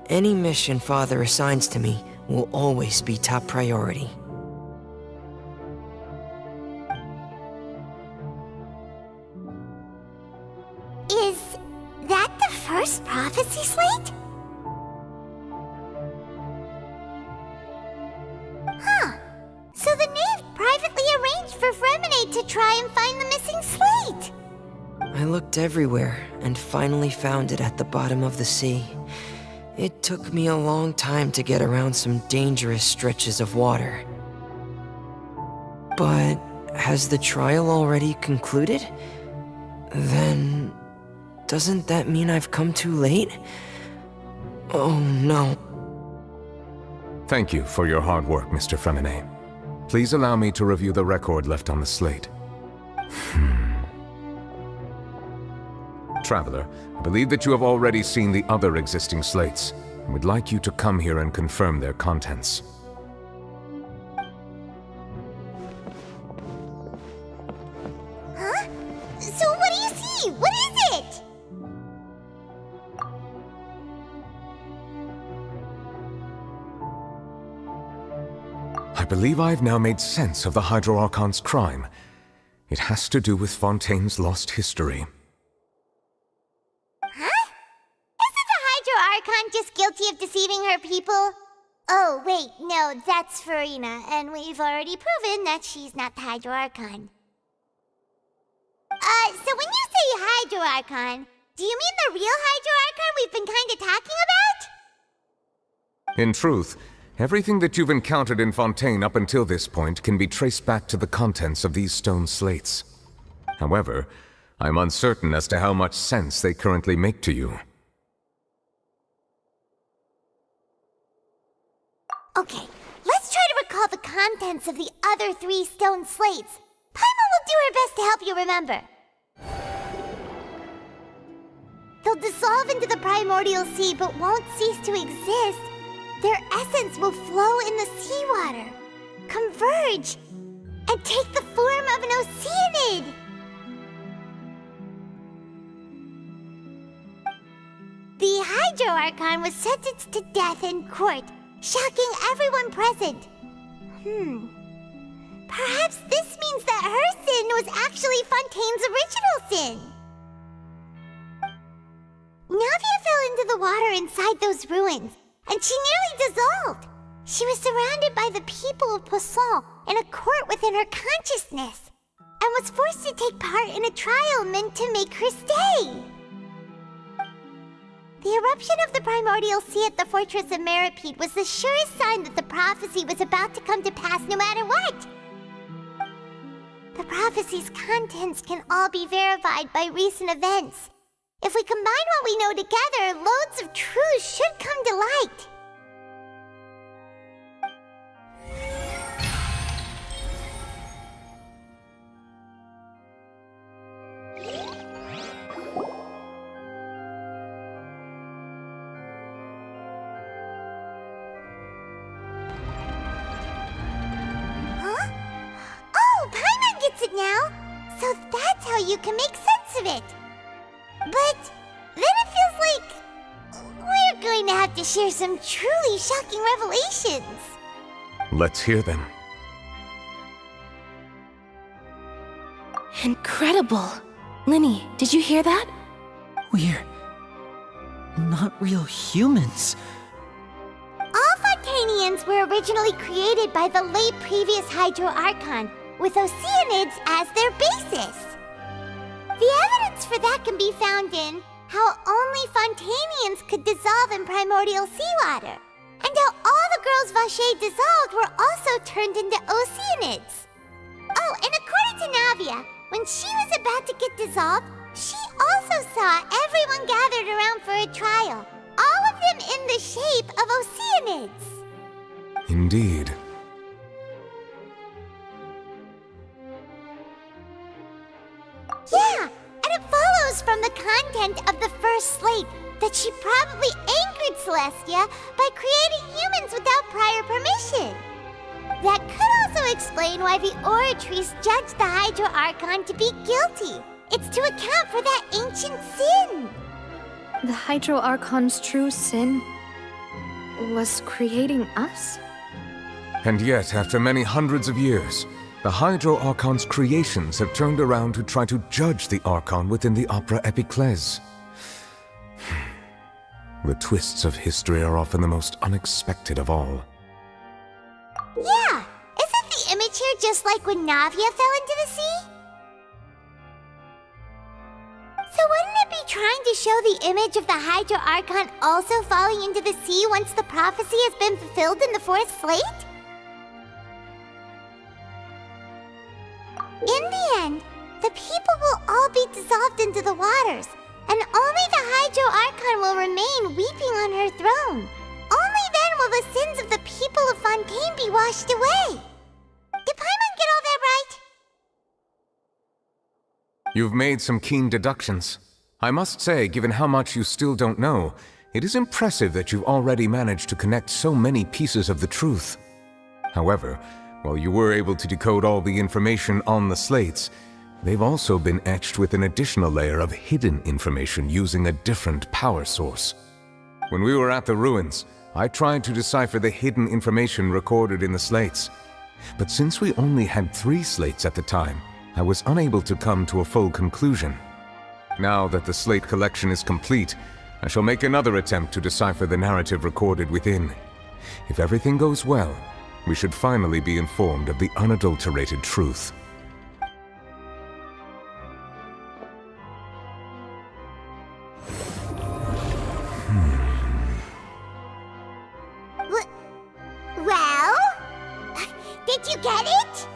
Speaker 2: Any mission Father assigns to me will always be top priority.
Speaker 1: Is that the first prophecy slate? Huh. So the knave privately arranged for Fremine to try and find the missing slate.
Speaker 2: I looked everywhere and finally found it at the bottom of the sea. It took me a long time to get around some dangerous stretches of water. But has the trial already concluded? Then doesn't that mean I've come too late? Oh no.
Speaker 6: Thank you for your hard work, Mr. Fremine. Please allow me to review the record left on the slate. Traveler, I believe that you have already seen the other existing slates, and would like you to come here and confirm their contents.
Speaker 1: Huh? So what do you see? What is it?
Speaker 6: I believe I've now made sense of the Hydro Archon's crime. It has to do with Fontaine's lost history.
Speaker 1: Huh? Isn't the Hydro Archon just guilty of deceiving her people? Oh, wait, no, that's Farina, and we've already proven that she's not the Hydro Archon. So when you say Hydro Archon, do you mean the real Hydro Archon we've been kinda talking about?
Speaker 6: In truth, everything that you've encountered in Fontaine up until this point can be traced back to the contents of these stone slates. However, I'm uncertain as to how much sense they currently make to you.
Speaker 1: Okay, let's try to recall the contents of the other 3 stone slates. Paimon will do her best to help you remember. They'll dissolve into the primordial sea but won't cease to exist. Their essence will flow in the seawater, converge, and take the form of an oceanid. The Hydro Archon was sentenced to death in court, shocking everyone present. Perhaps this means that her sin was actually Fontaine's original sin. Navia fell into the water inside those ruins, and she nearly dissolved. She was surrounded by the people of Poisson in a court within her consciousness, and was forced to take part in a trial meant to make her stay. The eruption of the primordial sea at the fortress of Meripede was the surest sign that the prophecy was about to come to pass no matter what. The prophecy's contents can all be verified by recent events. If we combine what we know together, loads of truth should come to light. Huh? Oh, Paimon gets it now! So that's how you can make sense of it. But then it feels like we're going to have to share some truly shocking revelations.
Speaker 6: Let's hear them.
Speaker 14: Incredible. Linny, did you hear that?
Speaker 18: We're not real humans.
Speaker 1: All Fontanians were originally created by the late previous Hydro Archon, with oceanids as their basis. The evidence for that can be found in how only Fontanians could dissolve in primordial seawater, and how all the girls Vacher dissolved were also turned into oceanids. Oh, and according to Navia, when she was about to get dissolved, she also saw everyone gathered around for a trial, all of them in the shape of oceanids.
Speaker 6: Indeed.
Speaker 1: Yeah, and it follows knows from the content of the first slate that she probably angered Celestia by creating humans without prior permission. That could also explain why the Oratrice judged the Hydro Archon to be guilty. It's to account for that ancient sin.
Speaker 5: The Hydro Archon's true sin was creating us?
Speaker 6: And yet, after many hundreds of years, the Hydro Archon's creations have turned around to try to judge the Archon within the Opera Epiclese. The twists of history are often the most unexpected of all.
Speaker 1: Yeah! Isn't the image here just like when Navia fell into the sea? So wouldn't it be trying to show the image of the Hydro Archon also falling into the sea once the prophecy has been fulfilled in the fourth slate? In the end, the people will all be dissolved into the waters, and only the Hydro Archon will remain weeping on her throne. Only then will the sins of the people of Fontaine be washed away. Did Paimon get all that right?
Speaker 6: You've made some keen deductions. I must say, given how much you still don't know, it is impressive that you've already managed to connect so many pieces of the truth. However, while you were able to decode all the information on the slates, they've also been etched with an additional layer of hidden information using a different power source. When we were at the ruins, I tried to decipher the hidden information recorded in the slates. But since we only had 3 slates at the time, I was unable to come to a full conclusion. Now that the slate collection is complete, I shall make another attempt to decipher the narrative recorded within. If everything goes well, we should finally be informed of the unadulterated truth.
Speaker 1: Well? Did you get it?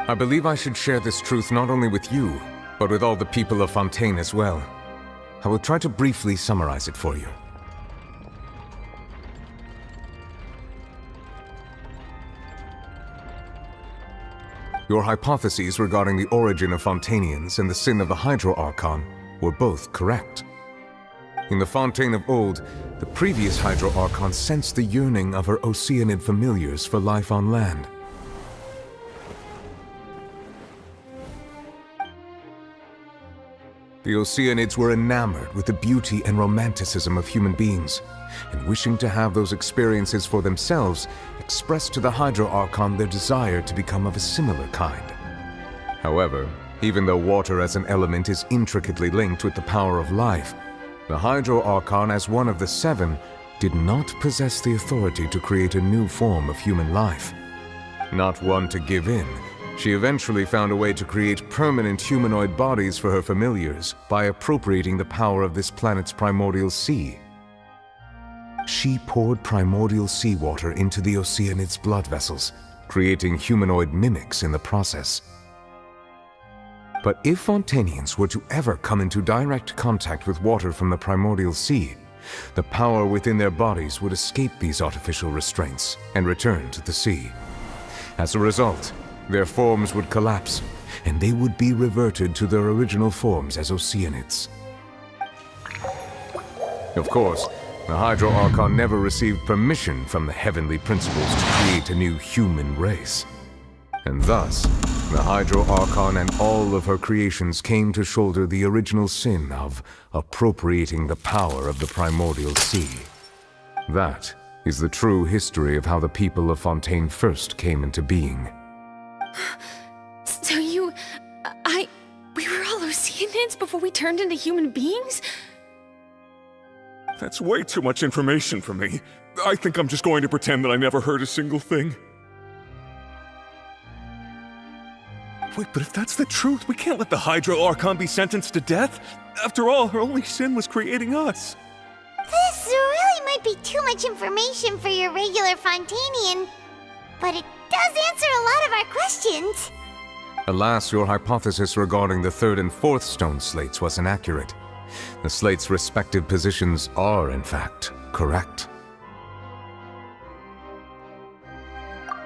Speaker 6: I believe I should share this truth not only with you, but with all the people of Fontaine as well. I will try to briefly summarize it for you. Your hypotheses regarding the origin of Fontainians and the sin of the Hydro Archon were both correct. In the Fontaine of old, the previous Hydro Archon sensed the yearning of her Oceanid familiars for life on land. The Oceanids were enamored with the beauty and romanticism of human beings, and wishing to have those experiences for themselves, expressed to the Hydro Archon their desire to become of a similar kind. However, even though water as an element is intricately linked with the power of life, the Hydro Archon, as one of the 7, did not possess the authority to create a new form of human life. Not one to give in, she eventually found a way to create permanent humanoid bodies for her familiars by appropriating the power of this planet's primordial sea. She poured primordial seawater into the Oceanids' blood vessels, creating humanoid mimics in the process. But if Fontainians were to ever come into direct contact with water from the primordial sea, the power within their bodies would escape these artificial restraints and return to the sea. As a result, their forms would collapse, and they would be reverted to their original forms as Oceanids. Of course, the Hydro Archon never received permission from the heavenly principles to create a new human race. And thus, the Hydro Archon and all of her creations came to shoulder the original sin of appropriating the power of the primordial sea. That is the true history of how the people of Fontaine first came into being.
Speaker 14: So we were all Oceanids before we turned into human beings?
Speaker 11: That's way too much information for me. I think I'm just going to pretend that I never heard a single thing. Wait, but if that's the truth, we can't let the Hydro Archon be sentenced to death. After all, her only sin was creating us.
Speaker 1: This really might be too much information for your regular Fontainian, but it does answer a lot of our questions.
Speaker 6: Alas, your hypothesis regarding the 3rd and 4th stone slates was inaccurate. The slates' respective positions are, in fact, correct.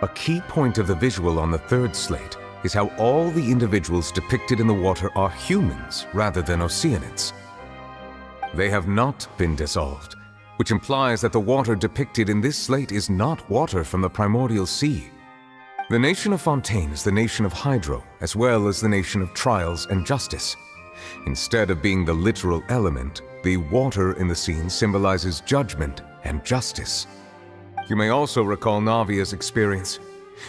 Speaker 6: A key point of the visual on the 3rd slate is how all the individuals depicted in the water are humans rather than Oceanids. They have not been dissolved, which implies that the water depicted in this slate is not water from the primordial sea. The nation of Fontaine is the nation of Hydro, as well as the nation of Trials and Justice. Instead of being the literal element, the water in the scene symbolizes judgment and justice. You may also recall Navia's experience.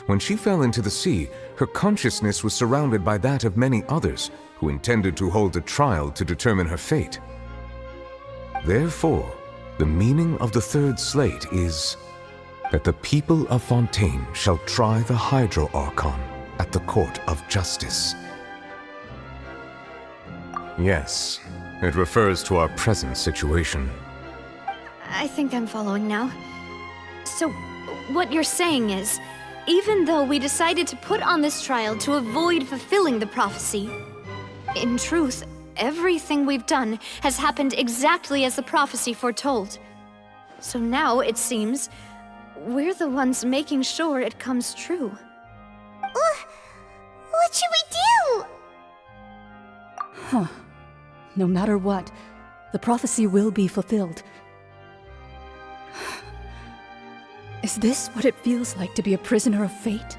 Speaker 6: When she fell into the sea, her consciousness was surrounded by that of many others who intended to hold a trial to determine her fate. Therefore, the meaning of the third slate is that the people of Fontaine shall try the Hydro Archon at the court of justice. Yes, it refers to our present situation.
Speaker 5: I think I'm following now. So, what you're saying is, even though we decided to put on this trial to avoid fulfilling the prophecy, in truth, everything we've done has happened exactly as the prophecy foretold. So now, it seems, we're the ones making sure it comes true.
Speaker 1: What should we do?
Speaker 20: Huh. No matter what, the prophecy will be fulfilled. Is this what it feels like to be a prisoner of fate?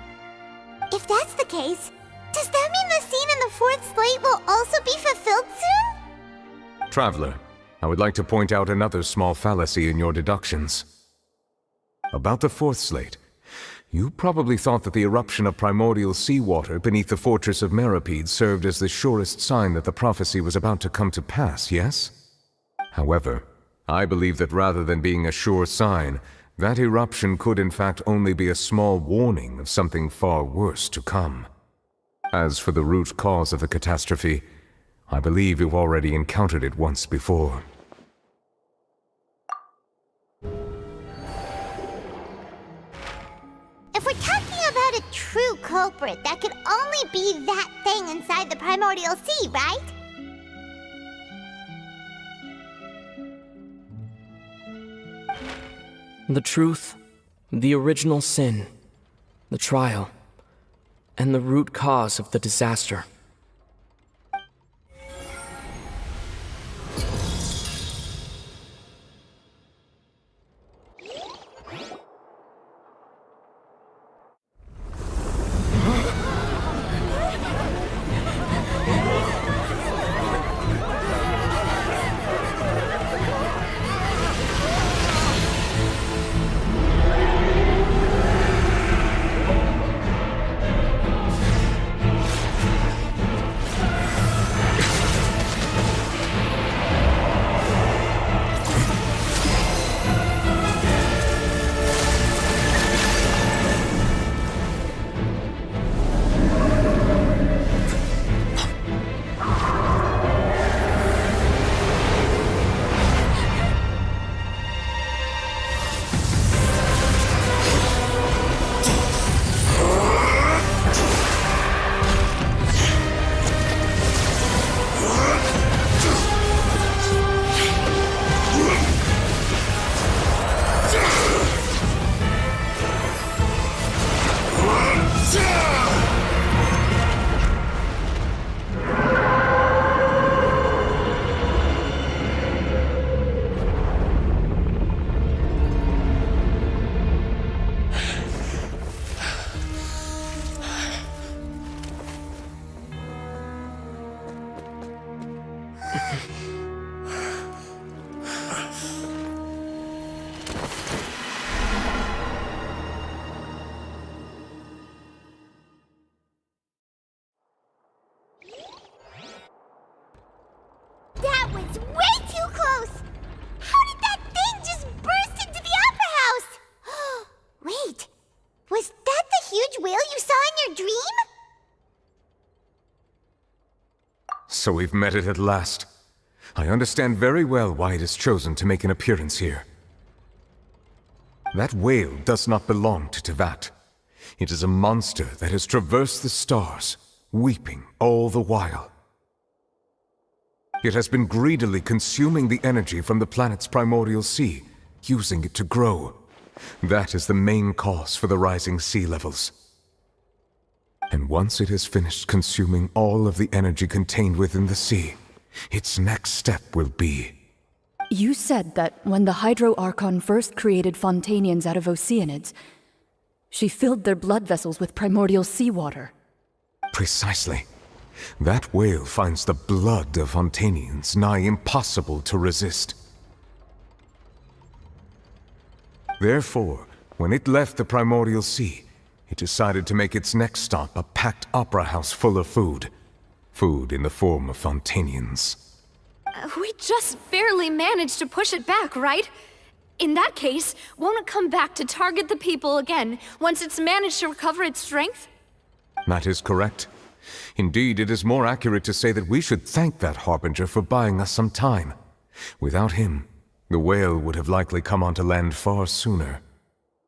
Speaker 1: If that's the case, does that mean the scene in the fourth slate will also be fulfilled soon?
Speaker 6: Traveler, I would like to point out another small fallacy in your deductions. About the fourth slate, you probably thought that the eruption of primordial seawater beneath the fortress of Meripede served as the surest sign that the prophecy was about to come to pass, yes? However, I believe that rather than being a sure sign, that eruption could in fact only be a small warning of something far worse to come. As for the root cause of the catastrophe, I believe you've already encountered it once before.
Speaker 1: If we're talking about a true culprit, that could only be that thing inside the primordial sea, right?
Speaker 2: The truth, the original sin, the trial, and the root cause of the disaster.
Speaker 1: That was way too close! How did that thing just burst into the Opera House? Wait, was that the huge whale you saw in your dream?
Speaker 6: So we've met it at last. I understand very well why it has chosen to make an appearance here. That whale does not belong to Tevat. It is a monster that has traversed the stars, weeping all the while. It has been greedily consuming the energy from the planet's primordial sea, using it to grow. That is the main cause for the rising sea levels. And once it has finished consuming all of the energy contained within the sea, its next step will be...
Speaker 20: You said that when the Hydro Archon first created Fontanians out of Oceanids, she filled their blood vessels with primordial seawater.
Speaker 6: Precisely. That whale finds the blood of Fontanians nigh impossible to resist. Therefore, when it left the primordial sea, it decided to make its next stop a packed opera house full of food. Food in the form of Fontanians.
Speaker 5: We just barely managed to push it back, right? In that case, won't it come back to target the people again once it's managed to recover its strength?
Speaker 6: That is correct. Indeed, it is more accurate to say that we should thank that Harbinger for buying us some time. Without him, the whale would have likely come onto land far sooner.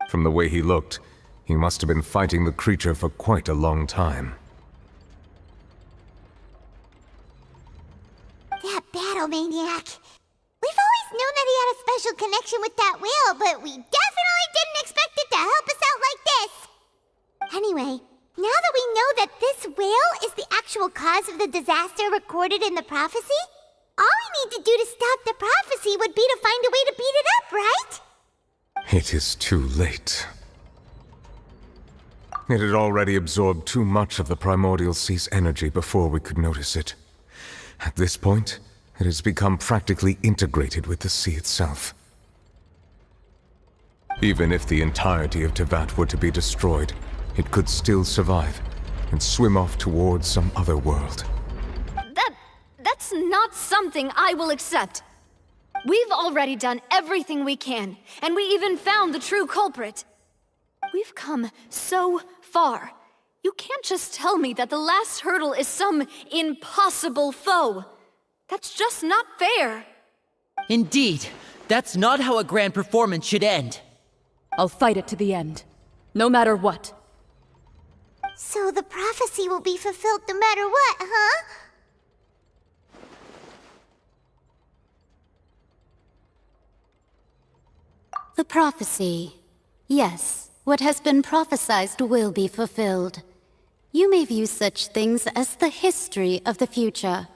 Speaker 6: From the way he looked, he must have been fighting the creature for quite a long time.
Speaker 1: That battle maniac. We've always known that he had a special connection with that whale, but we definitely didn't expect it to help us out like this. Anyway, now that we know that this whale is the actual cause of the disaster recorded in the prophecy, all we need to do to stop the prophecy would be to find a way to beat it up, right?
Speaker 6: It is too late. It had already absorbed too much of the primordial sea's energy before we could notice it. At this point, it has become practically integrated with the sea itself. Even if the entirety of Tevat were to be destroyed, it could still survive and swim off towards some other world.
Speaker 5: That's not something I will accept. We've already done everything we can, and we even found the true culprit. We've come so far. You can't just tell me that the last hurdle is some impossible foe. That's just not fair.
Speaker 18: Indeed, that's not how a grand performance should end.
Speaker 20: I'll fight it to the end, no matter what.
Speaker 1: So the prophecy will be fulfilled no matter what, huh?
Speaker 21: The prophecy. Yes, what has been prophesied will be fulfilled. You may view such things as the history of the future.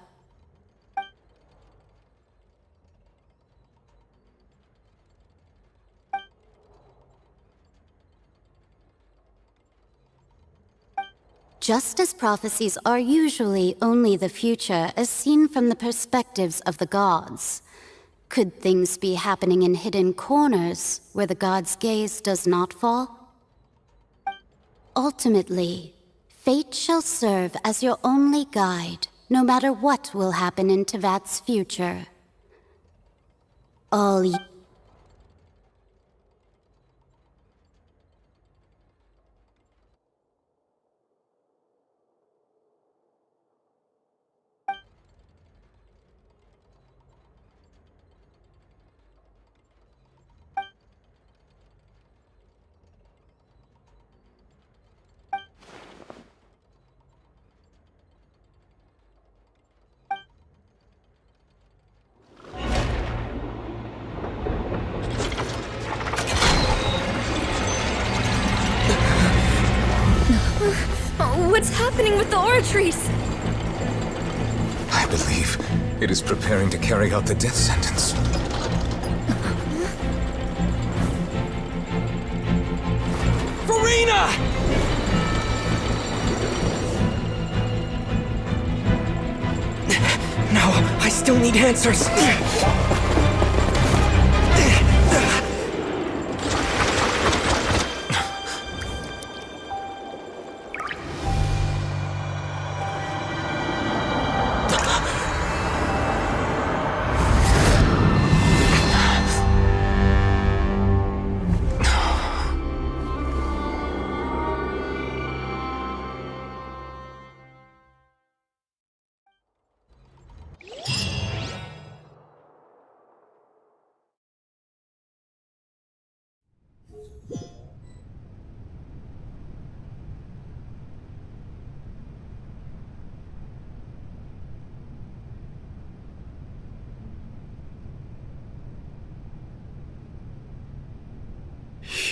Speaker 21: Just as prophecies are usually only the future as seen from the perspectives of the gods, could things be happening in hidden corners where the gods' gaze does not fall? Ultimately, fate shall serve as your only guide, no matter what will happen in Tevat's future. All
Speaker 5: What's happening with the oratories?
Speaker 6: I believe it is preparing to carry out the death sentence.
Speaker 2: Furina! No, I still need answers.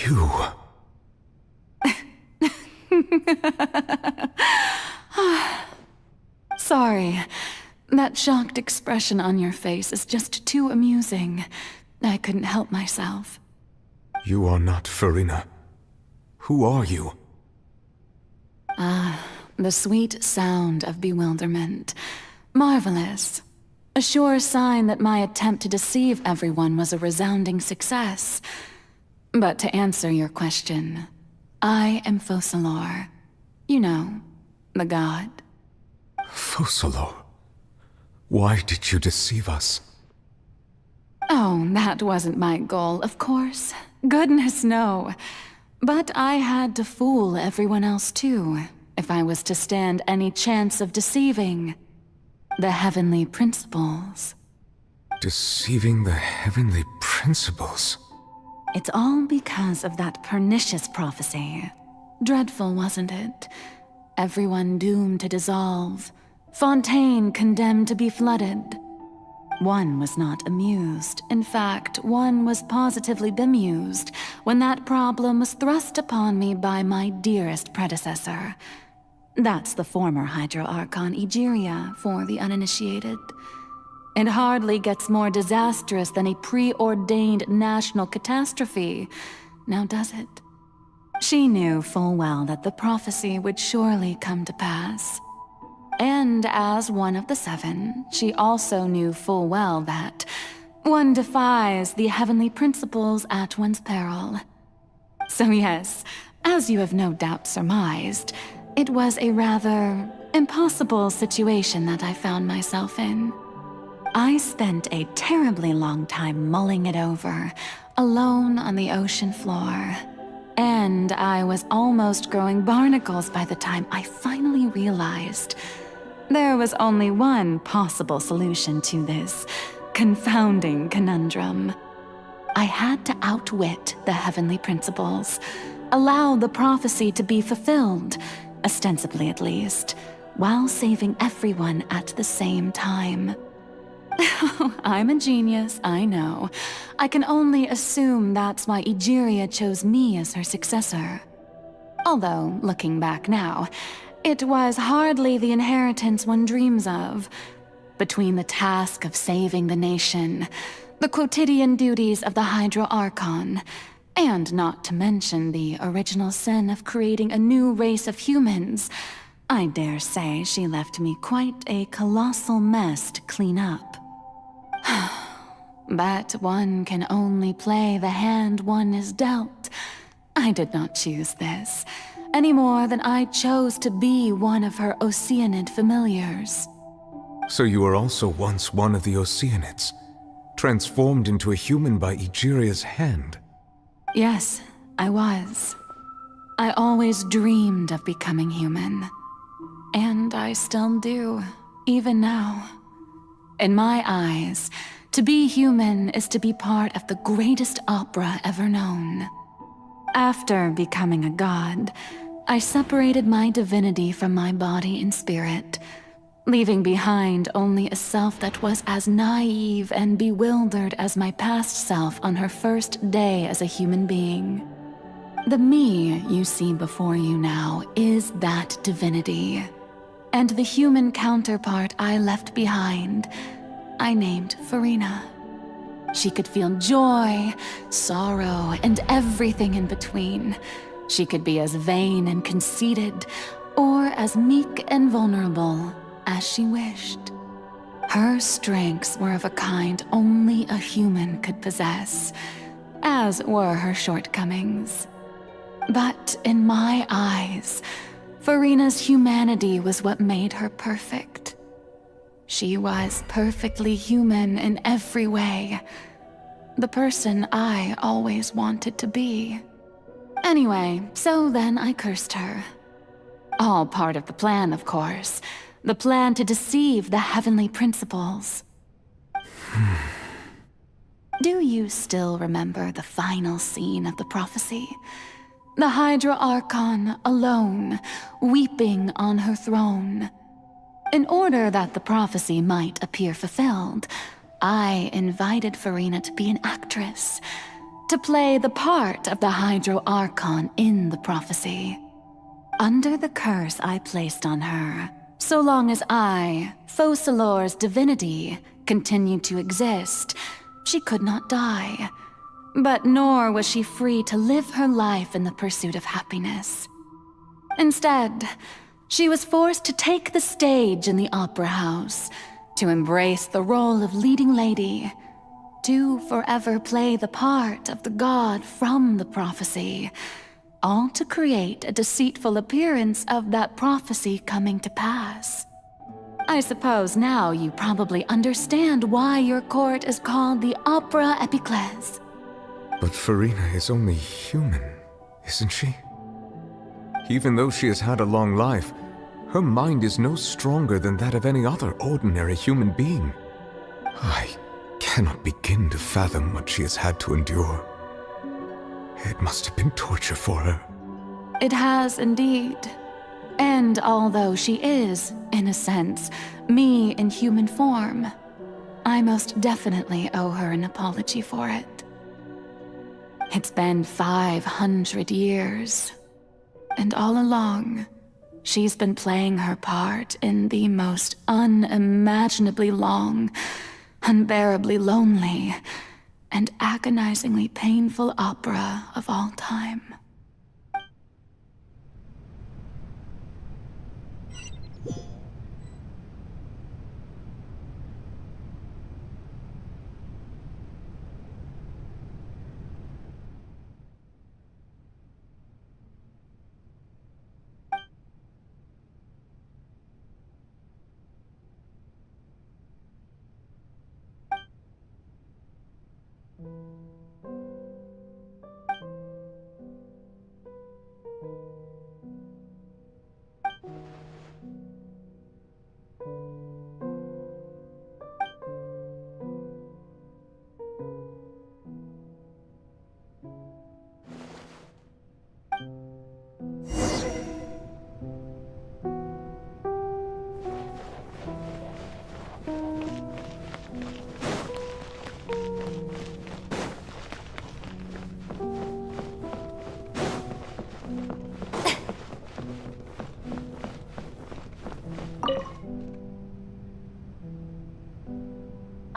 Speaker 6: You...
Speaker 12: That shocked expression on your face is just too amusing. I couldn't help myself.
Speaker 6: You are not Farina. Who are you?
Speaker 12: Ah, the sweet sound of bewilderment. Marvelous. A sure sign that my attempt to deceive everyone was a resounding success. But to answer your question, I am Focalor. You know, the god.
Speaker 6: Focalor? Why did you deceive us?
Speaker 12: Oh, that wasn't my goal, of course. Goodness, no. But I had to fool everyone else too, if I was to stand any chance of deceiving the heavenly principles.
Speaker 6: Deceiving the heavenly principles?
Speaker 12: It's all because of that pernicious prophecy. Dreadful, wasn't it? Everyone doomed to dissolve. Fontaine condemned to be flooded. One was not amused. In fact, one was positively bemused when that problem was thrust upon me by my dearest predecessor. That's the former Hydro Archon Egeria, for the uninitiated. It hardly gets more disastrous than a preordained national catastrophe, now does it? She knew full well that the prophecy would surely come to pass. And as one of the seven, she also knew full well that one defies the heavenly principles at one's peril. So yes, as you have no doubt surmised, it was a rather impossible situation that I found myself in. I spent a terribly long time mulling it over, alone on the ocean floor. And I was almost growing barnacles by the time I finally realized there was only one possible solution to this confounding conundrum. I had to outwit the heavenly principles, allow the prophecy to be fulfilled, ostensibly at least, while saving everyone at the same time. I'm a genius, I know. I can only assume that's why Egeria chose me as her successor. Although, looking back now, it was hardly the inheritance one dreams of. Between the task of saving the nation, the quotidian duties of the Hydro Archon, and not to mention the original sin of creating a new race of humans, I dare say she left me quite a colossal mess to clean up. But one can only play the hand one is dealt. I did not choose this, any more than I chose to be one of her Oceanid familiars.
Speaker 6: So you were also once one of the Oceanids, transformed into a human by Egeria's hand?
Speaker 12: Yes, I was. I always dreamed of becoming human. And I still do, even now. In my eyes, to be human is to be part of the greatest opera ever known. After becoming a god, I separated my divinity from my body and spirit, leaving behind only a self that was as naive and bewildered as my past self on her first day as a human being. The me you see before you now is that divinity. And the human counterpart I left behind, I named Farina. She could feel joy, sorrow, and everything in between. She could be as vain and conceited, or as meek and vulnerable as she wished. Her strengths were of a kind only a human could possess, as were her shortcomings. But in my eyes, Farina's humanity was what made her perfect. She was perfectly human in every way. The person I always wanted to be. Anyway, so then I cursed her. All part of the plan, of course. The plan to deceive the heavenly principles. Do you still remember the final scene of the prophecy? The Hydra Archon alone, weeping on her throne. In order that the prophecy might appear fulfilled, I invited Farina to be an actress, to play the part of the Hydro Archon in the prophecy. Under the curse I placed on her, So long as I, Focalor's divinity, continued to exist, she could not die. But nor was she free to live her life in the pursuit of happiness. Instead, she was forced to take the stage in the opera house, to embrace the role of leading lady, to forever play the part of the god from the prophecy, all to create a deceitful appearance of that prophecy coming to pass. I suppose now you probably understand why your court is called the Opera Epiclese.
Speaker 6: But Farina is only human, isn't she? Even though she has had a long life, her mind is no stronger than that of any other ordinary human being. I cannot begin to fathom what she has had to endure. It must have been torture for her.
Speaker 12: It has indeed. And although she is, in a sense, me in human form, I most definitely owe her an apology for it. It's been 500 years, and all along, she's been playing her part in the most unimaginably long, unbearably lonely, and agonizingly painful opera of all time.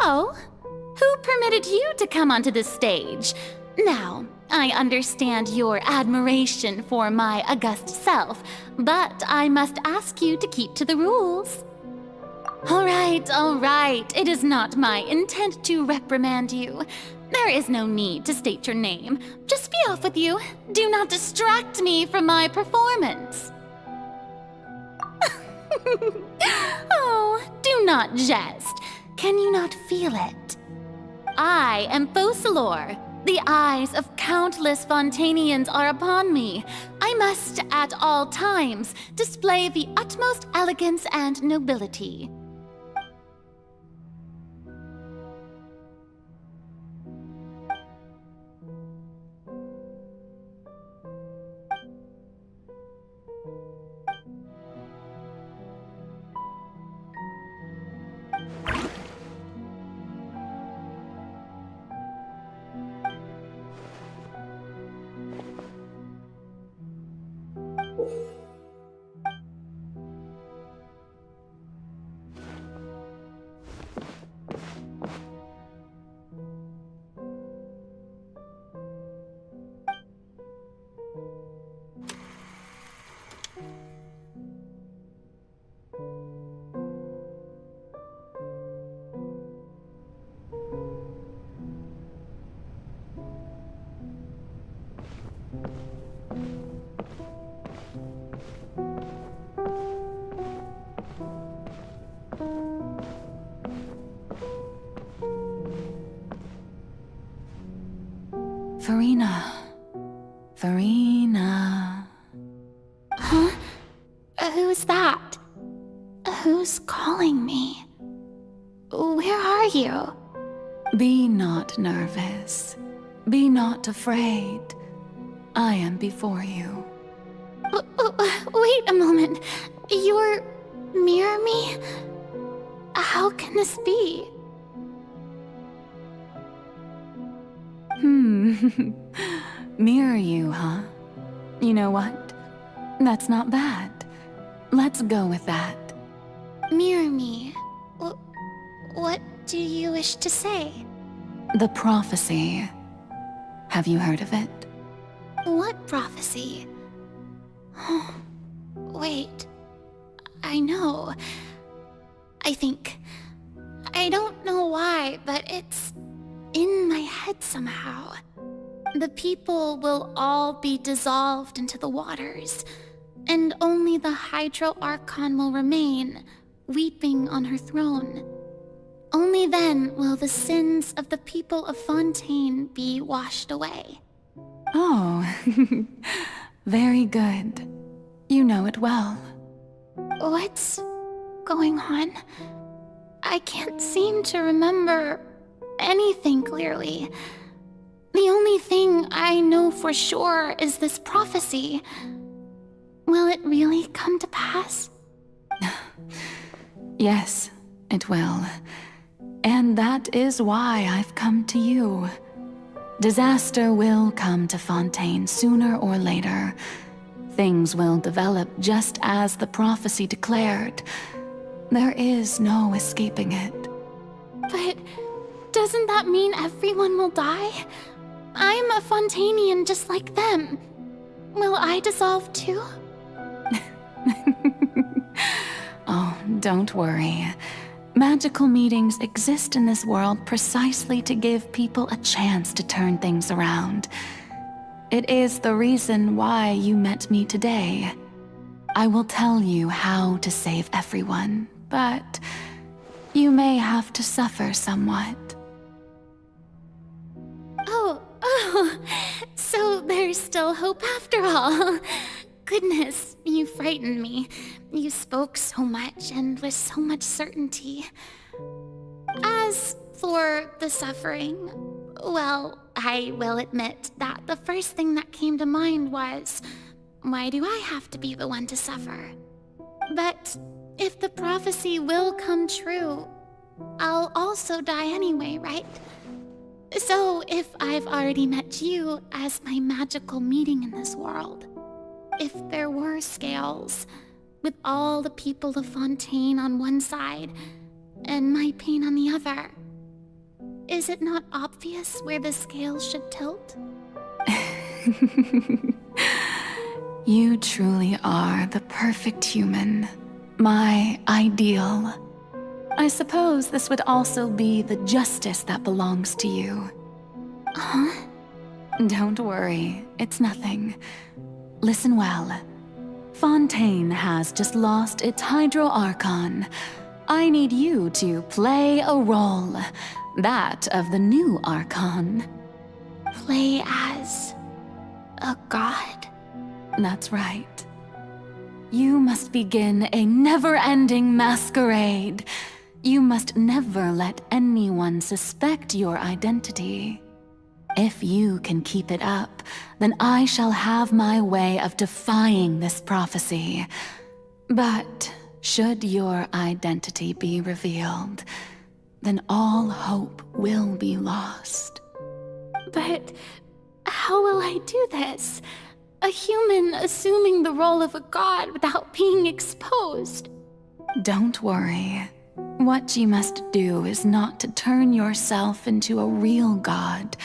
Speaker 21: Oh, who permitted you to come onto the stage? Now, I understand your admiration for my august self, but I must ask you to keep to the rules. All right. It is not my intent to reprimand you. There is no need to state your name. Just be off with you. Do not distract me from my performance. Oh, do not jest. Can you not feel it? I am Focalor. The eyes of countless Fontanians are upon me. I must, at all times, display the utmost elegance and nobility. Farina.
Speaker 12: Huh? Who's that? Who's calling me? Where are you? Be not nervous. Be not afraid. I am before you.
Speaker 21: Wait a moment. You're near me? How can this be?
Speaker 12: Mirror you, huh? You know what? That's not bad. Let's go with that. Mirror me. What do you wish to say?
Speaker 21: The prophecy. Have you heard of it?
Speaker 12: What prophecy? Wait. I know. I think. I don't know why, but it's in my head somehow. The people will all be dissolved into the waters, and only the Hydro Archon will remain, weeping on her throne. Only then will the sins of the people of Fontaine be washed away.
Speaker 21: Oh, very good. You know it well.
Speaker 12: What's going on? I can't seem to remember anything clearly. The only thing I know for sure is this prophecy. Will it really come to pass?
Speaker 21: Yes, it will. And that is why I've come to you. Disaster will come to Fontaine sooner or later. Things will develop just as the prophecy declared. There is no escaping it.
Speaker 12: But doesn't that mean everyone will die? I'm a Fontainian just like them. Will I dissolve too?
Speaker 21: Oh, don't worry. Magical meetings exist in this world precisely to give people a chance to turn things around. It is the reason why you met me today. I will tell you how to save everyone, but you may have to suffer somewhat.
Speaker 12: Oh, so there's still hope after all. Goodness, you frightened me. You spoke so much and with so much certainty. As for the suffering, well, I will admit that the first thing that came to mind was, why do I have to be the one to suffer? But if the prophecy will come true, I'll also die anyway, right? So if I've already met you as my magical meeting in this world, if there were scales, with all the people of Fontaine on one side and my pain on the other, is it not obvious where the scales should tilt?
Speaker 21: You truly are the perfect human, my ideal. I suppose this would also be the justice that belongs to you.
Speaker 12: Huh?
Speaker 21: Don't worry, it's nothing. Listen well. Fontaine has just lost its Hydro Archon. I need you to play a role, that of the new Archon.
Speaker 12: Play as a god?
Speaker 21: That's right. You must begin a never-ending masquerade. You must never let anyone suspect your identity. If you can keep it up, then I shall have my way of defying this prophecy. But should your identity be revealed, then all hope will be lost.
Speaker 12: But how will I do this? A human assuming the role of a god without being exposed.
Speaker 21: Don't worry. What you must do is not to turn yourself into a real god.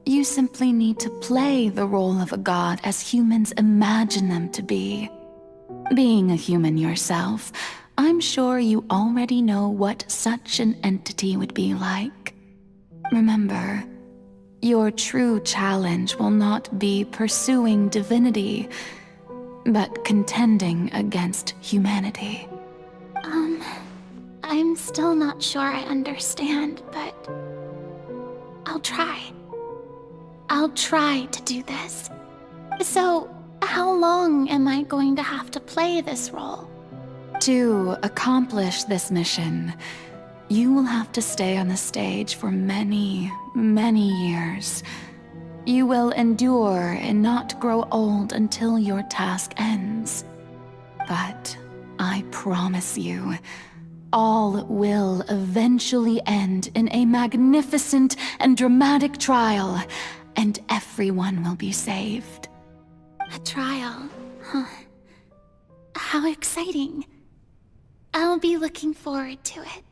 Speaker 21: You simply need to play the role of a god as humans imagine them to be. Being a human yourself, I'm sure you already know what such an entity would be like. Remember, your true challenge will not be pursuing divinity, but contending against humanity.
Speaker 12: I'm still not sure I understand, but I'll try. I'll try to do this. So, how long am I going to have to play this role?
Speaker 21: To accomplish this mission, you will have to stay on the stage for many, many years. You will endure and not grow old until your task ends. But I promise you, all will eventually end in a magnificent and dramatic trial, and everyone will be saved.
Speaker 12: A trial, huh? How exciting. I'll be looking forward to it.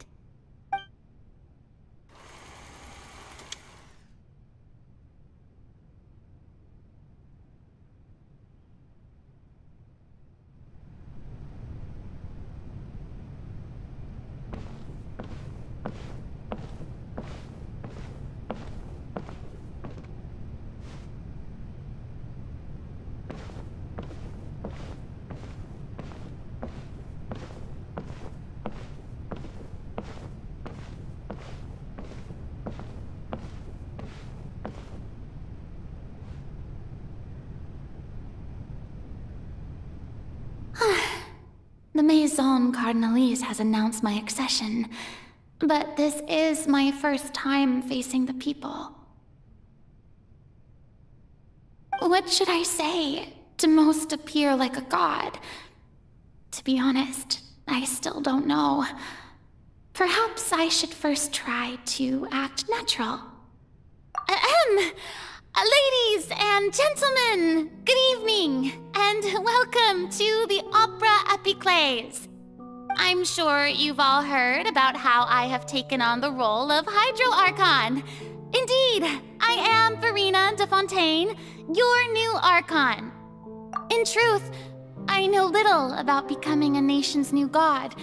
Speaker 12: The Maison Cardinalise has announced my accession, but this is my first time facing the people. What should I say to most appear like a god? To be honest, I still don't know. Perhaps I should first try to act natural. Ladies and gentlemen, good evening, and welcome to the Opera Epiclese. I'm sure you've all heard about how I have taken on the role of Hydro Archon. Indeed, I am Verena de Fontaine, your new Archon. In truth, I know little about becoming a nation's new god,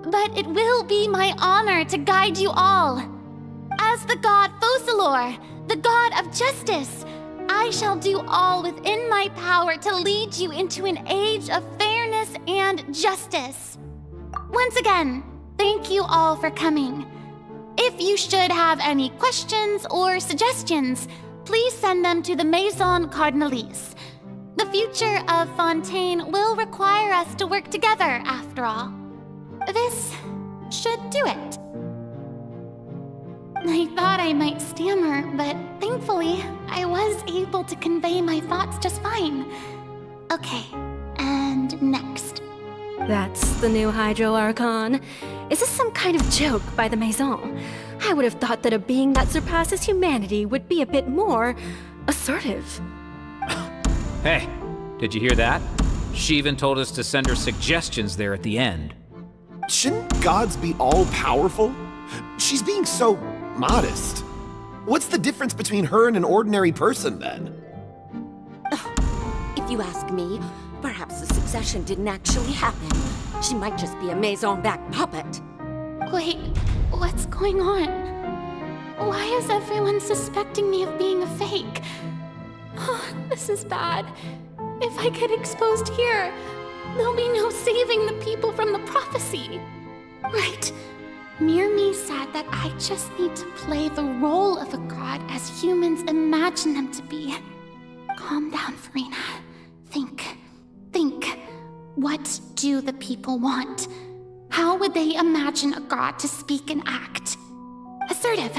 Speaker 12: but it will be my honor to guide you all. As the god Focalor, the god of justice, I shall do all within my power to lead you into an age of fairness and justice. Once again, thank you all for coming. If you should have any questions or suggestions, please send them to the Maison Cardinalise. The future of Fontaine will require us to work together, after all. This should do it. I thought I might stammer, but thankfully, I was able to convey my thoughts just fine. Okay, and next.
Speaker 15: That's the new Hydro Archon. Is this some kind of joke by the Maison? I would have thought that a being that surpasses humanity would be a bit more assertive.
Speaker 7: Hey, did you hear that? She even told us to send her suggestions there at the end.
Speaker 8: Shouldn't gods be all-powerful? She's being so modest. What's the difference between her and an ordinary person, then?
Speaker 9: If you ask me, perhaps the succession didn't actually happen. She might just be a Maison-backed puppet.
Speaker 12: Wait, what's going on? Why is everyone suspecting me of being a fake? Oh, this is bad. If I get exposed here, there'll be no saving the people from the prophecy. Right. Mirmi said that I just need to play the role of a god as humans imagine them to be. Calm down, Verena. Think. What do the people want? How would they imagine a god to speak and act? Assertive,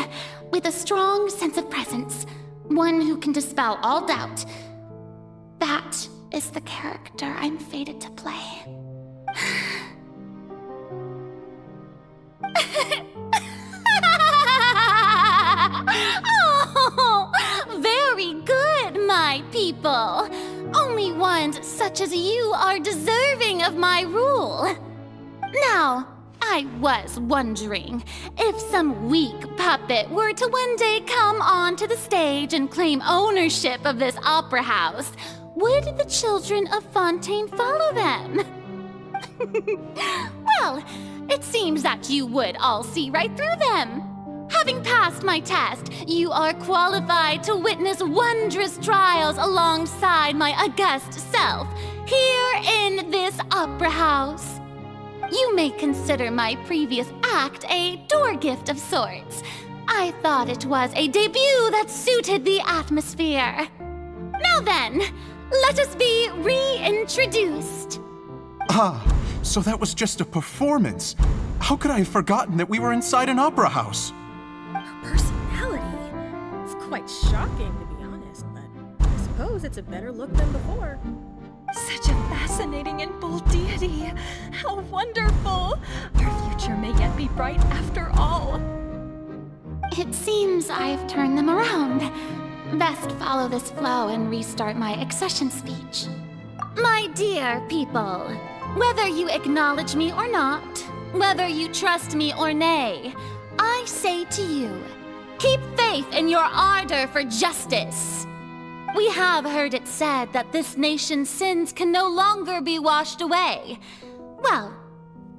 Speaker 12: with a strong sense of presence. One who can dispel all doubt. That is the character I'm fated to play. Oh, very good, my people. Only ones such as you are deserving of my rule. Now, I was wondering if some weak puppet were to one day come onto the stage and claim ownership of this opera house, would the children of Fontaine follow them? Well, it seems that you would all see right through them. Having passed my test, you are qualified to witness wondrous trials alongside my august self, here in this opera house. You may consider my previous act a door gift of sorts. I thought it was a debut that suited the atmosphere. Now then, let us be reintroduced.
Speaker 17: Ah, so that was just a performance. How could I have forgotten that we were inside an opera house?
Speaker 16: Her personality. It's quite shocking, to be honest, but I suppose it's a better look than before.
Speaker 14: Such a fascinating and bold deity. How wonderful! Our future may yet be bright after all.
Speaker 12: It seems I've turned them around. Best follow this flow and restart my accession speech. My dear people, whether you acknowledge me or not,
Speaker 24: Whether you trust me or nay, I say to you, keep faith in your ardor for justice. We have heard it said that this nation's sins can no longer be washed away. Well,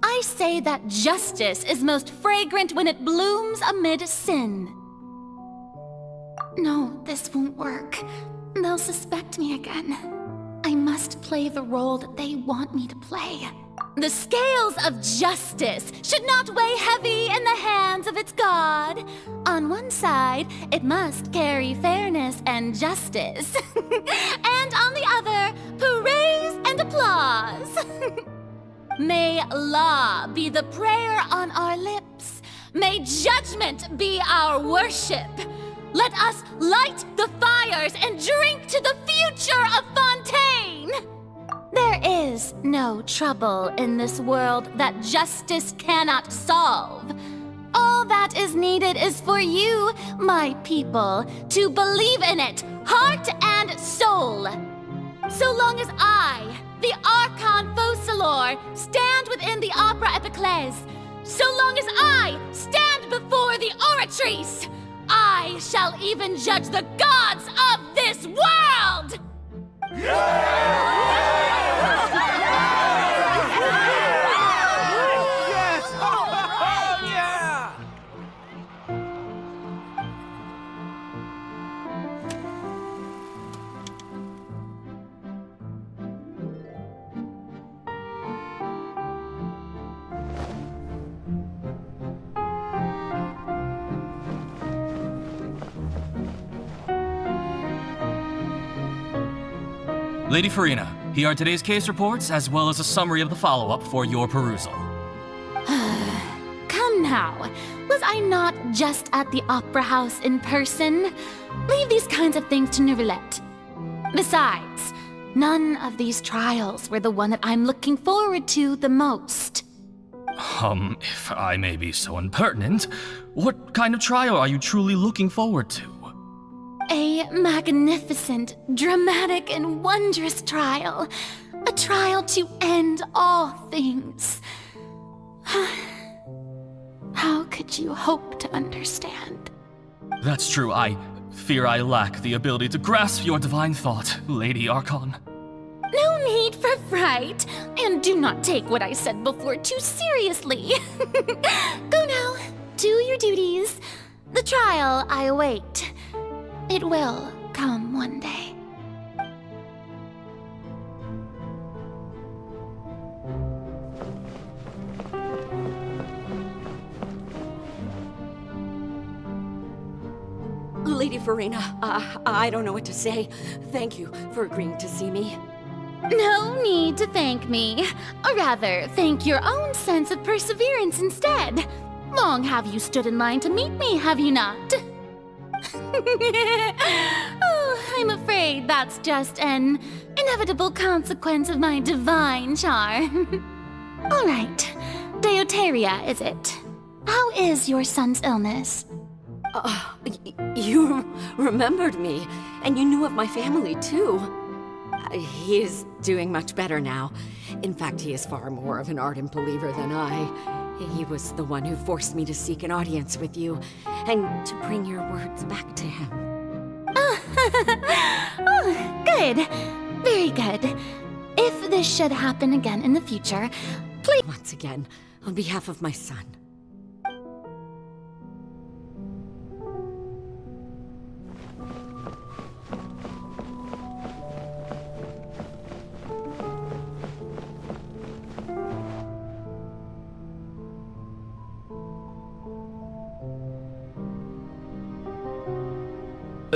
Speaker 24: I say that justice is most fragrant when it blooms amid sin.
Speaker 12: No, this won't work. They'll suspect me again. I must play the role that they want me to play.
Speaker 24: The scales of justice should not weigh heavy in the hands of its god. On one side, it must carry fairness and justice. And on the other, praise and applause. May law be the prayer on our lips. May judgment be our worship. Let us light the fires and drink to the future of Fontaine. There is no trouble in this world that justice cannot solve. All that is needed is for you, my people, to believe in it, heart and soul. So long as I, the Archon Focalor, stand within the Opera Epiclese, so long as I stand before the Oratrice, I shall even judge the gods of this world!
Speaker 3: Lady Farina, here are today's case reports, as well as a summary of the follow-up for your perusal.
Speaker 24: Come now, was I not just at the Opera House in person? Leave these kinds of things to Neuvillette. Besides, none of these trials were the one that I'm looking forward to the most.
Speaker 3: If I may be so impertinent, what kind of trial are you truly looking forward to?
Speaker 24: A magnificent, dramatic, and wondrous trial. A trial to end all things. How could you hope to understand?
Speaker 3: That's true. I fear I lack the ability to grasp your divine thought, Lady Archon.
Speaker 24: No need for fright, and do not take what I said before too seriously. Go now, do your duties. The trial I await. It will come one day.
Speaker 9: Lady Farina, I don't know what to say. Thank you for agreeing to see me.
Speaker 24: No need to thank me. Or rather, thank your own sense of perseverance instead. Long have you stood in line to meet me, have you not? Oh, I'm afraid that's just an inevitable consequence of my divine charm. All right, Deoteria, is it? How is your son's illness?
Speaker 9: You remembered me, and you knew of my family, too. He is doing much better now. In fact, he is far more of an ardent believer than I. He was the one who forced me to seek an audience with you, and to bring your words back to him.
Speaker 24: Oh, good. Very good. If this should happen again in the future, please...
Speaker 9: Once again, on behalf of my son.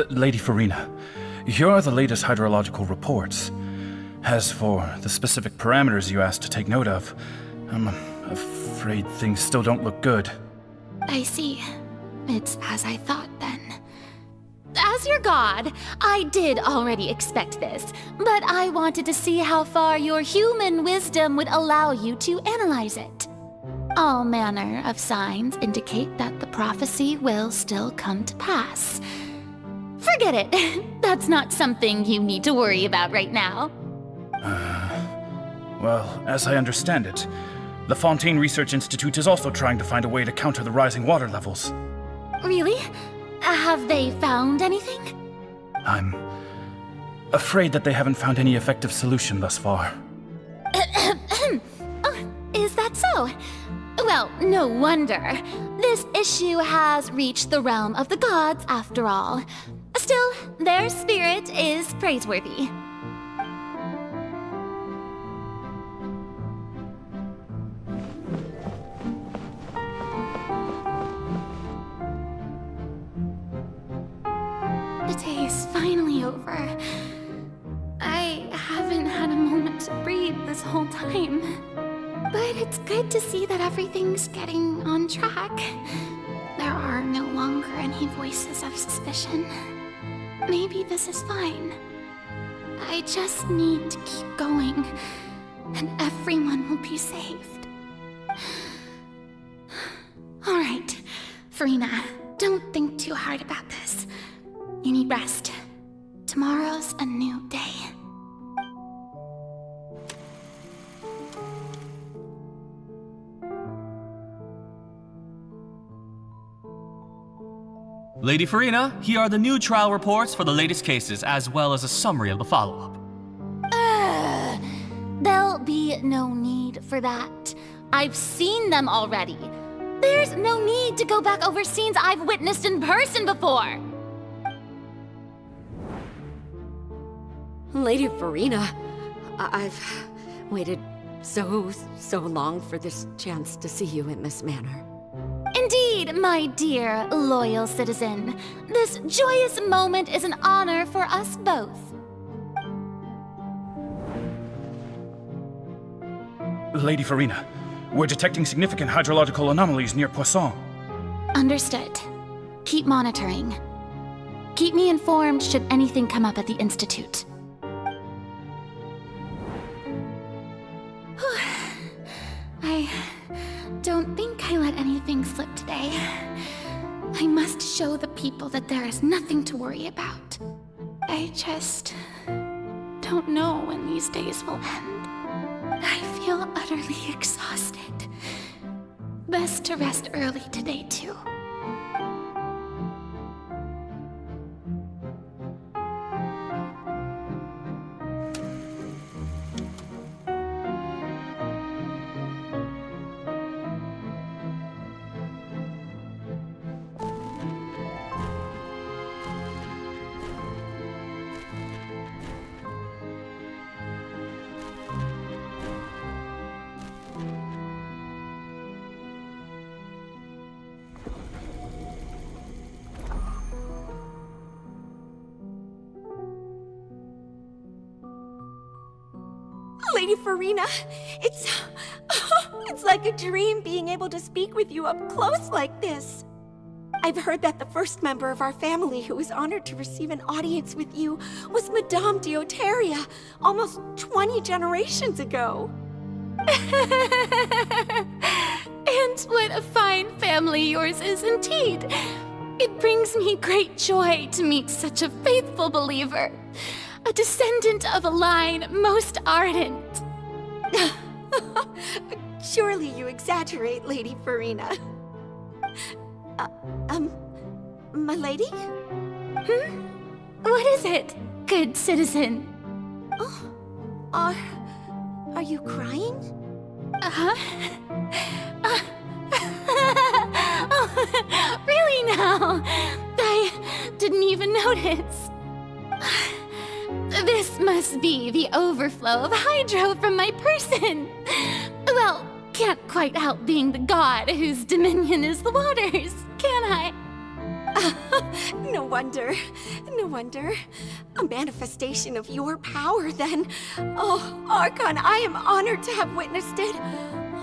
Speaker 23: Lady Farina, here are the latest hydrological reports. As for the specific parameters you asked to take note of, I'm afraid things still don't look good.
Speaker 24: I see. It's as I thought, then. As your god, I did already expect this, but I wanted to see how far your human wisdom would allow you to analyze it. All manner of signs indicate that the prophecy will still come to pass. Forget it. That's not something you need to worry about right now.
Speaker 23: Well, as I understand it, The Fontaine Research Institute is also trying to find a way to counter the rising water levels.
Speaker 24: Really? Have they found anything?
Speaker 23: I'm afraid that they haven't found any effective solution thus far.
Speaker 24: Oh, is that so? Well, no wonder. This issue has reached the realm of the gods, after all. Still, their spirit is praiseworthy.
Speaker 12: The day is finally over. I haven't had a moment to breathe this whole time. But it's good to see that everything's getting on track. There are no longer any voices of suspicion. Maybe this is fine. I just need to keep going, and everyone will be saved. Alright, Farina, don't think too hard about this. You need rest. Tomorrow's a new day.
Speaker 3: Lady Farina, here are the new trial reports for the latest cases, as well as a summary of the follow-up.
Speaker 24: There'll be no need for that. I've seen them already. There's no need to go back over scenes I've witnessed in person before.
Speaker 9: Lady Farina, I've waited so long for this chance to see you in this manner.
Speaker 24: Indeed, my dear, loyal citizen. This joyous moment is an honor for us both.
Speaker 23: Lady Farina, we're detecting significant hydrological anomalies near Poisson.
Speaker 12: Understood. Keep monitoring. Keep me informed should anything come up at the Institute. I don't think I let anything slip today. I must show the people that there is nothing to worry about. I just don't know when these days will end. I feel utterly exhausted. Best to rest early today, too.
Speaker 4: Lady Farina, it's like a dream being able to speak with you up close like this. I've heard that the first member of our family who was honored to receive an audience with you was Madame Deoteria, almost 20 generations ago.
Speaker 12: And what a fine family yours is indeed. It brings me great joy to meet such a faithful believer. A descendant of a line most ardent.
Speaker 4: Surely you exaggerate, Lady Farina. My lady?
Speaker 12: What is it, good citizen?
Speaker 4: Oh, are you crying?
Speaker 12: Oh, really now? I didn't even notice. This must be the overflow of hydro from my person. Well, can't quite help being the god whose dominion is the waters, can I?
Speaker 4: No wonder. No wonder. A manifestation of your power, then. Oh, Archon, I am honored to have witnessed it.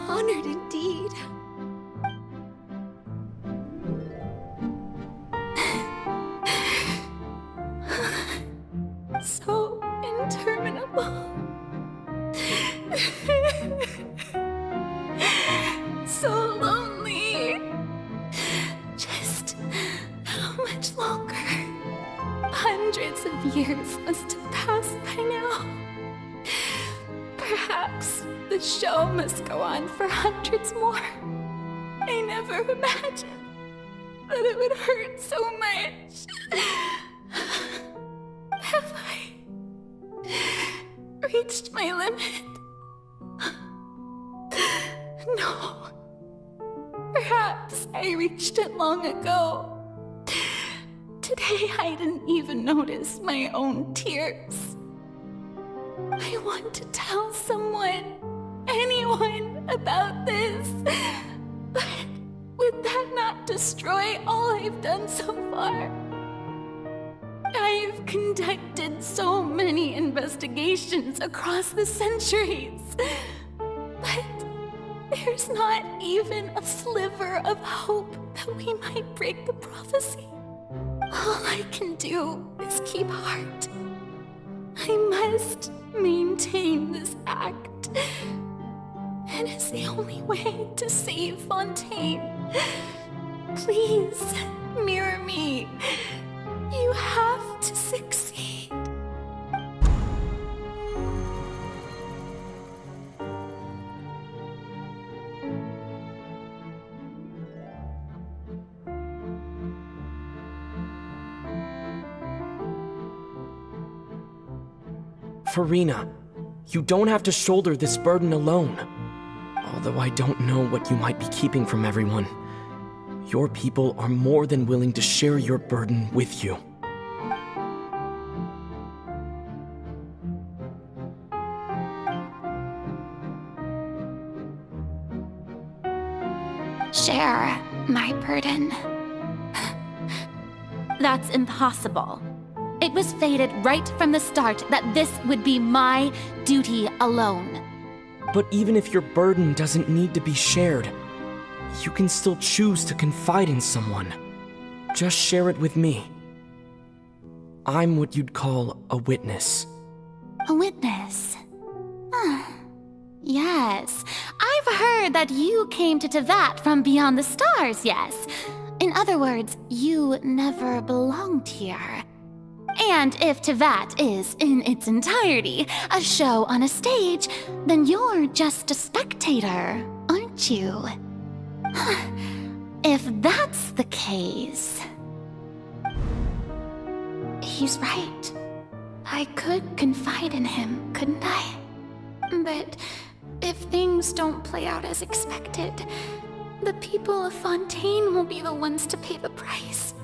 Speaker 4: Honored indeed.
Speaker 12: So interminable. So lonely. Just how much longer? Hundreds of years must have passed by now. Perhaps the The show must go on for hundreds more. I never imagined that it would hurt so much. Have I reached my limit? No. Perhaps I reached it long ago. Today I didn't even notice my own tears. I want to tell someone, anyone, about this. But would that not destroy all I've done so far? I've conducted so many investigations across the centuries. But there's not even a sliver of hope that we might break the prophecy. All I can do is keep heart. I must maintain this act. It is the only way to save Fontaine. Please, mirror me. You have to succeed.
Speaker 2: Farina, you don't have to shoulder this burden alone. Although I don't know what you might be keeping from everyone, your people are more than willing to share your burden with you.
Speaker 12: Share my burden.
Speaker 21: That's impossible. It was fated right from the start that this would be my duty alone.
Speaker 2: But even if your burden doesn't need to be shared, you can still choose to confide in someone. Just share it with me. I'm what you'd call a witness.
Speaker 21: A witness? Yes. I've heard that you came to Tevat from beyond the stars, yes. In other words, you never belonged here. And if Tevat is, in its entirety, a show on a stage, then you're just a spectator, aren't you? If that's the case...
Speaker 12: He's right. I could confide in him, couldn't I? But if things don't play out as expected, the people of Fontaine will be the ones to pay the price.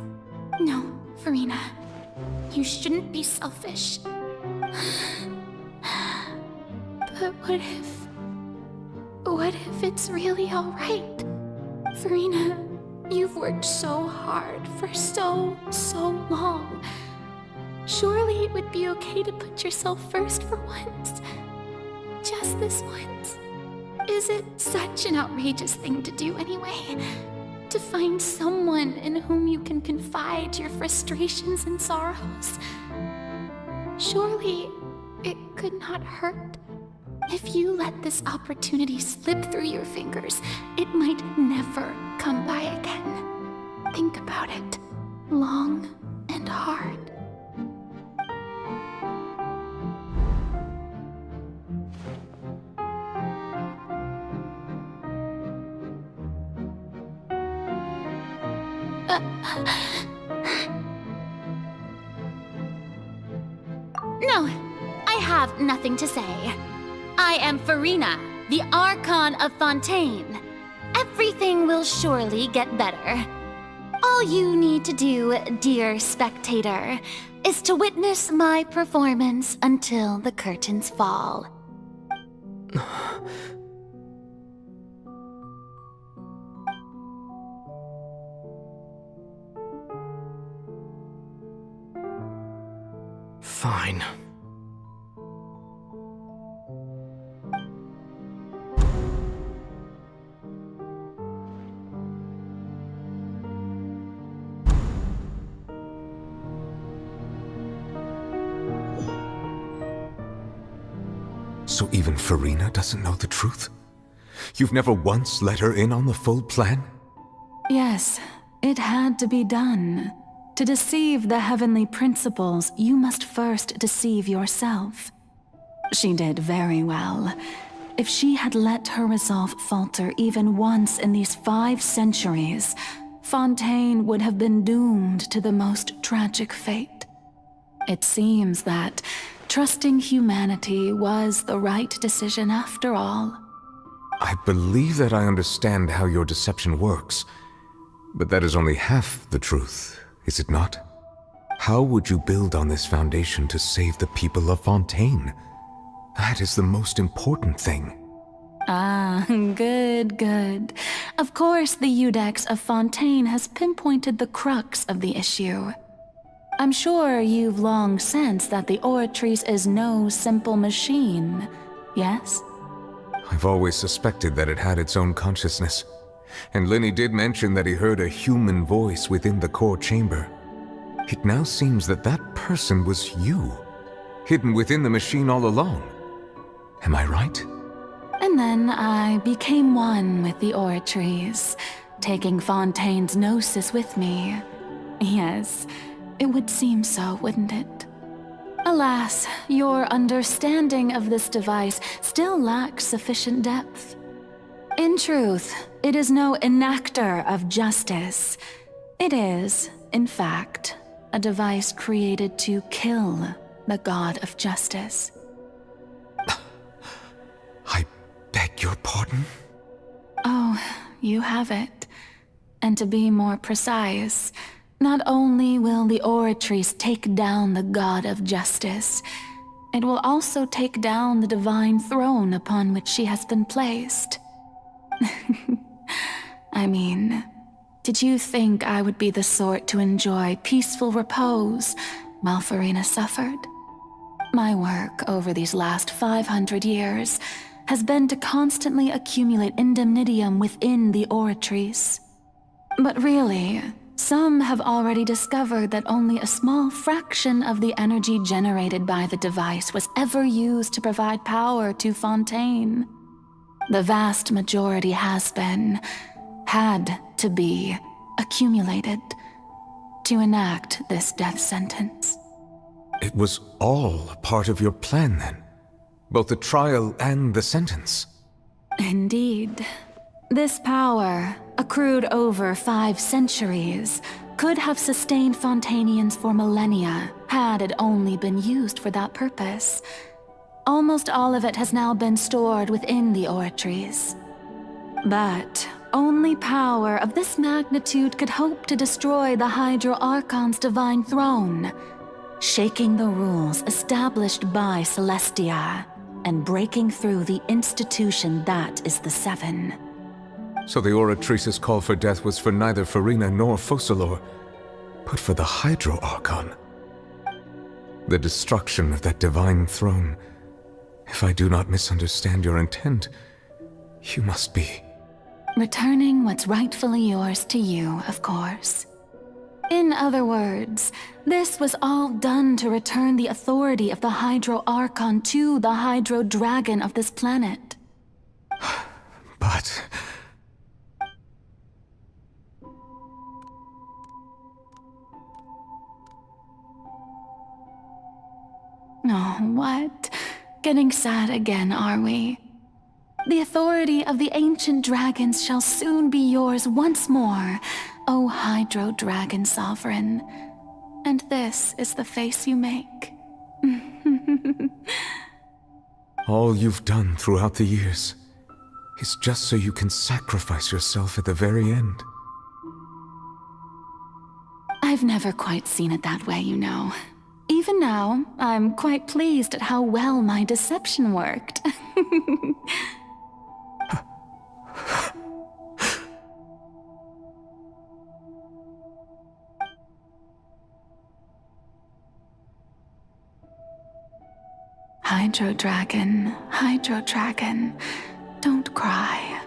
Speaker 12: No, Farina. You shouldn't be selfish. But what if it's really alright? Farina, you've worked so hard for so long. Surely it would be okay to put yourself first for once. Just this once. Is it such an outrageous thing to do anyway? To find someone in whom you can confide your frustrations and sorrows? Surely it could not hurt. If you let this opportunity slip through your fingers, it might never come by again. Think about it long and hard.
Speaker 21: No, I have nothing to say. I am Farina, the Archon of Fontaine. Everything will surely get better. All you need to do, dear spectator, is to witness my performance until the curtains fall.
Speaker 2: Fine.
Speaker 6: So even Farina doesn't know the truth? You've never once let her in on the full plan?
Speaker 10: Yes, it had to be done. To deceive the heavenly principles, you must first deceive yourself. She did very well. if she had let her resolve falter even once in these 5 centuries, Fontaine would have been doomed to the most tragic fate. It seems that trusting humanity was the right decision after all.
Speaker 6: I believe that I understand how your deception works, but that is only half the truth, is it not? How would you build on this foundation to save the people of Fontaine? That is the most important thing.
Speaker 10: Ah, good. Of course, the Iudex of Fontaine has pinpointed the crux of the issue. I'm sure you've long sensed that the Oratrice is no simple machine, yes?
Speaker 6: I've always suspected that it had its own consciousness, and Lenny did mention that he heard a human voice within the core chamber. It now seems that that person was you, hidden within the machine all along. Am I right?
Speaker 10: And then I became one with the Oratrice, taking Fontaine's gnosis with me. Yes, it would seem so, wouldn't it? Alas, your understanding of this device still lacks sufficient depth. In truth, it is no enactor of justice. It is, in fact, a device created to kill the god of justice.
Speaker 6: I beg your pardon?
Speaker 10: Oh, you have it. And to be more precise, not only will the Oratrice take down the god of justice, it will also take down the divine throne upon which she has been placed. I mean, did you think I would be the sort to enjoy peaceful repose while Furina suffered? My work over these last 500 years has been to constantly accumulate indemnitium within the Oratrice. But really, some have already discovered that only a small fraction of the energy generated by the device was ever used to provide power to Fontaine. The vast majority had to be, accumulated to enact this death sentence.
Speaker 6: It was all a part of your plan, then? Both the trial and the sentence?
Speaker 10: Indeed. This power, accrued over 5 centuries, could have sustained Fontainians for millennia had it only been used for that purpose. Almost all of it has now been stored within the Oratrice. But only power of this magnitude could hope to destroy the Hydro Archon's divine throne, shaking the rules established by Celestia and breaking through the institution that is the Seven.
Speaker 6: So the Oratrice's call for death was for neither Furina nor Focalor, but for the Hydro Archon. The destruction of that divine throne. If I do not misunderstand your intent, you must be...
Speaker 10: returning what's rightfully yours to you, of course. In other words, this was all done to return the authority of the Hydro Archon to the Hydro Dragon of this planet.
Speaker 6: But...
Speaker 10: Oh, what? Getting sad again, are we? The authority of the ancient dragons shall soon be yours once more, O Hydro Dragon Sovereign. And this is the face you make.
Speaker 6: all you've done throughout the years is just so you can sacrifice yourself at the very end.
Speaker 10: I've never quite seen it that way, you know. Even now, I'm quite pleased at how well my deception worked. Hydro Dragon, don't cry.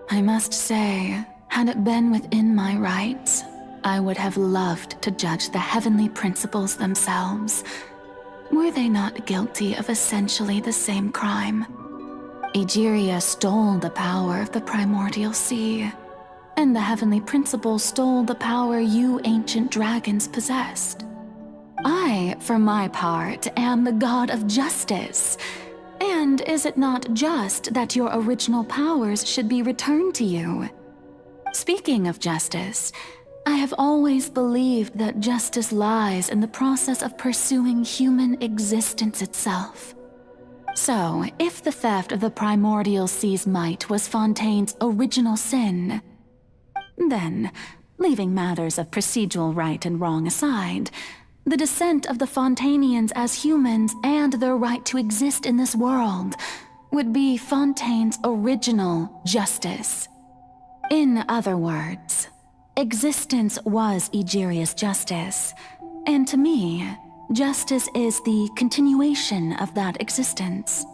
Speaker 10: I must say, had it been within my rights, I would have loved to judge the heavenly principles themselves. Were they not guilty of essentially the same crime? Egeria stole the power of the primordial sea, and the heavenly principles stole the power you ancient dragons possessed. I, for my part, am the god of justice. And is it not just that your original powers should be returned to you? Speaking of justice, I have always believed that justice lies in the process of pursuing human existence itself. So, if the theft of the primordial sea's might was Fontaine's original sin, then, leaving matters of procedural right and wrong aside, the descent of the Fontanians as humans and their right to exist in this world would be Fontaine's original justice. In other words, existence was Egeria's justice, and to me, justice is the continuation of that existence.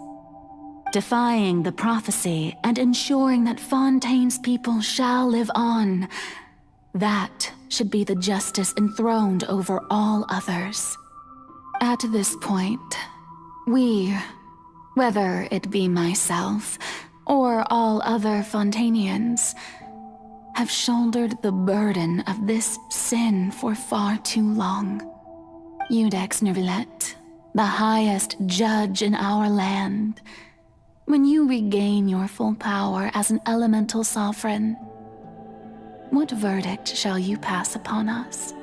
Speaker 10: Defying the prophecy and ensuring that Fontaine's people shall live on, that should be the justice enthroned over all others. At this point, we, whether it be myself or all other Fontanians, have shouldered the burden of this sin for far too long. Iudex Neuvillette, the highest judge in our land, when you regain your full power as an elemental sovereign, what verdict shall you pass upon us?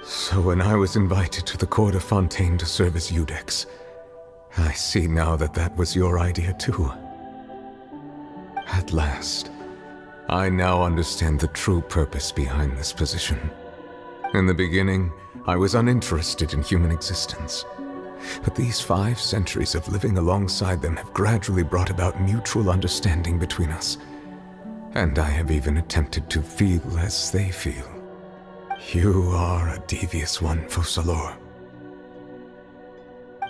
Speaker 6: So when I was invited to the court of Fontaine to serve as Iudex, I see now that that was your idea too. At last, I now understand the true purpose behind this position. In the beginning, I was uninterested in human existence. But these 5 centuries of living alongside them have gradually brought about mutual understanding between us. And I have even attempted to feel as they feel. You are a devious one, Focalors.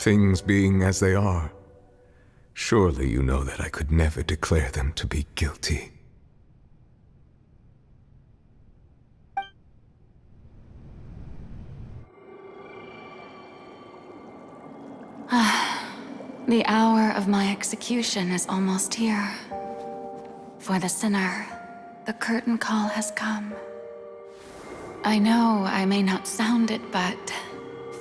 Speaker 6: Things being as they are, surely you know that I could never declare them to be guilty.
Speaker 10: The hour of my execution is almost here. For the sinner, the curtain call has come. I know I may not sound it, but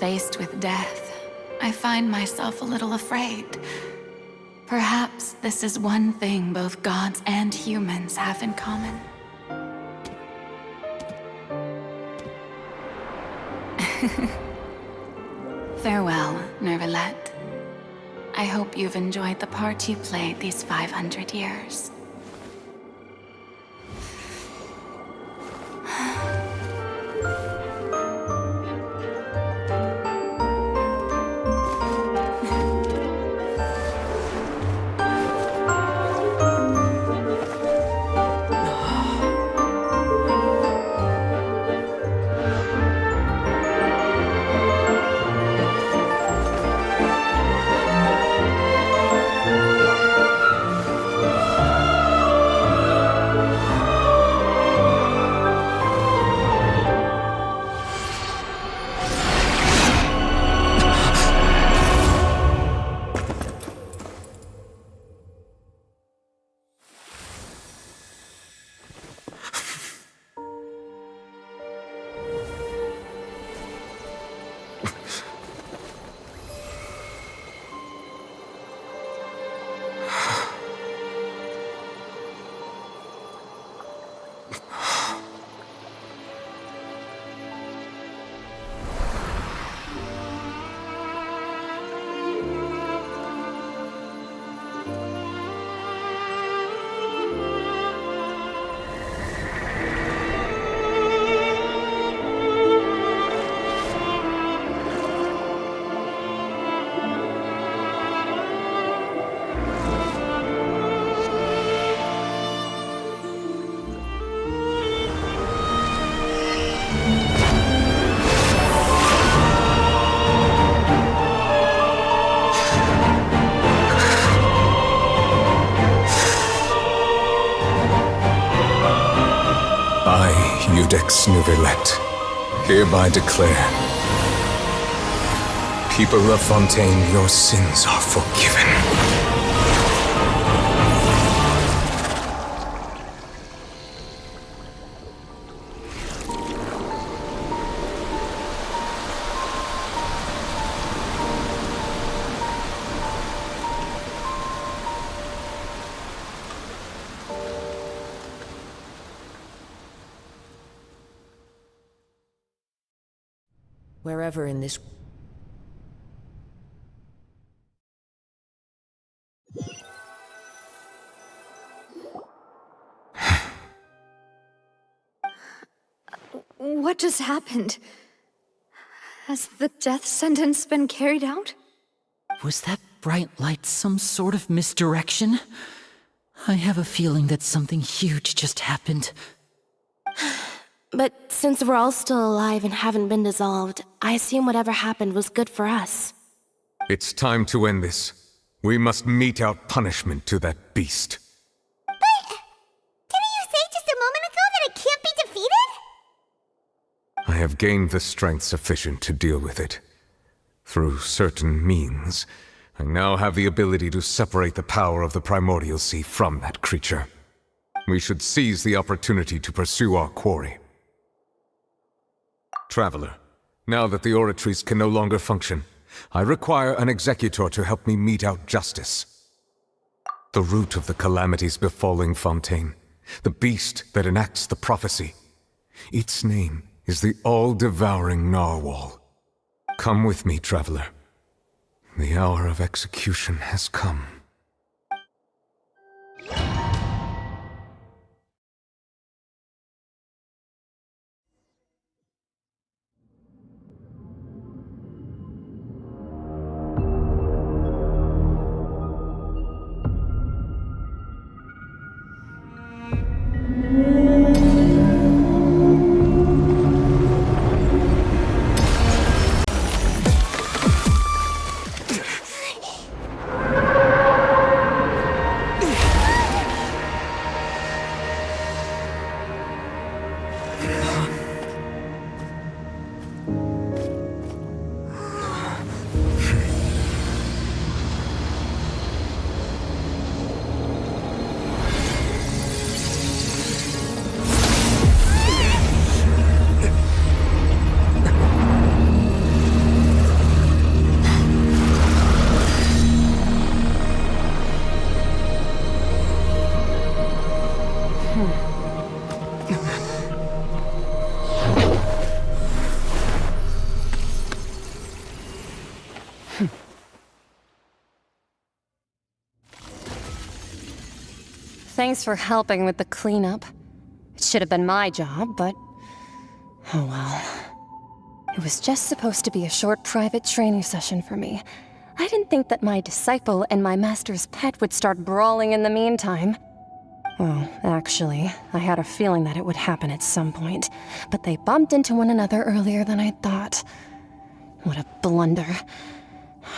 Speaker 10: faced with death, I find myself a little afraid. Perhaps this is one thing both gods and humans have in common. Farewell, Neuvillette. I hope you've enjoyed the part you played these 500 years.
Speaker 6: Iudex Neuvillette, hereby declare, people of Fontaine, your sins are forgiven.
Speaker 11: Wherever in this...
Speaker 5: What just happened? Has the death sentence been carried out?
Speaker 18: Was that bright light some sort of misdirection? I have a feeling that something huge just happened.
Speaker 13: But since we're all still alive and haven't been dissolved, I assume whatever happened was good for us.
Speaker 6: It's time to end this. We must mete out punishment to that beast.
Speaker 1: Didn't you say just a moment ago that it can't be defeated?
Speaker 6: I have gained the strength sufficient to deal with it. Through certain means, I now have the ability to separate the power of the Primordial Sea from that creature. We should seize the opportunity to pursue our quarry. Traveler, now that the oratories can no longer function, I require an executor to help me mete out justice. The root of the calamities befalling Fontaine, the beast that enacts the prophecy. Its name is the all-devouring Narwhal. Come with me, traveler. The hour of execution has come.
Speaker 19: Thanks for helping with the cleanup. It should have been my job, but... oh well. It was just supposed to be a short private training session for me. I didn't think that my disciple and my master's pet would start brawling in the meantime. Well, actually, I had a feeling that it would happen at some point, but they bumped into one another earlier than I thought. What a blunder.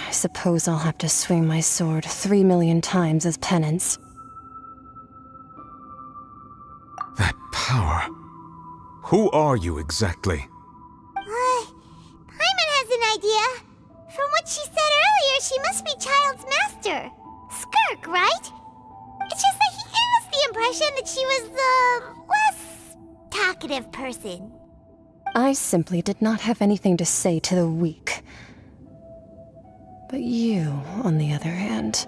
Speaker 19: I suppose I'll have to swing my sword 3 million times as penance.
Speaker 6: That power. Who are you exactly?
Speaker 1: Paimon has an idea. From what she said earlier, she must be Child's master. Skirk, right? It's just that he gave us the impression that she was the less talkative person.
Speaker 19: I simply did not have anything to say to the weak. But you, on the other hand,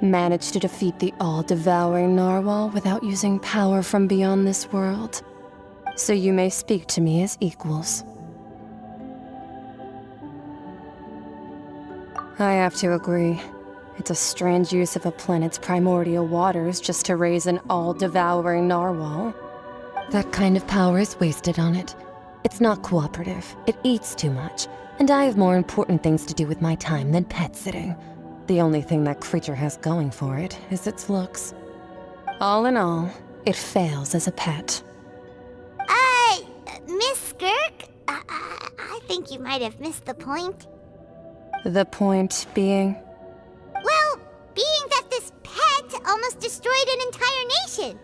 Speaker 19: managed to defeat the all-devouring Narwhal without using power from beyond this world. So you may speak to me as equals. I have to agree. It's a strange use of a planet's primordial waters just to raise an all-devouring Narwhal. That kind of power is wasted on it. It's not cooperative. It eats too much. And I have more important things to do with my time than pet sitting. The only thing that creature has going for it is its looks. All in all, it fails as a pet.
Speaker 1: Miss Skirk? I think you might have missed the point.
Speaker 19: The point being?
Speaker 1: Well, being that this pet almost destroyed an entire nation.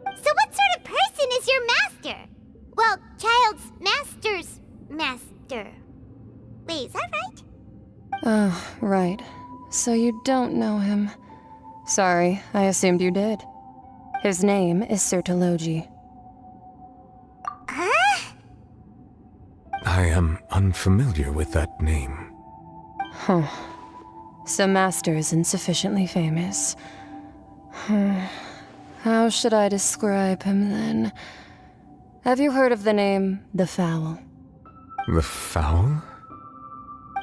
Speaker 1: So what sort of person is your master? Well, Child's master's master. Wait, is that right?
Speaker 19: Oh, right. So you don't know him. Sorry, I assumed you did. His name is Sertologi.
Speaker 1: Huh?
Speaker 6: I am unfamiliar with that name.
Speaker 19: Huh. So Master isn't sufficiently famous. How should I describe him then? Have you heard of the name The Fowl?
Speaker 6: The Fowl?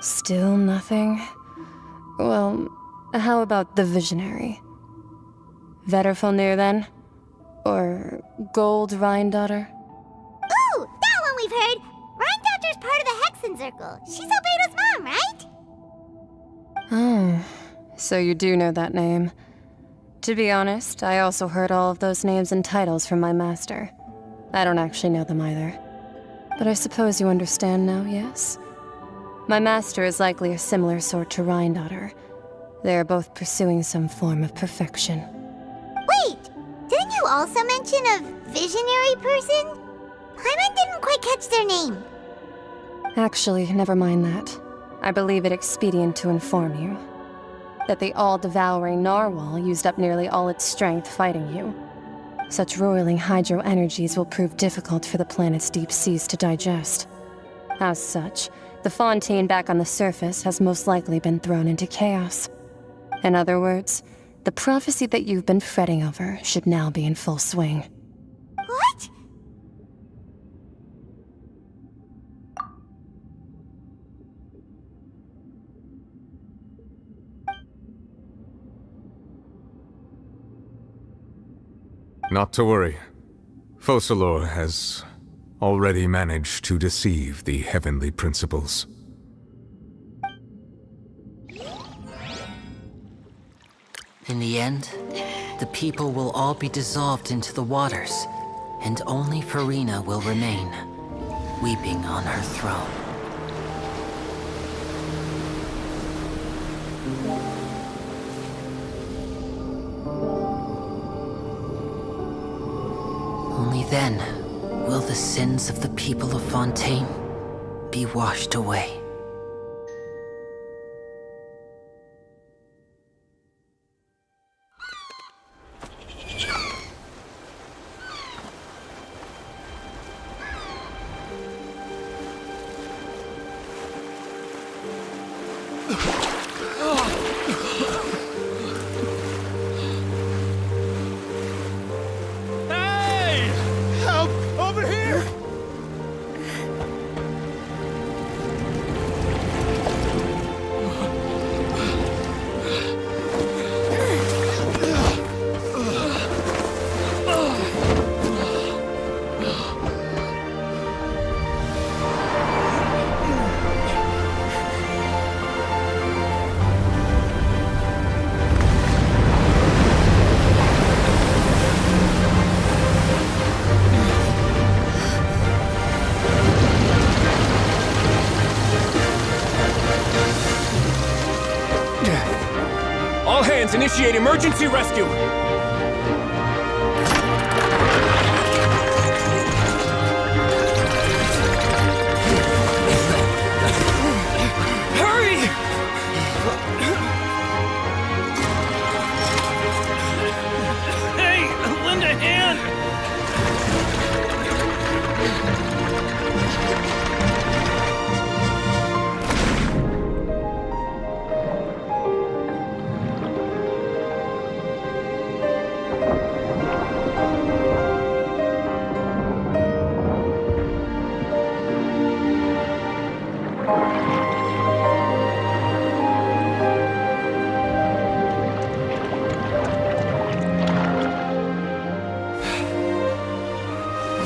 Speaker 19: Still nothing? Well, how about the Visionary? Vetterfulnir, then? Or Gold Rhindaughter?
Speaker 1: Ooh, that one we've heard! Rhindaughter's part of the Hexen Circle. She's Albedo's mom, right?
Speaker 19: Oh, so you do know that name. To be honest, I also heard all of those names and titles from my master. I don't actually know them either. But I suppose you understand now, yes? My master is likely a similar sort to Rhindaughter. They are both pursuing some form of perfection.
Speaker 1: Wait! Didn't you also mention a visionary person? Paimon didn't quite catch their name.
Speaker 19: Actually, never mind that. I believe it expedient to inform you that the all-devouring narwhal used up nearly all its strength fighting you. Such roiling hydro energies will prove difficult for the planet's deep seas to digest. As such, the Fontaine back on the surface has most likely been thrown into chaos. In other words, the prophecy that you've been fretting over should now be in full swing.
Speaker 1: What?
Speaker 6: Not to worry. Focalor has already managed to deceive the heavenly principles.
Speaker 18: In the end, the people will all be dissolved into the waters, and only Farina will remain, weeping on her throne. Only then will the sins of the people of Fontaine be washed away.
Speaker 2: All hands, initiate emergency rescue! Hurry!
Speaker 3: Hey, lend a hand!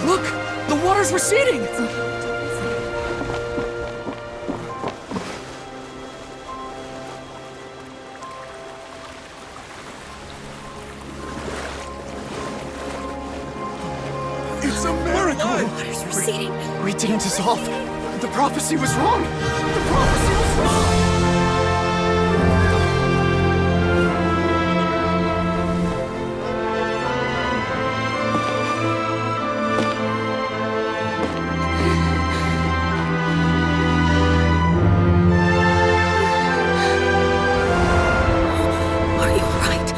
Speaker 2: Look! The water's receding!
Speaker 8: It's a miracle!
Speaker 4: Water's receding.
Speaker 8: We didn't dissolve. The prophecy was wrong. The prophecy was wrong.
Speaker 4: Are you alright?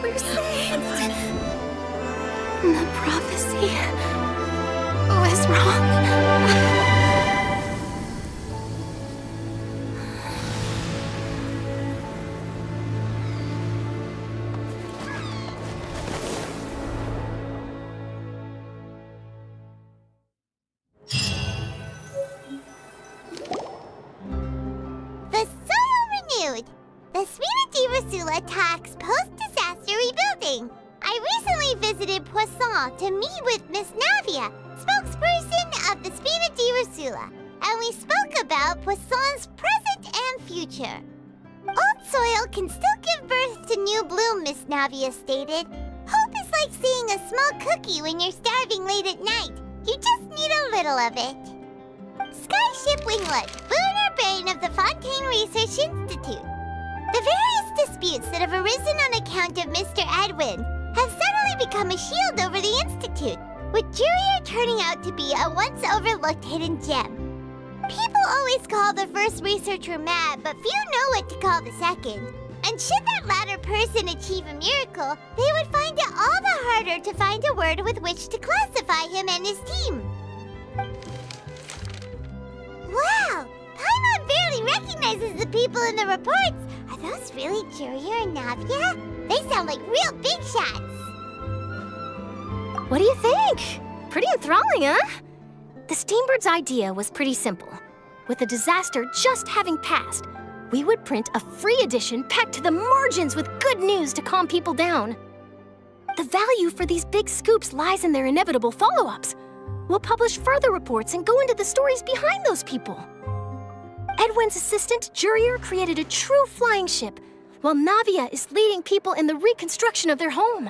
Speaker 1: We're safe.
Speaker 12: The prophecy was wrong.
Speaker 1: I recently visited Poisson to meet with Miss Navia, spokesperson of the Spina di Rosula, and we spoke about Poisson's present and future. Old soil can still give birth to new bloom, Miss Navia stated. Hope is like seeing a small cookie when you're starving late at night. You just need a little of it. Skyship Winglet, boon or bane of the Fontaine Research Institute. The various disputes that have arisen on account of Mr. Edwin have suddenly become a shield over the Institute, with Jurier turning out to be a once overlooked hidden gem. People always call the first researcher mad, but few know what to call the second. And should that latter person achieve a miracle, they would find it all the harder to find a word with which to classify him and his team. Wow! Paimon barely recognizes the people in the reports. Are those really Jurier and Navia? They sound like real big shots.
Speaker 11: What do you think? Pretty enthralling, huh? The Steambird's idea was pretty simple. With the disaster just having passed, we would print a free edition packed to the margins with good news to calm people down. The value for these big scoops lies in their inevitable follow-ups. We'll publish further reports and go into the stories behind those people. Edwin's assistant, Jurier, created a true flying ship, while Navia is leading people in the reconstruction of their home.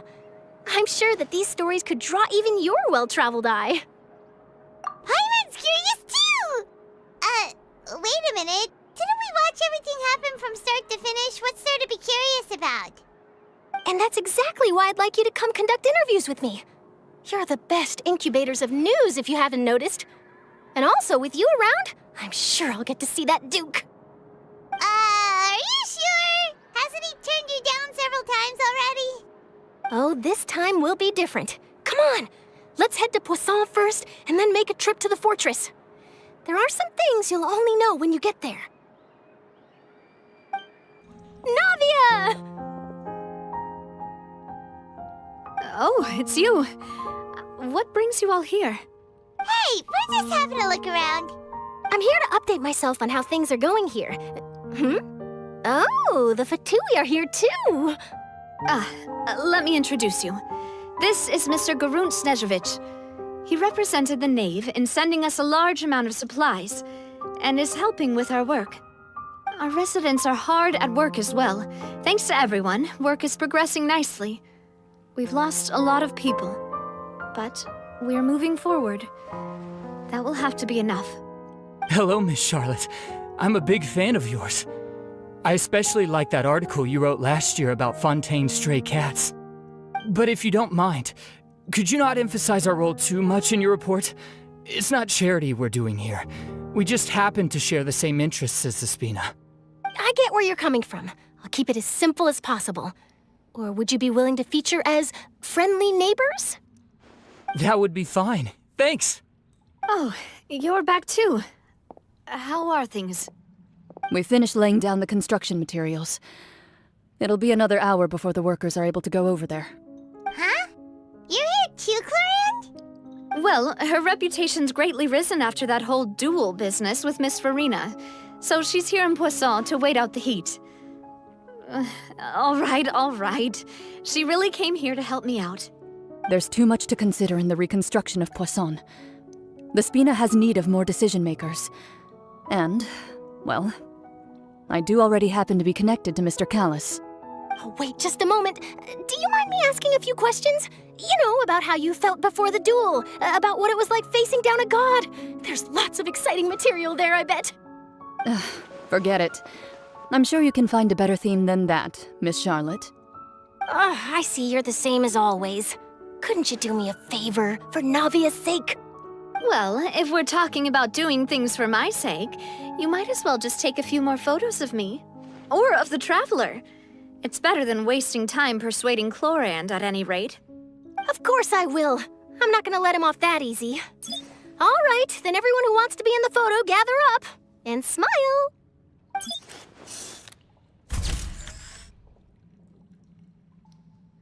Speaker 11: I'm sure that these stories could draw even your well-traveled eye.
Speaker 1: Paimon's curious too! Wait a minute. Didn't we watch everything happen from start to finish? What's there to be curious about?
Speaker 11: And that's exactly why I'd like you to come conduct interviews with me. You're the best incubators of news, if you haven't noticed. And also, with you around, I'm sure I'll get to see that Duke.
Speaker 1: Are you sure? Hasn't he turned you down several times already?
Speaker 11: Oh, this time will be different. Come on, let's head to Poisson first, and then make a trip to the fortress. There are some things you'll only know when you get there. Navia!
Speaker 5: Oh, it's you. What brings you all here?
Speaker 1: Hey, we're just having a look around.
Speaker 11: I'm here to update myself on how things are going here. Oh, the Fatui are here too!
Speaker 5: Let me introduce you. This is Mr. Garunt Snezhevich. He represented the Knave in sending us a large amount of supplies, and is helping with our work. Our residents are hard at work as well. Thanks to everyone, work is progressing nicely. We've lost a lot of people, but we're moving forward. That will have to be enough.
Speaker 2: Hello, Miss Charlotte. I'm a big fan of yours. I especially like that article you wrote last year about Fontaine's stray cats. But if you don't mind, could you not emphasize our role too much in your report? It's not charity we're doing here. We just happen to share the same interests as the Spina.
Speaker 11: I get where you're coming from. I'll keep it as simple as possible. Or would you be willing to feature as friendly neighbors?
Speaker 2: That would be fine. Thanks.
Speaker 5: Oh, you're back too. How are things?
Speaker 15: We finished laying down the construction materials. It'll be another hour before the workers are able to go over there.
Speaker 1: Huh? You're here too, Clarant?
Speaker 5: Well, her reputation's greatly risen after that whole duel business with Miss Farina, so she's here in Poisson to wait out the heat. All right. She really came here to help me out.
Speaker 15: There's too much to consider in the reconstruction of Poisson. The Spina has need of more decision-makers. And, well, I do already happen to be connected to Mr. Callis.
Speaker 11: Oh, wait just a moment. Do you mind me asking a few questions? You know, about how you felt before the duel, about what it was like facing down a god. There's lots of exciting material there, I bet.
Speaker 15: Forget it. I'm sure you can find a better theme than that, Miss Charlotte.
Speaker 11: I see you're the same as always. Couldn't you do me a favor, for Navia's sake?
Speaker 5: Well, if we're talking about doing things for my sake, you might as well just take a few more photos of me. Or of the Traveler. It's better than wasting time persuading Chlorand, at any rate.
Speaker 11: Of course I will. I'm not gonna let him off that easy. All right, then everyone who wants to be in the photo, gather up. And smile.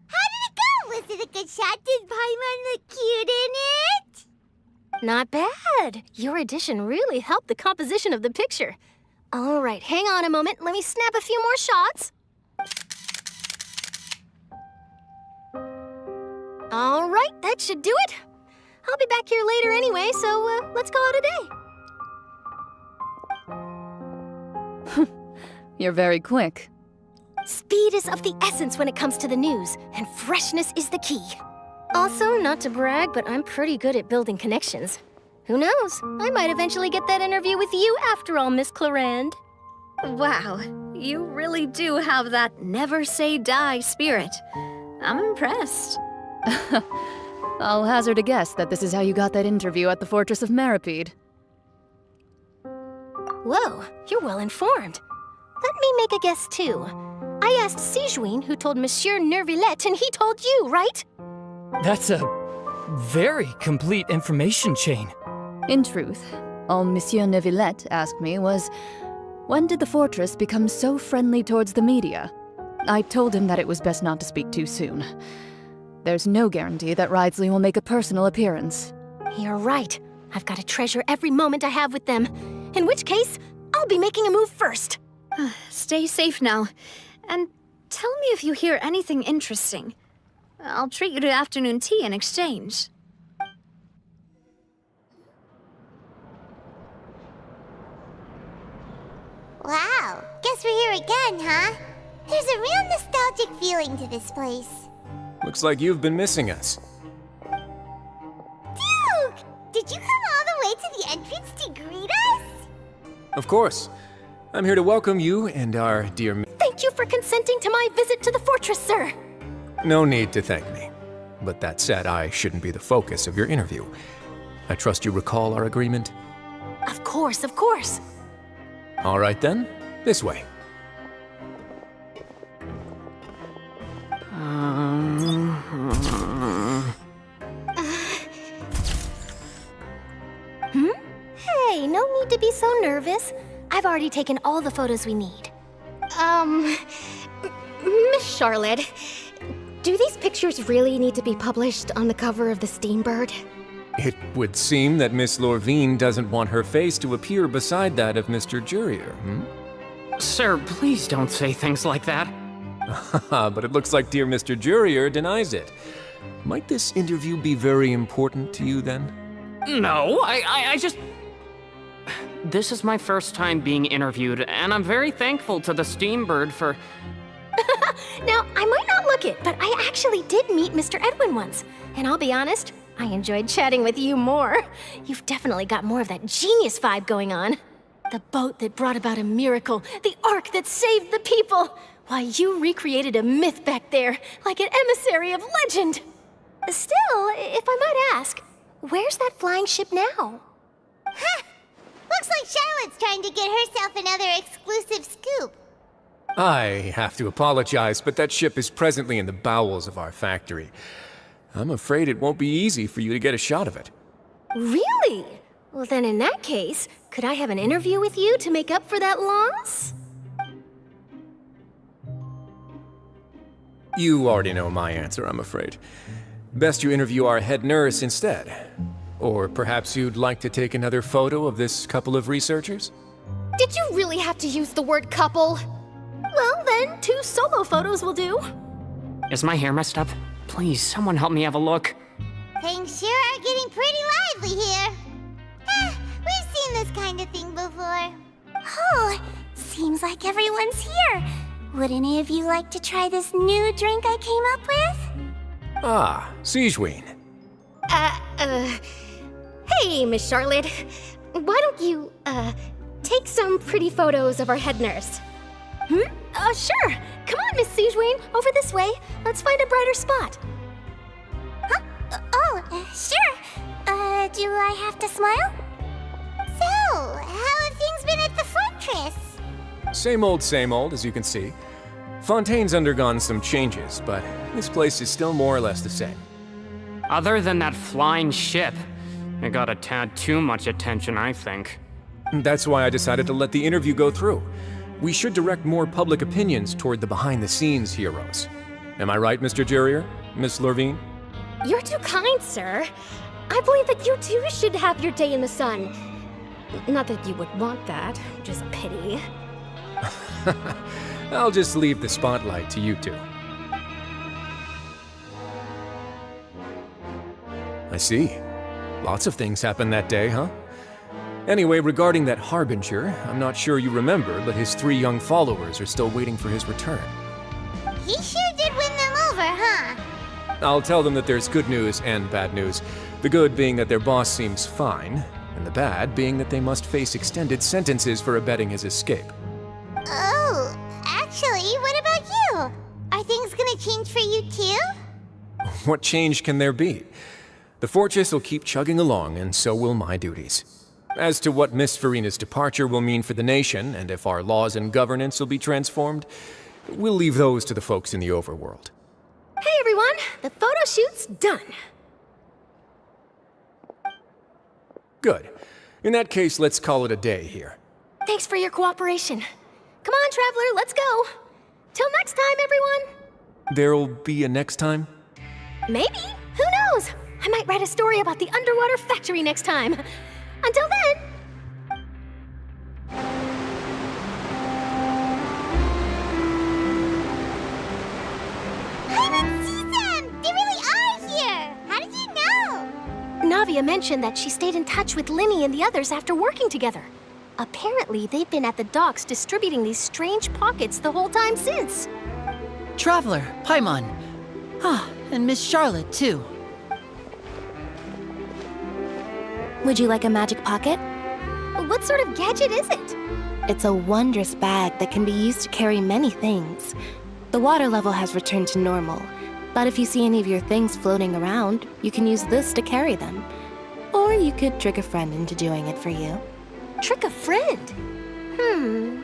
Speaker 1: How did it go? Was it a good shot? Did Paimon look cute in it?
Speaker 11: Not bad. Your addition really helped the composition of the picture. All right, hang on a moment. Let me snap a few more shots. All right, that should do it. I'll be back here later anyway, so let's call it a day.
Speaker 15: You're very quick.
Speaker 11: Speed is of the essence when it comes to the news, and freshness is the key. Also, not to brag, but I'm pretty good at building connections. Who knows? I might eventually get that interview with you after all, Miss Clarande.
Speaker 5: Wow, you really do have that never say die spirit. I'm impressed.
Speaker 15: I'll hazard a guess that this is how you got that interview at the Fortress of Masquerade.
Speaker 11: Whoa, you're well informed. Let me make a guess too. I asked Sijuin who told Monsieur Nervillette, and he told you, right?
Speaker 2: That's a very complete information chain.
Speaker 15: In truth, all Monsieur Nervillette asked me was, when did the fortress become so friendly towards the media? I told him that it was best not to speak too soon. There's no guarantee that Ridesley will make a personal appearance.
Speaker 11: You're right. I've got to treasure every moment I have with them. In which case, I'll be making a move first.
Speaker 5: Stay safe now. And tell me if you hear anything interesting. I'll treat you to afternoon tea in exchange.
Speaker 1: Wow, guess we're here again, huh? There's a real nostalgic feeling to this place.
Speaker 7: Looks like you've been missing us.
Speaker 1: Duke! Did you come all the way to the entrance to greet us?
Speaker 7: Of course. I'm here to welcome you and our dear...
Speaker 11: Thank you for consenting to my visit to the fortress, sir.
Speaker 7: No need to thank me. But that said, I shouldn't be the focus of your interview. I trust you recall our agreement?
Speaker 11: Of course, of course.
Speaker 7: All right then, this way.
Speaker 11: Hey, no need to be so nervous. I've already taken all the photos we need. Miss Charlotte, do these pictures really need to be published on the cover of the Steambird?
Speaker 7: It would seem that Miss Lorvine doesn't want her face to appear beside that of Mr. Jurier,
Speaker 17: Sir, please don't say things like that.
Speaker 7: But it looks like dear Mr. Jurier denies it. Might this interview be very important to you then?
Speaker 17: No, I just... This is my first time being interviewed, and I'm very thankful to the Steambird for...
Speaker 11: Now, I might not look it, but I actually did meet Mr. Edwin once. And I'll be honest, I enjoyed chatting with you more. You've definitely got more of that genius vibe going on. The boat that brought about a miracle, the ark that saved the people. Why, you recreated a myth back there, like an emissary of legend. Still, if I might ask, where's that flying ship now?
Speaker 1: Huh! Looks like Charlotte's trying to get herself another exclusive scoop.
Speaker 7: I have to apologize, but that ship is presently in the bowels of our factory. I'm afraid it won't be easy for you to get a shot of it.
Speaker 11: Really? Well, then in that case, could I have an interview with you to make up for that loss?
Speaker 7: You already know my answer, I'm afraid. Best you interview our head nurse instead. Or perhaps you'd like to take another photo of this couple of researchers?
Speaker 11: Did you really have to use the word couple? Well, then, 2 solo photos will do.
Speaker 17: Is my hair messed up? Please, someone help me have a look.
Speaker 1: Things sure are getting pretty lively here. We've seen this kind of thing before. Oh, seems like everyone's here. Would any of you like to try this new drink I came up with?
Speaker 7: Ah, Sijuin.
Speaker 11: Hey, Miss Charlotte. Why don't you, take some pretty photos of our head nurse? Sure. Come on, Miss Sijuin. Over this way. Let's find a brighter spot. Huh? Sure. Do I have to smile?
Speaker 1: So, how have things been at the fortress?
Speaker 7: Same old, as you can see. Fontaine's undergone some changes, but this place is still more or less the same.
Speaker 17: Other than that flying ship, it got a tad too much attention, I think.
Speaker 7: That's why I decided to let the interview go through. We should direct more public opinions toward the behind-the-scenes heroes. Am I right, Mr. Jurier? Miss Lorvine?
Speaker 11: You're too kind, sir. I believe that you too should have your day in the sun. Not that you would want that, which is a pity.
Speaker 7: I'll just leave the spotlight to you two. I see. Lots of things happened that day, huh? Anyway, regarding that Harbinger, I'm not sure you remember, but his 3 young followers are still waiting for his return.
Speaker 1: He sure did win them over, huh?
Speaker 7: I'll tell them that there's good news and bad news. The good being that their boss seems fine, and the bad being that they must face extended sentences for abetting his escape.
Speaker 1: Oh, actually, what about you? Are things gonna change for you too?
Speaker 7: What change can there be? The fortress will keep chugging along, and so will my duties. As to what Miss Farina's departure will mean for the nation, and if our laws and governance will be transformed, we'll leave those to the folks in the overworld.
Speaker 11: Hey everyone, the photo shoot's done.
Speaker 7: Good. In that case, let's call it a day here.
Speaker 11: Thanks for your cooperation. Come on, Traveler, let's go. Till next time, everyone.
Speaker 7: There'll be a next time?
Speaker 11: Maybe. Who knows? I might write a story about the underwater factory next time. Until then.
Speaker 1: I didn't see them! They really are here! How did you know?
Speaker 11: Navia mentioned that she stayed in touch with Linny and the others after working together. Apparently, they've been at the docks distributing these strange pockets the whole time since.
Speaker 18: Traveler, Paimon. Ah, and Miss Charlotte, too.
Speaker 13: Would you like a magic pocket?
Speaker 11: What sort of gadget is it?
Speaker 13: It's a wondrous bag that can be used to carry many things. The water level has returned to normal, but if you see any of your things floating around, you can use this to carry them. Or you could trick a friend into doing it for you.
Speaker 11: Trick a friend?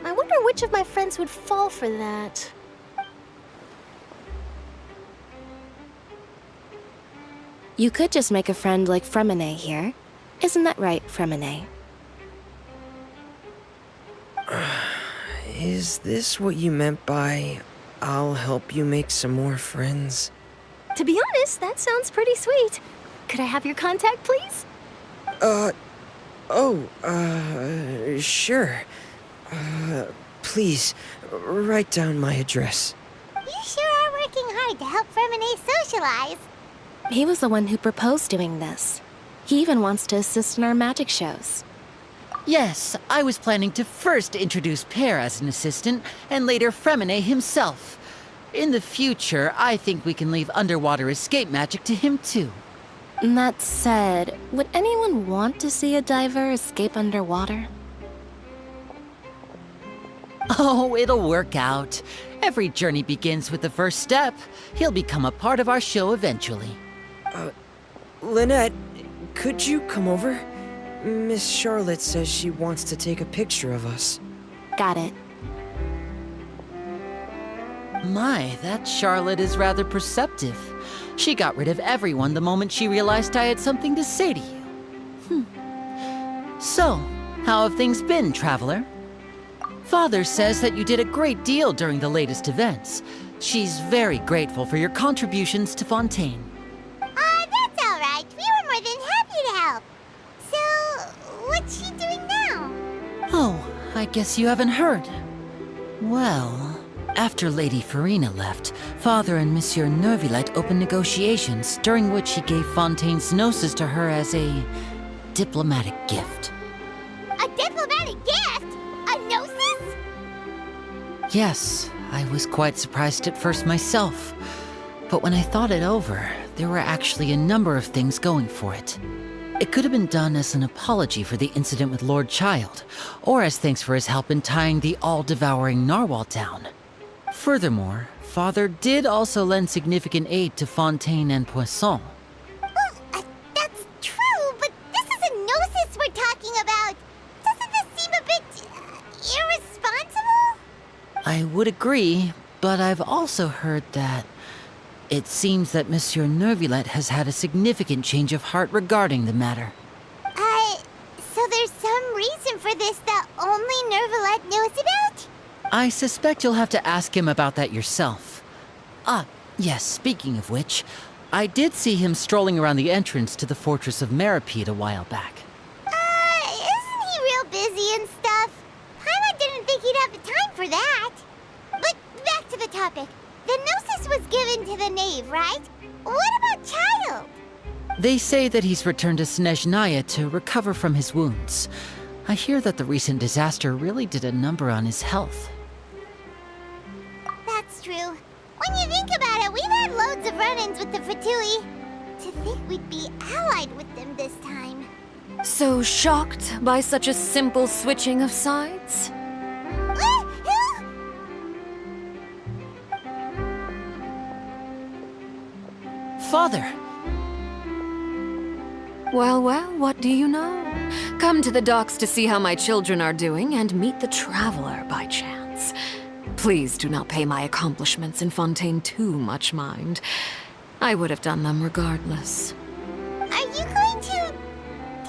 Speaker 11: I wonder which of my friends would fall for that.
Speaker 13: You could just make a friend like Fremine here. Isn't that right, Fremine?
Speaker 2: Is this what you meant by, I'll help you make some more friends?
Speaker 11: To be honest, that sounds pretty sweet. Could I have your contact, please?
Speaker 2: Sure. Please, write down my address.
Speaker 1: You sure are working hard to help Fremine socialize.
Speaker 13: He was the one who proposed doing this. He even wants to assist in our magic shows.
Speaker 18: Yes, I was planning to first introduce Pear as an assistant, and later Fremine himself. In the future, I think we can leave underwater escape magic to him too.
Speaker 13: That said, would anyone want to see a diver escape underwater?
Speaker 18: Oh, it'll work out. Every journey begins with the first step. He'll become a part of our show eventually.
Speaker 2: Lynette, could you come over? Miss Charlotte says she wants to take a picture of us.
Speaker 13: Got it.
Speaker 18: My, that Charlotte is rather perceptive. She got rid of everyone the moment she realized I had something to say to you. So, how have things been, Traveler? Father says that you did a great deal during the latest events. She's very grateful for your contributions to Fontaine.
Speaker 1: That's all right. We were more than happy to help. So, what's she doing now?
Speaker 18: Oh, I guess you haven't heard. Well, after Lady Farina left, Father and Monsieur Neuvillette opened negotiations, during which he gave Fontaine's gnosis to her as a diplomatic gift.
Speaker 1: A diplomatic gift? A gnosis?
Speaker 18: Yes, I was quite surprised at first myself. But when I thought it over, there were actually a number of things going for it. It could have been done as an apology for the incident with Lord Child, or as thanks for his help in tying the all-devouring narwhal down. Furthermore, Father did also lend significant aid to Fontaine and Poisson.
Speaker 1: Well, that's true, but this is a gnosis we're talking about. Doesn't this seem a bit irresponsible?
Speaker 18: I would agree, but I've also heard that it seems that Monsieur Neuvillette has had a significant change of heart regarding the matter.
Speaker 1: So there's some reason for this that only Neuvillette knows about?
Speaker 18: I suspect you'll have to ask him about that yourself. Ah, yes, speaking of which, I did see him strolling around the entrance to the Fortress of Masquerade a while back.
Speaker 1: Isn't he real busy and stuff? Paimon didn't think he'd have the time for that. But back to the topic. The gnosis was given to the knave, right? What about Child?
Speaker 18: They say that he's returned to Snezhnaya to recover from his wounds. I hear that the recent disaster really did a number on his health.
Speaker 1: That's true. When you think about it, we've had loads of run-ins with the Fatui. To think we'd be allied with them this time.
Speaker 14: So shocked by such a simple switching of sides?
Speaker 18: Father!
Speaker 14: Well, what do you know? Come to the docks to see how my children are doing and meet the Traveler by chance. Please do not pay my accomplishments in Fontaine too much mind. I would have done them regardless.
Speaker 1: Are you going to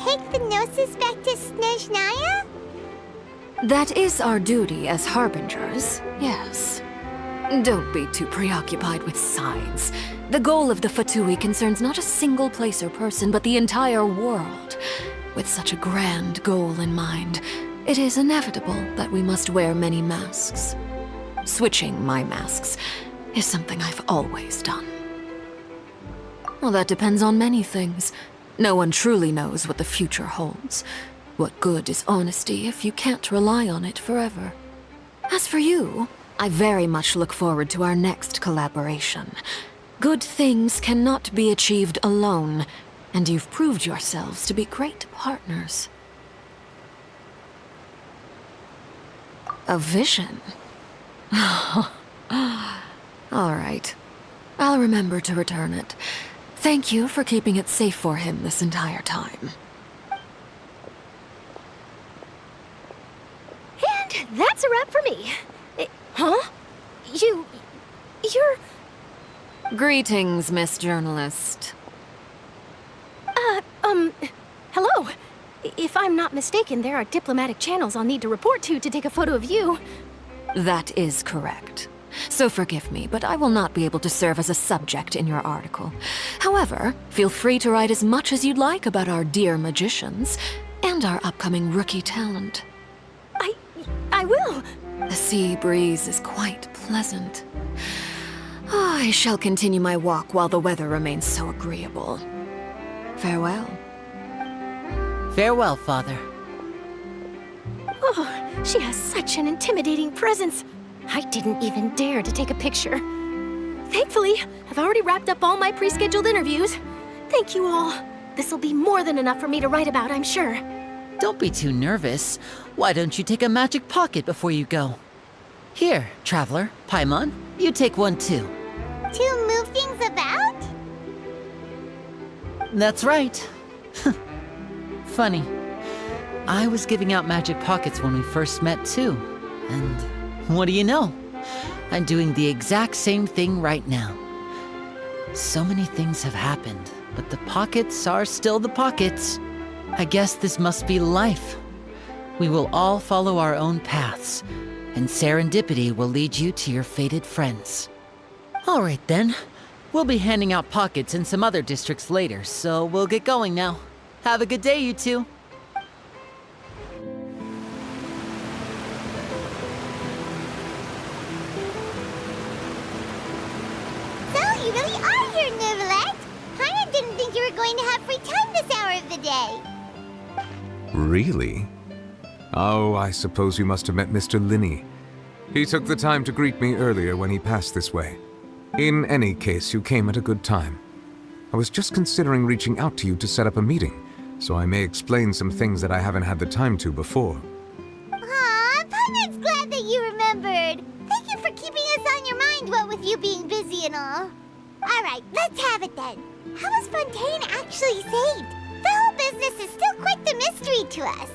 Speaker 1: take the Gnosis back to Snezhnaya?
Speaker 14: That is our duty as Harbingers, yes. Don't be too preoccupied with sides. The goal of the Fatui concerns not a single place or person, but the entire world. With such a grand goal in mind, it is inevitable that we must wear many masks. Switching my masks is something I've always done. Well, that depends on many things. No one truly knows what the future holds. What good is honesty if you can't rely on it forever? As for you, I very much look forward to our next collaboration. Good things cannot be achieved alone, and you've proved yourselves to be great partners. A vision? All right. I'll remember to return it. Thank you for keeping it safe for him this entire time.
Speaker 11: And that's a wrap for me. Huh? You're...
Speaker 14: Greetings, Miss Journalist.
Speaker 11: Hello. If I'm not mistaken, there are diplomatic channels I'll need to report to take a photo of you.
Speaker 14: That is correct. So forgive me, but I will not be able to serve as a subject in your article. However, feel free to write as much as you'd like about our dear magicians and our upcoming rookie talent.
Speaker 11: I will.
Speaker 14: The sea breeze is quite pleasant. I shall continue my walk while the weather remains so agreeable. Farewell.
Speaker 18: Farewell, Father.
Speaker 11: Oh, she has such an intimidating presence. I didn't even dare to take a picture. Thankfully, I've already wrapped up all my pre-scheduled interviews. Thank you all. This'll be more than enough for me to write about, I'm sure.
Speaker 18: Don't be too nervous. Why don't you take a magic pocket before you go? Here, Traveler, Paimon, you take one too.
Speaker 1: To move things about?
Speaker 18: That's right. Funny. I was giving out magic pockets when we first met too. And what do you know? I'm doing the exact same thing right now. So many things have happened, but the pockets are still the pockets. I guess this must be life. We will all follow our own paths, and serendipity will lead you to your fated friends. All right then. We'll be handing out pockets in some other districts later, so we'll get going now. Have a good day, you two.
Speaker 1: So, you really are here, Neuvillette. I didn't think you were going to have free time this hour of the day.
Speaker 6: Really? Oh, I suppose you must have met Mr. Linney. He took the time to greet me earlier when he passed this way. In any case, you came at a good time. I was just considering reaching out to you to set up a meeting, so I may explain some things that I haven't had the time to before.
Speaker 1: Aw, Paimon's glad that you remembered. Thank you for keeping us on your mind, what with you being busy and all. Alright, let's have it then. How was Fontaine actually saved? The whole business is still quite the mystery to us.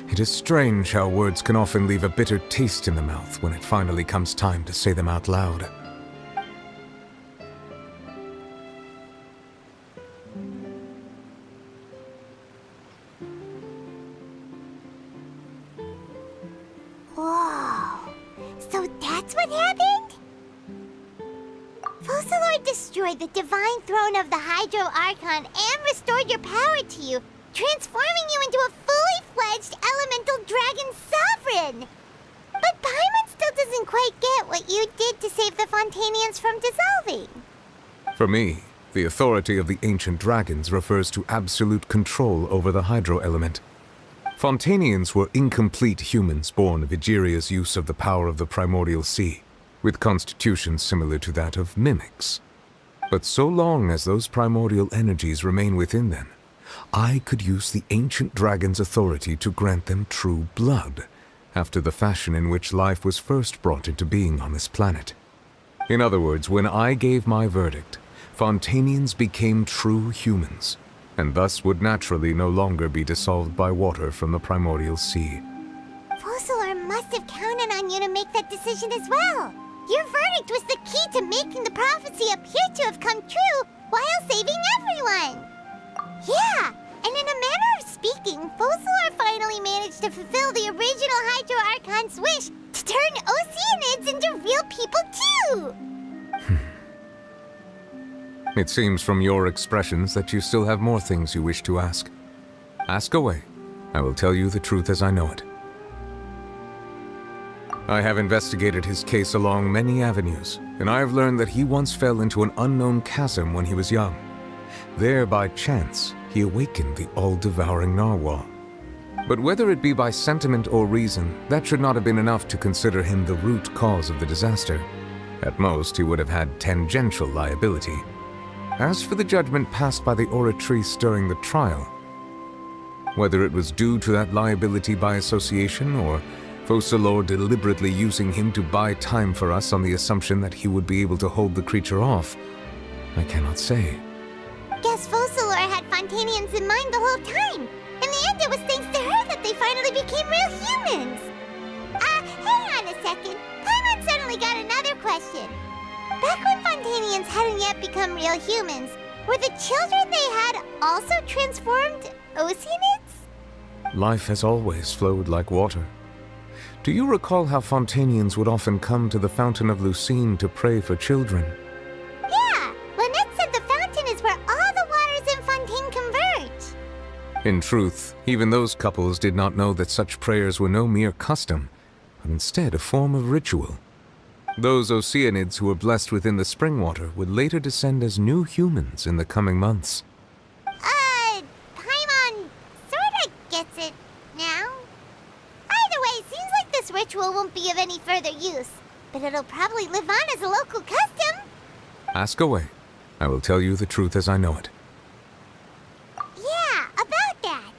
Speaker 6: It is strange how words can often leave a bitter taste in the mouth when it finally comes time to say them out loud.
Speaker 1: Whoa. So that's what happened? Focalord destroyed the divine throne of the Hydro Archon and restored your power to you, transforming you into a fully-fledged elemental dragon sovereign! But Paimon still doesn't quite get what you did to save the Fontainians from dissolving.
Speaker 6: For me, the authority of the ancient dragons refers to absolute control over the hydro element. Fontanians were incomplete humans born of Egeria's use of the power of the primordial sea, with constitutions similar to that of mimics. But so long as those primordial energies remain within them, I could use the ancient dragon's authority to grant them true blood, after the fashion in which life was first brought into being on this planet. In other words, when I gave my verdict, Fontanians became true humans, and thus would naturally no longer be dissolved by water from the primordial sea.
Speaker 1: Focalor must have counted on you to make that decision as well. Your verdict was the key to making the prophecy appear to have come true while saving everyone. Yeah, and in a manner of speaking, Focalor finally managed to fulfill the original Hydro Archon's wish to turn Oceanids into real people too!
Speaker 6: It seems from your expressions that you still have more things you wish to ask. Ask away. I will tell you the truth as I know it. I have investigated his case along many avenues, and I have learned that he once fell into an unknown chasm when he was young. There, by chance, he awakened the all-devouring narwhal. But whether it be by sentiment or reason, that should not have been enough to consider him the root cause of the disaster. At most, he would have had tangential liability. As for the judgment passed by the Oratrice during the trial, whether it was due to that liability by association or Focalor deliberately using him to buy time for us on the assumption that he would be able to hold the creature off, I cannot say.
Speaker 1: Guess Focalor had Fontanians in mind the whole time. In the end, it was thanks to her that they finally became real humans. Hang on a second. Paimon suddenly got another question. Back when Fontanians hadn't yet become real humans, were the children they had also transformed Oceanids?
Speaker 6: Life has always flowed like water. Do you recall how Fontanians would often come to the Fountain of Lucine to pray for children?
Speaker 1: Yeah, Lynette said the fountain is where all the waters in Fontaine converge.
Speaker 6: In truth, even those couples did not know that such prayers were no mere custom, but instead a form of ritual. Those Oceanids who were blessed within the spring water would later descend as new humans in the coming months.
Speaker 1: Paimon sorta gets it now. Either way, it seems like this ritual won't be of any further use, but it'll probably live on as a local custom.
Speaker 6: Ask away. I will tell you the truth as I know it.
Speaker 1: Yeah, about that.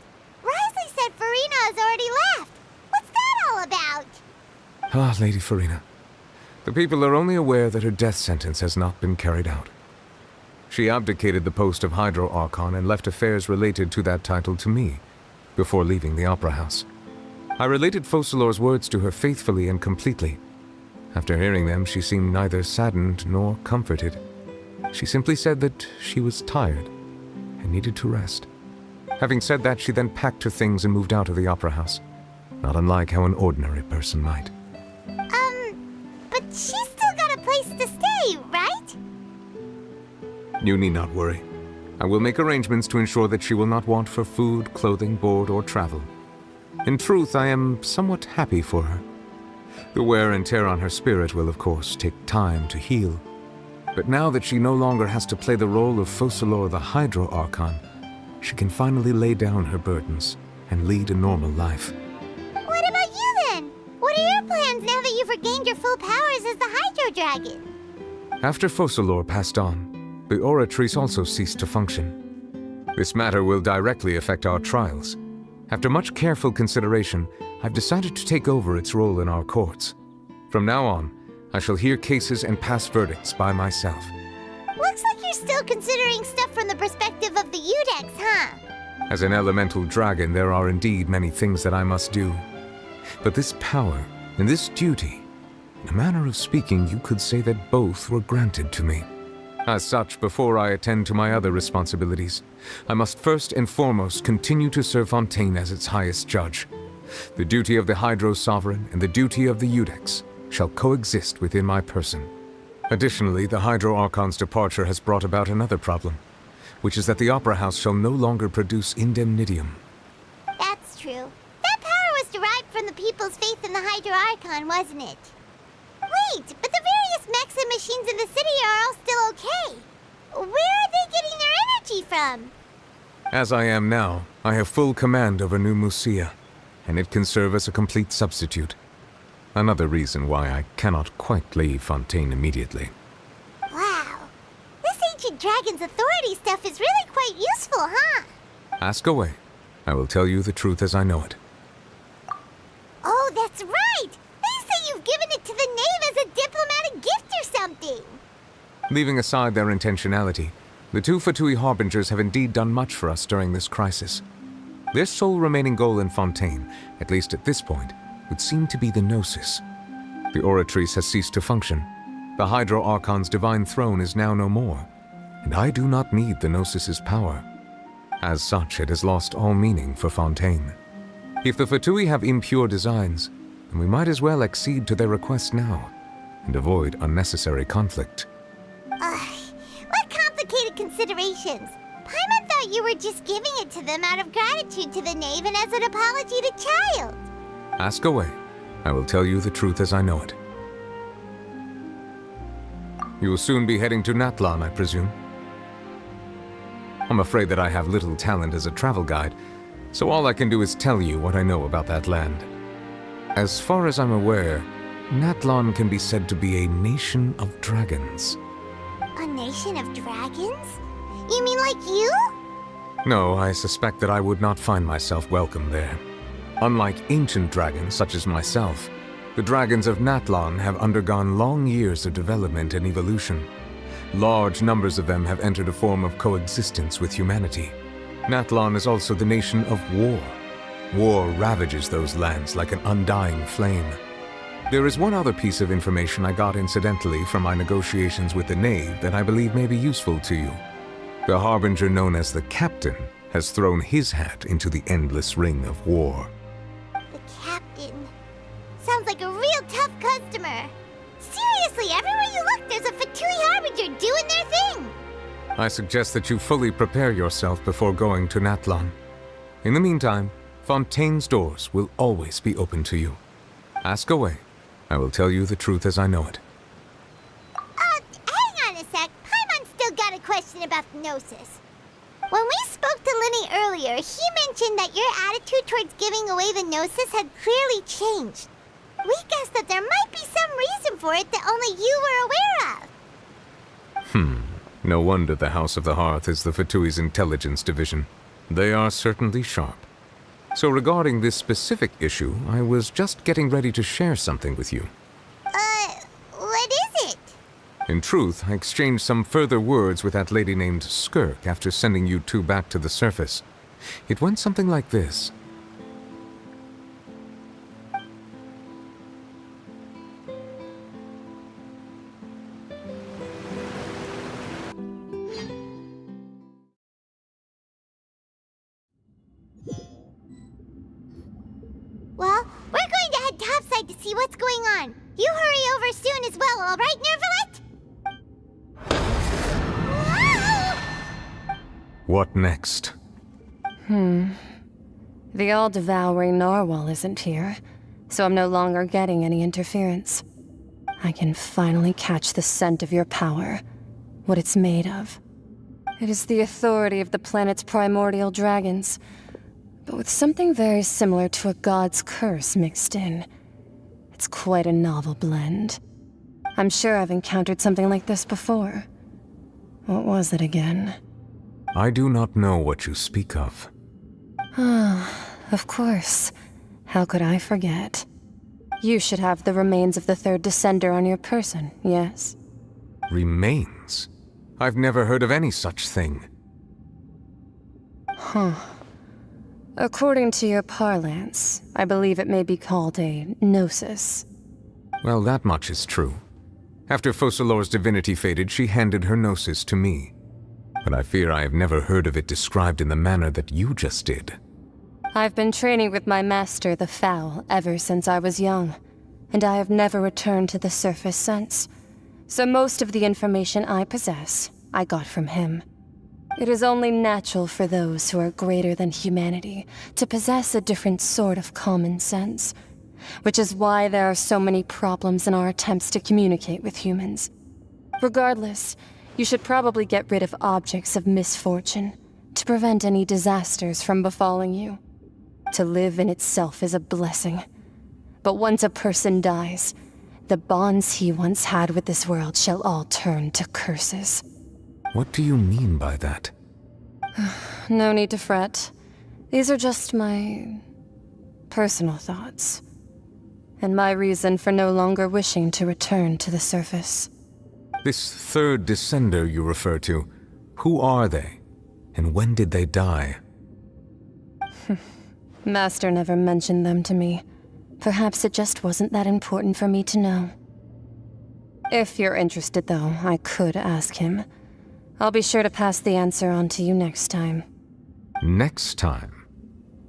Speaker 1: Risley said Farina has already left. What's that all about?
Speaker 6: Ah, Lady Farina. The people are only aware that her death sentence has not been carried out. She abdicated the post of Hydro Archon and left affairs related to that title to me, before leaving the Opera House. I related Focalor's words to her faithfully and completely. After hearing them, she seemed neither saddened nor comforted. She simply said that she was tired and needed to rest. Having said that, she then packed her things and moved out of the Opera House, not unlike how an ordinary person might.
Speaker 1: But she's still got a place to stay, right?
Speaker 6: You need not worry. I will make arrangements to ensure that she will not want for food, clothing, board, or travel. In truth, I am somewhat happy for her. The wear and tear on her spirit will, of course, take time to heal. But now that she no longer has to play the role of Focalor the Hydro Archon, she can finally lay down her burdens and lead a normal life.
Speaker 1: What about you then? What are your plans now that you've regained your full powers as the Hydro Dragon?
Speaker 6: After Focalor passed on, the Oratrice also ceased to function. This matter will directly affect our trials. After much careful consideration, I've decided to take over its role in our courts. From now on, I shall hear cases and pass verdicts by myself.
Speaker 1: Looks like you're still considering stuff from the perspective of the Udex, huh?
Speaker 6: As an elemental dragon, there are indeed many things that I must do. But this power and this duty, in a manner of speaking, you could say that both were granted to me. As such, before I attend to my other responsibilities, I must first and foremost continue to serve Fontaine as its highest judge. The duty of the Hydro Sovereign and the duty of the Udex shall coexist within my person. Additionally, the Hydro Archon's departure has brought about another problem, which is that the Opera House shall no longer produce indemnitium.
Speaker 1: That's true. That power was derived from the people's faith in the Hydro Archon, wasn't it? Wait, but the various mechs and machines in the city are all still okay. where are they getting their energy from?
Speaker 6: As I am now, I have full command over New Musia, and it can serve as a complete substitute. Another reason why I cannot quite leave Fontaine immediately.
Speaker 1: Wow. This ancient dragon's authority stuff is really quite useful, huh?
Speaker 6: Ask away. I will tell you the truth as I know it.
Speaker 1: Oh, that's right! They say you've given it to the knave as a diplomatic gift or something!
Speaker 6: Leaving aside their intentionality, the two Fatui Harbingers have indeed done much for us during this crisis. Their sole remaining goal in Fontaine, at least at this point, would seem to be the Gnosis. The Oratrice has ceased to function. The Hydro Archon's divine throne is now no more, and I do not need the Gnosis's power. As such, it has lost all meaning for Fontaine. If the Fatui have impure designs, then we might as well accede to their request now, and avoid unnecessary conflict.
Speaker 1: What complicated considerations! Paimon thought you were just giving it to them out of gratitude to the knave and as an apology to Child.
Speaker 6: Ask away. I will tell you the truth as I know it. You will soon be heading to Natlan, I presume? I'm afraid that I have little talent as a travel guide, so all I can do is tell you what I know about that land. As far as I'm aware, Natlan can be said to be a nation of dragons.
Speaker 1: A nation of dragons? You mean like you?
Speaker 6: No, I suspect that I would not find myself welcome there. Unlike ancient dragons such as myself, the dragons of Natlan have undergone long years of development and evolution. Large numbers of them have entered a form of coexistence with humanity. Natlan is also the nation of war. War ravages those lands like an undying flame. There is one other piece of information I got incidentally from my negotiations with the knave that I believe may be useful to you. The Harbinger known as the Captain has thrown his hat into the endless ring of war.
Speaker 1: The Captain. Sounds like a real tough customer. Seriously, everywhere you look, there's a Fatui Harbinger doing their thing.
Speaker 6: I suggest that you fully prepare yourself before going to Natlan. In the meantime, Fontaine's doors will always be open to you. Ask away. I will tell you the truth as I know it.
Speaker 1: Hang on a sec. Paimon's still got a question about the Gnosis. When we spoke to Linny earlier, he mentioned that your attitude towards giving away the Gnosis had clearly changed. We guessed that there might be some reason for it that only you were aware of.
Speaker 6: No wonder the House of the Hearth is the Fatui's intelligence division. They are certainly sharp. So regarding this specific issue, I was just getting ready to share something with you.
Speaker 1: What is it?
Speaker 6: In truth, I exchanged some further words with that lady named Skirk after sending you two back to the surface. It went something like this.
Speaker 1: Well, we're going to head topside to see what's going on. You hurry over soon as well, all right, Nervalet?
Speaker 6: What next?
Speaker 19: The all-devouring narwhal isn't here, so I'm no longer getting any interference. I can finally catch the scent of your power, what it's made of. It is the authority of the planet's primordial dragons, but with something very similar to a god's curse mixed in. It's quite a novel blend. I'm sure I've encountered something like this before. What was it again?
Speaker 6: I do not know what you speak of.
Speaker 19: Of course. How could I forget? You should have the remains of the third Descender on your person, yes?
Speaker 6: Remains? I've never heard of any such thing.
Speaker 19: According to your parlance, I believe it may be called a gnosis.
Speaker 6: Well, that much is true. After Focalor's divinity faded, she handed her gnosis to me. But I fear I have never heard of it described in the manner that you just did.
Speaker 19: I've been training with my master, the Foul, ever since I was young, and I have never returned to the surface since. So most of the information I possess, I got from him. It is only natural for those who are greater than humanity to possess a different sort of common sense, which is why there are so many problems in our attempts to communicate with humans. Regardless, You should probably get rid of objects of misfortune to prevent any disasters from befalling you. To live in itself is a blessing. But once a person dies, the bonds he once had with this world shall all turn to curses.
Speaker 6: What do you mean by that?
Speaker 19: No need to fret. These are just my personal thoughts, and my reason for no longer wishing to return to the surface.
Speaker 6: This third descender you refer to, who are they? And when did they die?
Speaker 19: Master never mentioned them to me. Perhaps it just wasn't that important for me to know. If you're interested, though, I could ask him. I'll be sure to pass the answer on to you next time.
Speaker 6: Next time?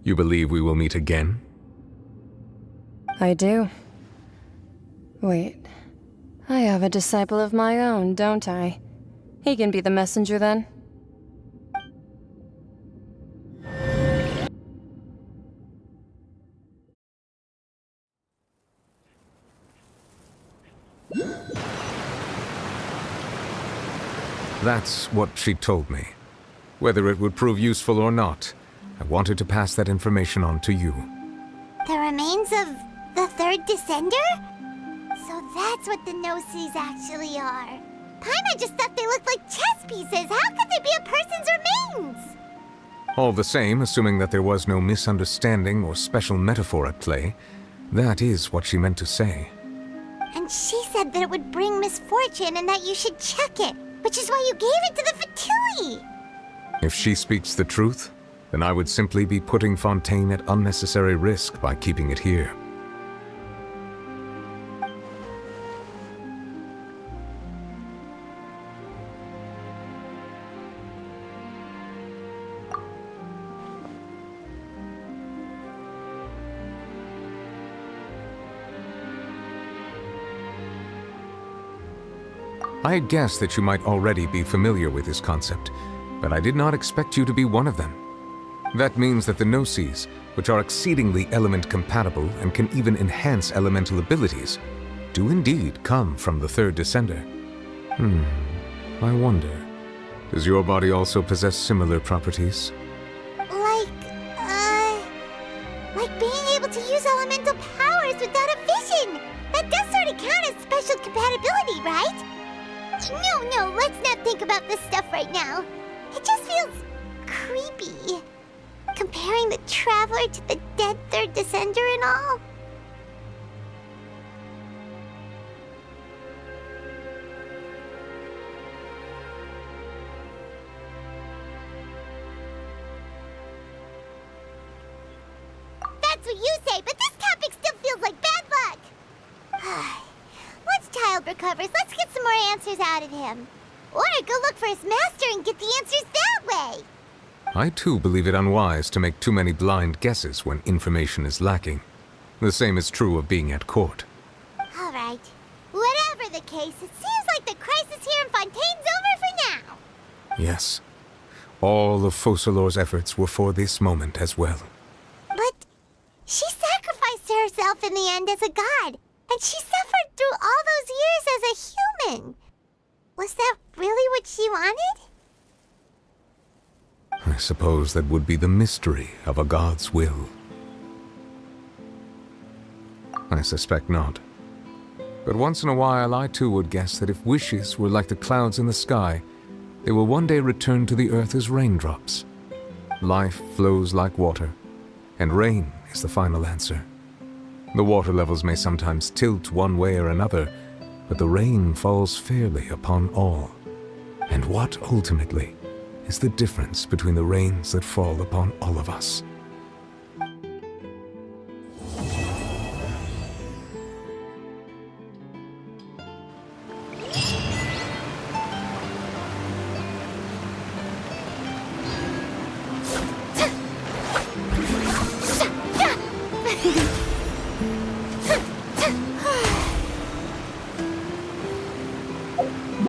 Speaker 6: You believe we will meet again?
Speaker 19: I do. Wait. I have a disciple of my own, don't I? He can be the messenger then.
Speaker 6: That's what she told me. Whether it would prove useful or not, I wanted to pass that information on to you.
Speaker 1: The remains of the third descender? So that's what the Gnosis actually are. Paimon just thought they looked like chess pieces. How could they be a person's remains?
Speaker 6: All the same, assuming that there was no misunderstanding or special metaphor at play, that is what she meant to say.
Speaker 1: And she said that it would bring misfortune and that you should check it, which is why you gave it to the Fatui.
Speaker 6: If she speaks the truth, then I would simply be putting Fontaine at unnecessary risk by keeping it here. I had guessed that you might already be familiar with this concept, but I did not expect you to be one of them. That means that the Gnosis, which are exceedingly element-compatible and can even enhance elemental abilities, do indeed come from the third descender. I wonder, does your body also possess similar properties?
Speaker 1: Like being able to use elemental powers without a vision! That does sort of count as special compatibility, right? No, let's not think about this stuff right now. It just feels creepy. Comparing the Traveler to the dead third descender and all. That's what you say, but this topic still feels like bad luck. Once Child recovers, let's get some more answers out of him. Or go look for his master and get the answers that way.
Speaker 6: I too believe it unwise to make too many blind guesses when information is lacking. The same is true of being at court.
Speaker 1: All right. Whatever the case, it seems like the crisis here in Fontaine's over for now.
Speaker 6: Yes. All of Focalor's efforts were for this moment as well.
Speaker 1: But she sacrificed herself in the end as a god, and she suffered through all those years as a human. Was that really what she wanted?
Speaker 6: I suppose that would be the mystery of a god's will. I suspect not. But once in a while, I too would guess that if wishes were like the clouds in the sky, they will one day return to the earth as raindrops. Life flows like water, and rain is the final answer. The water levels may sometimes tilt one way or another, but the rain falls fairly upon all. And what, ultimately, is the difference between the rains that fall upon all of us?